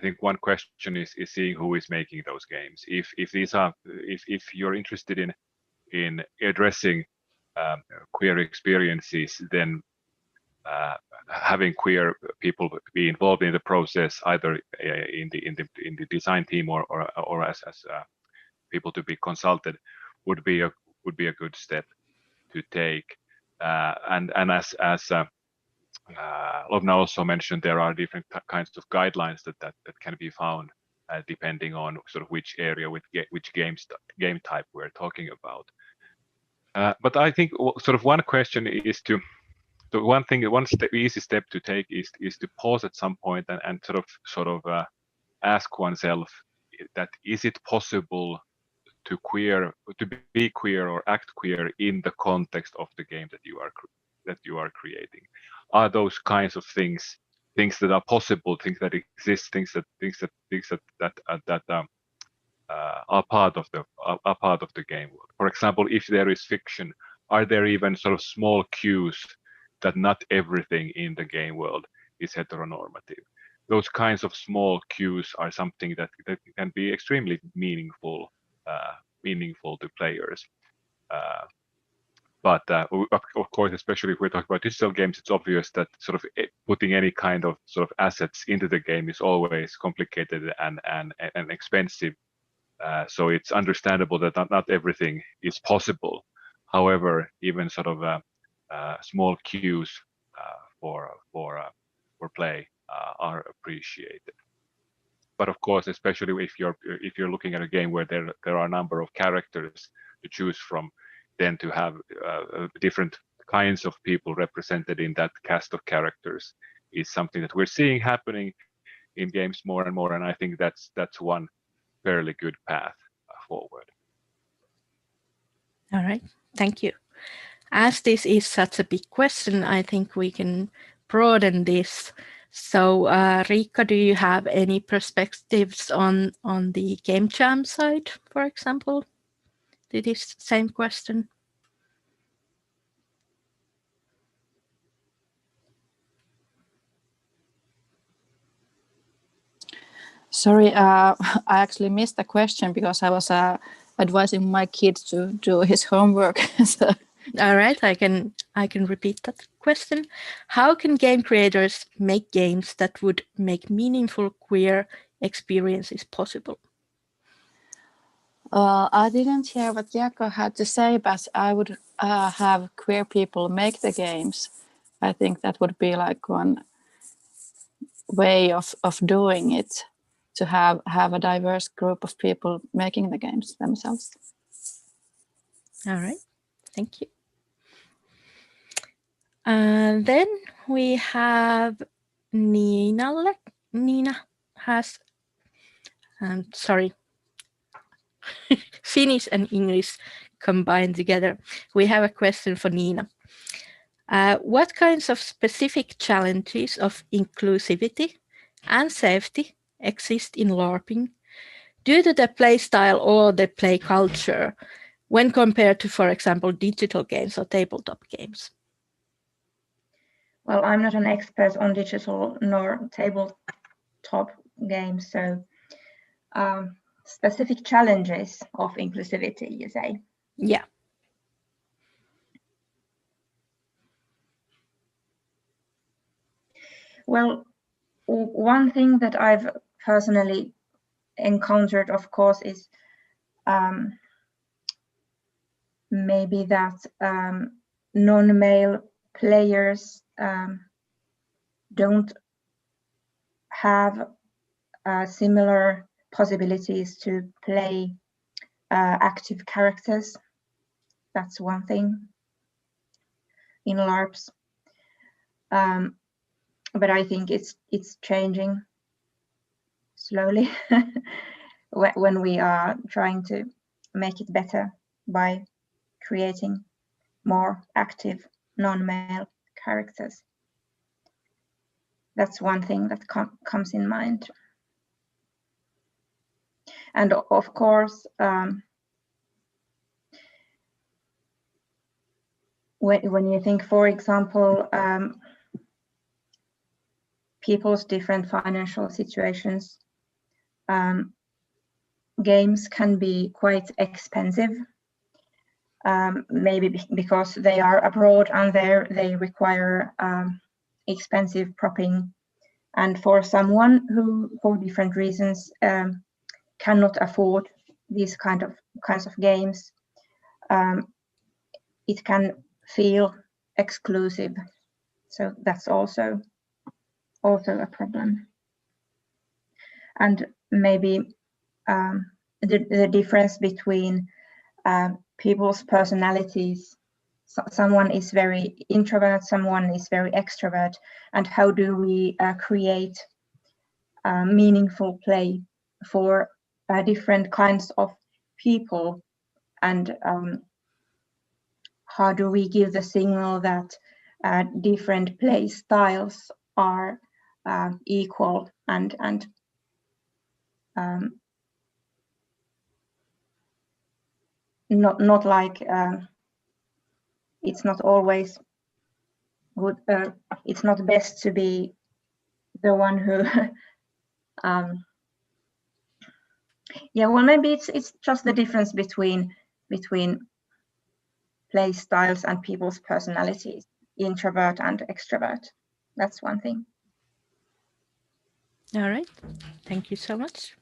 [SPEAKER 8] think one question is seeing who is making those games. If you're interested in addressing queer experiences, then having queer people be involved in the process, either in the design team or as people to be consulted, would be a good step to take. And as Lobna also mentioned, there are different kinds of guidelines that can be found depending on sort of which area, which game type we're talking about. But I think sort of one question is one easy step to take is to pause at some point and sort of ask oneself that is it possible to be queer or act queer in the context of the game that you are creating? Are those kinds of things that are possible, things that exist, things that are part of the game world? For example, if there is fiction, are there even sort of small cues that not everything in the game world is heteronormative? Those kinds of small cues are something that can be extremely meaningful to players. But of course, especially if we're talking about digital games, it's obvious that sort of putting any kind of sort of assets into the game is always complicated and expensive. So it's understandable that not everything is possible. However, even sort of small cues for play are appreciated. But of course, especially if you're looking at a game where there are a number of characters to choose from, then to have different kinds of people represented in that cast of characters is something that we're seeing happening in games more and more, and I think that's one fairly good path forward.
[SPEAKER 13] All right, thank you. As this is such a big question, I think we can broaden this. So, Riikka, do you have any perspectives on the game jam side, for example, to this same question?
[SPEAKER 3] Sorry, I actually missed the question because I was advising my kid to do his homework. So.
[SPEAKER 13] All right, I can repeat that question. How can game creators make games that would make meaningful queer experiences possible?
[SPEAKER 3] I didn't hear what Jaakko had to say, but I would have queer people make the games. I think that would be like one way of doing it, to have a diverse group of people making the games themselves.
[SPEAKER 13] All right, thank you. And then we have Niina has, sorry, Finnish and English combined together. We have a question for Niina. What kinds of specific challenges of inclusivity and safety exist in LARPing due to the play style or the play culture when compared to, for example, digital games or tabletop games?
[SPEAKER 9] Well, I'm not an expert on digital nor tabletop games, so specific challenges of inclusivity, you say?
[SPEAKER 13] Yeah.
[SPEAKER 9] Well, one thing that I've personally encountered, of course, is maybe that non-male players don't have similar possibilities to play active characters. That's one thing in LARPs. But I think it's changing slowly when we are trying to make it better by creating more active non-male characters. That's one thing that comes in mind. And of course, when you think, for example, people's different financial situations, games can be quite expensive. Maybe because they are abroad and they require expensive propping, and for someone who, for different reasons, cannot afford these kinds of games, it can feel exclusive. So that's also a problem. And maybe the difference between people's personalities. Someone is very introvert, someone is very extrovert, and how do we create meaningful play for different kinds of people, and how do we give the signal that different play styles are equal and not like it's not always good. It's not best to be the one who yeah, well, maybe it's just the difference between play styles and people's personalities, introvert and extrovert. That's one thing.
[SPEAKER 13] All right, thank you so much.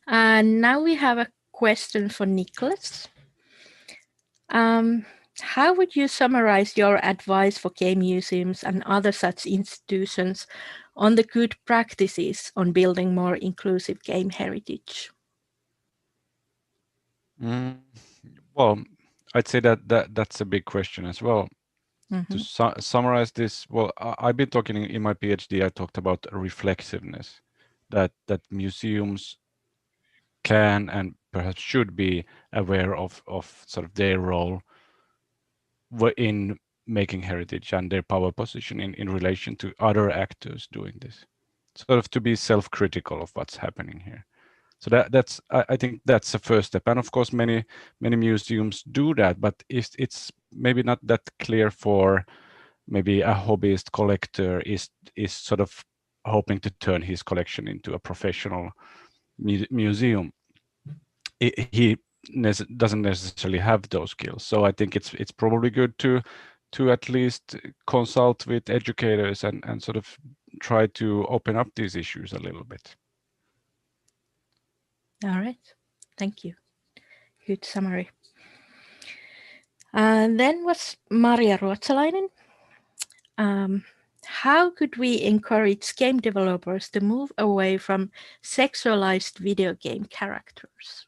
[SPEAKER 13] And now we have a question for Niklas. How would you summarize your advice for game museums and other such institutions on the good practices on building more inclusive game heritage?
[SPEAKER 10] Well, I'd say that's a big question as well. To summarize this, well, I've been talking in my PhD, I talked about reflexiveness, that museums can and perhaps should be aware of sort of their role in making heritage and their power position in relation to other actors doing this. Sort of to be self-critical of what's happening here. So that's I think that's the first step. And of course, many museums do that, but it's maybe not that clear for maybe a hobbyist collector is sort of hoping to turn his collection into a professional museum. He doesn't necessarily have those skills. So I think it's probably good to at least consult with educators and sort of try to open up these issues a little bit.
[SPEAKER 13] All right, thank you. Good summary. And then was Maria Ruotsalainen. How could we encourage game developers to move away from sexualized video game characters?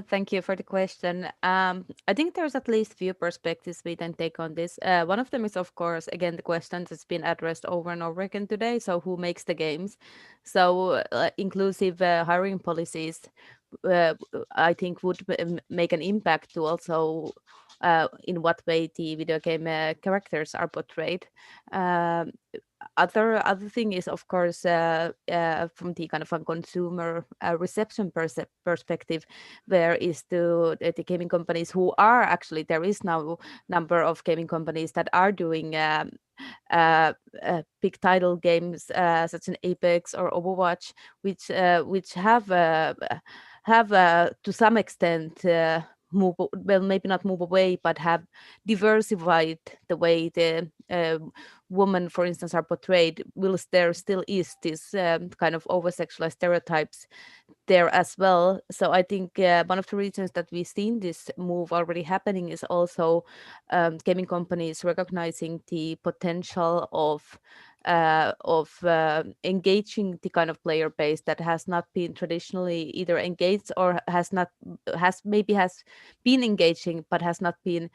[SPEAKER 11] Thank you for the question. I think there's at least few perspectives we can take on this. One of them is, of course, again, the question that's been addressed over and over again today. So who makes the games? So inclusive hiring policies, I think, would make an impact to also in what way the video game characters are portrayed. Other thing is, of course, from the kind of a consumer reception perspective, where is the gaming companies who are actually, there is now number of gaming companies that are doing big title games such as Apex or Overwatch, which have to some extent move, well, maybe not move away, but have diversified the way the women, for instance, are portrayed. Whilst there still is this kind of over-sexualized stereotypes there as well. So I think one of the reasons that we've seen this move already happening is also gaming companies recognizing the potential of engaging the kind of player base that has not been traditionally either engaged or has been engaging but has not been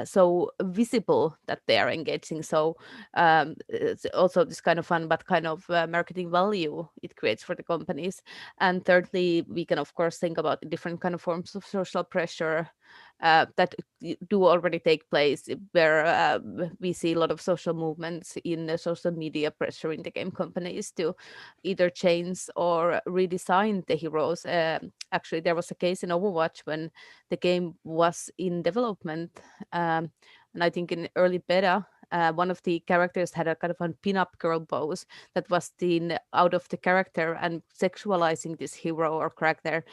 [SPEAKER 11] so visible that they are engaging. So it's also this kind of fun but kind of marketing value it creates for the companies. And thirdly, we can of course think about the different kind of forms of social pressure that do already take place, where we see a lot of social movements in the social media pressuring the game companies to either change or redesign the heroes. Actually, there was a case in Overwatch when the game was in development, and I think in early beta, one of the characters had a kind of a pin-up girl pose that was seen out of the character and sexualizing this hero or character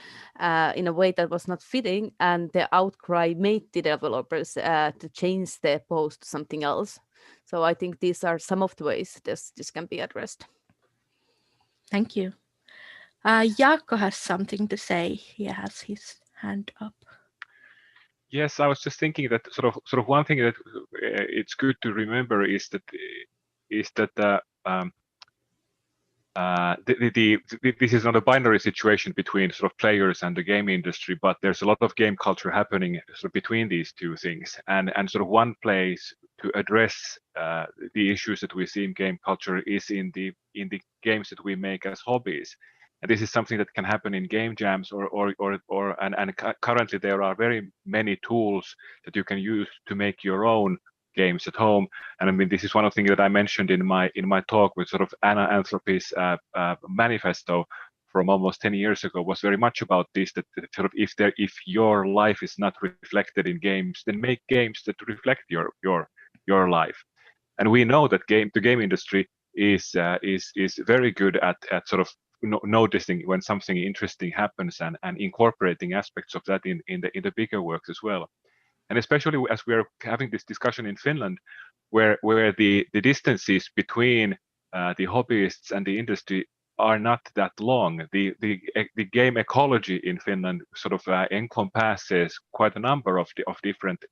[SPEAKER 11] in a way that was not fitting, and the outcry made the developers to change the pose to something else. So I think these are some of the ways this can be addressed.
[SPEAKER 13] Thank you. Jaakko has something to say. He has his hand up.
[SPEAKER 8] Yes, I was just thinking that sort of one thing that it's good to remember is that this is not a binary situation between sort of players and the game industry, but there's a lot of game culture happening sort of between these two things, and sort of one place to address the issues that we see in game culture is in the games that we make as hobbies. And this is something that can happen in game jams and currently there are very many tools that you can use to make your own games at home. And I mean, this is one of the things that I mentioned in my talk with sort of Anna Anthropy's manifesto from almost 10 years ago was very much about this, that sort of if your life is not reflected in games, then make games that reflect your life. And we know that the game industry is very good at sort of noticing when something interesting happens and incorporating aspects of that in the bigger works as well. And especially as we are having this discussion in Finland, where the distances between the hobbyists and the industry are not that long. The game ecology in Finland sort of encompasses quite a number of different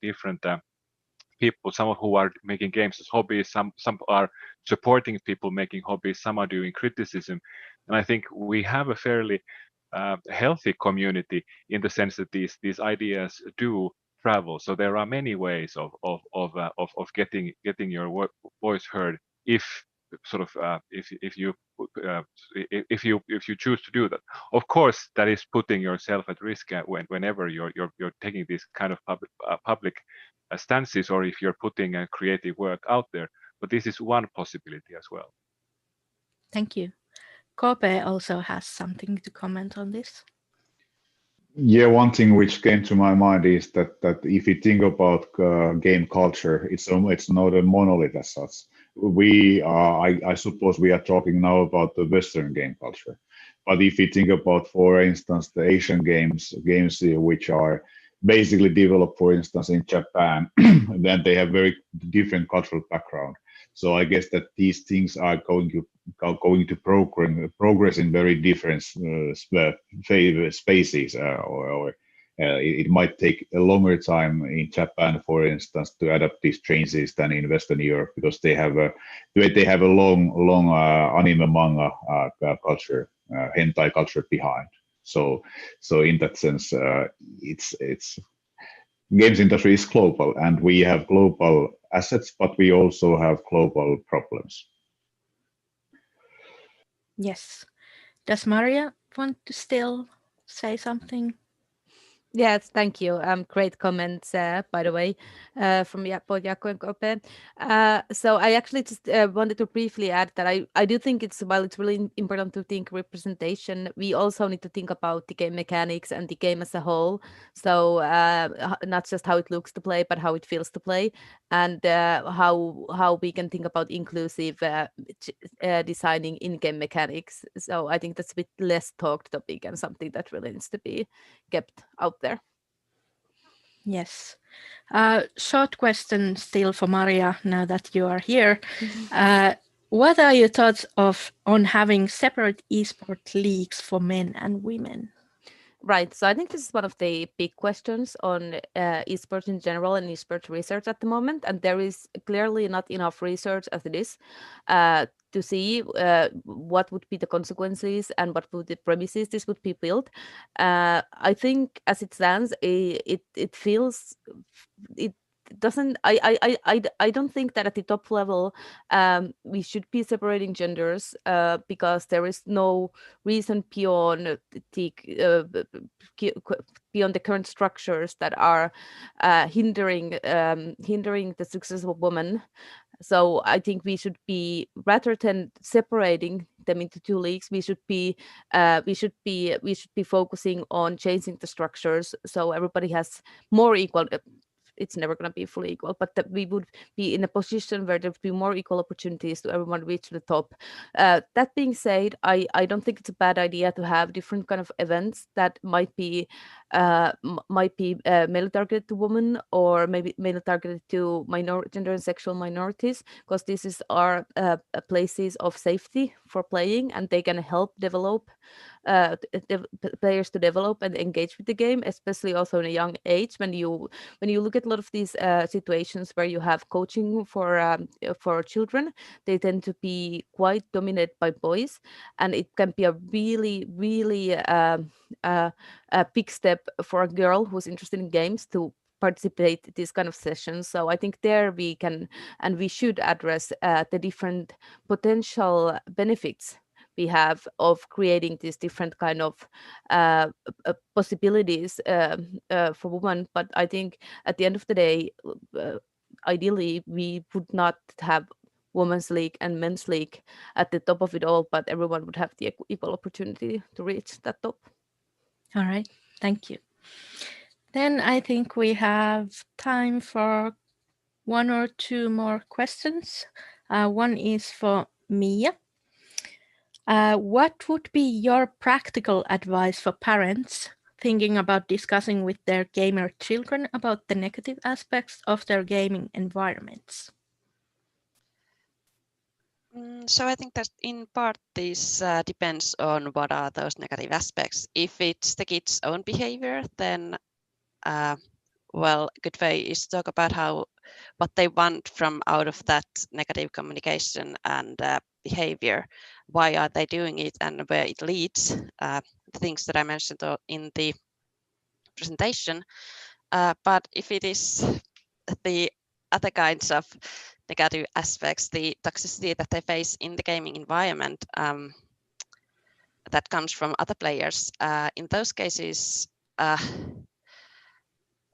[SPEAKER 8] people, some who are making games as hobbies, some are supporting people making hobbies, some are doing criticism. And I think we have a fairly healthy community in the sense that these ideas do travel. So there are many ways of getting your voice heard if sort of if you choose to do that. Of course, that is putting yourself at risk whenever you're taking this kind of public stances, or if you're putting a creative work out there. But this is one possibility as well.
[SPEAKER 13] Thank you. KooPee also has something to comment on this.
[SPEAKER 7] Yeah, one thing which came to my mind is that if you think about game culture, it's not a monolith as such. I suppose we are talking now about the Western game culture. But if you think about, for instance, the Asian games which are basically developed, for instance, in Japan, then they have very different cultural background. So I guess that these things are going to progress in very different spaces, or it might take a longer time in Japan, for instance, to adapt these changes than in Western Europe, because they have a long anime manga culture, hentai culture behind. So in that sense, it's games industry is global, and we have global assets, but we also have global problems.
[SPEAKER 13] Yes. Does Maria want to still say something?
[SPEAKER 11] Yes, thank you. Great comments, by the way, from both Jaakko and KooPee. So I actually just wanted to briefly add that I do think while it's really important to think representation, we also need to think about the game mechanics and the game as a whole. So not just how it looks to play, but how it feels to play, and how we can think about inclusive designing in-game mechanics. So I think that's a bit less talked topic and something that really needs to be kept out there.
[SPEAKER 13] Yes. Short question still for Maria, now that you are here. What are your thoughts on having separate esport leagues for men and women?
[SPEAKER 11] Right. So I think this is one of the big questions on esports in general and esports research at the moment. And there is clearly not enough research as it is to see what would be the consequences and what would the premises this would be built. I think as it stands, it feels it doesn't I don't think that at the top level we should be separating genders because there is no reason beyond the current structures that are hindering the success of a woman. So I think we should be, rather than separating them into two leagues, we should be focusing on changing the structures so everybody has more equal. It's never going to be fully equal, but that we would be in a position where there would be more equal opportunities to everyone reach the top. That being said, I don't think it's a bad idea to have different kind of events that might be mainly targeted to women, or maybe mainly targeted to gender and sexual minorities, because these are places of safety for playing, and they can help develop players to develop and engage with the game, especially also in a young age. When you look at a lot of these situations where you have coaching for children, they tend to be quite dominated by boys, and it can be a really a big step for a girl who's interested in games to participate in these kind of sessions. So I think there we can and we should address the different potential benefits we have of creating these different kind of possibilities for women. But I think at the end of the day, ideally, we would not have women's league and men's league at the top of it all, but everyone would have the equal opportunity to reach that top.
[SPEAKER 13] All right, thank you. Then I think we have time for one or two more questions. One is for Miia. What would be your practical advice for parents thinking about discussing with their gamer children about the negative aspects of their gaming environments?
[SPEAKER 12] So I think that in part this depends on what are those negative aspects. If it's the kids' own behavior, then well, a good way is to talk about what they want from out of that negative communication and behavior. Why are they doing it and where it leads? The things that I mentioned in the presentation. But if it is the other kinds of negative aspects, the toxicity that they face in the gaming environment that comes from other players, in those cases,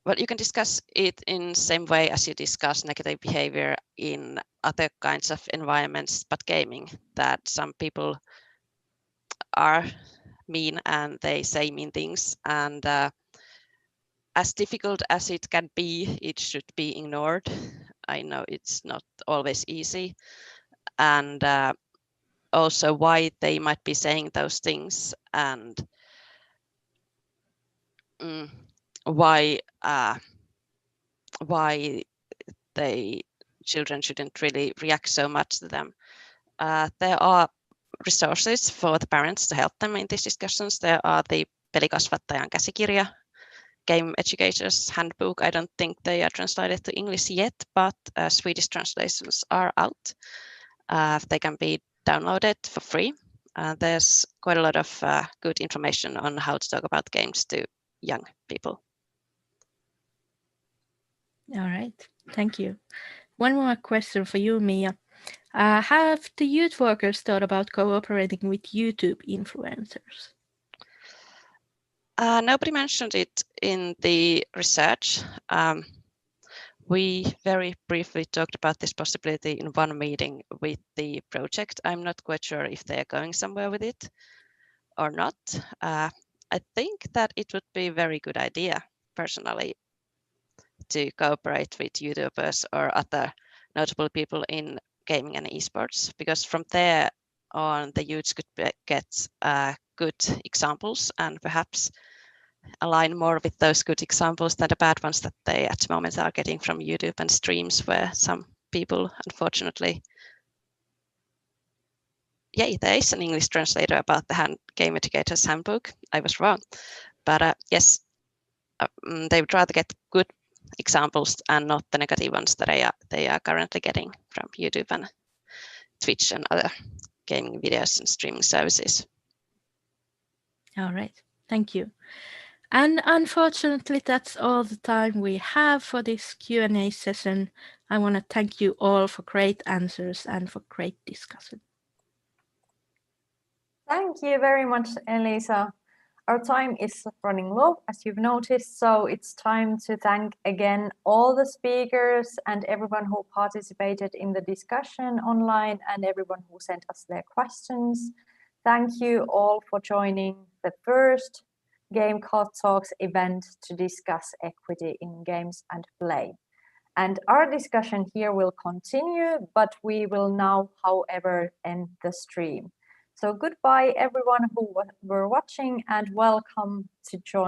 [SPEAKER 12] well, you can discuss it in the same way as you discuss negative behavior in other kinds of environments, but gaming, that some people are mean and they say mean things, and as difficult as it can be, it should be ignored. I know it's not always easy, and also why they might be saying those things, and why children shouldn't really react so much to them. There are resources for the parents to help them in these discussions. There are the pelikasvattajan käsikirja, Game Educator's Handbook. I don't think they are translated to English yet, but Swedish translations are out. They can be downloaded for free. There's quite a lot of good information on how to talk about games to young people.
[SPEAKER 13] All right, thank you. One more question for you, Miia. Have the youth workers thought about cooperating with YouTube influencers?
[SPEAKER 12] Nobody mentioned it in the research. We very briefly talked about this possibility in one meeting with the project. I'm not quite sure if they're going somewhere with it or not. I think that it would be a very good idea, personally, to cooperate with YouTubers or other notable people in gaming and esports, because from there on the youths could get good examples and perhaps align more with those good examples than the bad ones that they at the moment are getting from YouTube and streams, where some people, unfortunately, there is an English translator about the Game Educator's Handbook. I was wrong, but yes, they would rather get good examples and not the negative ones that they are currently getting from YouTube and Twitch and other gaming videos and streaming services.
[SPEAKER 13] All right, thank you. And unfortunately, that's all the time we have for this Q&A session. I want to thank you all for great answers and for great discussion.
[SPEAKER 1] Thank you very much, Elisa. Our time is running low, as you've noticed, so it's time to thank again all the speakers and everyone who participated in the discussion online and everyone who sent us their questions. Thank you all for joining the first GameCult Talks event to discuss equity in games and play. And our discussion here will continue, but we will now, however, end the stream. So goodbye everyone who were watching, and welcome to join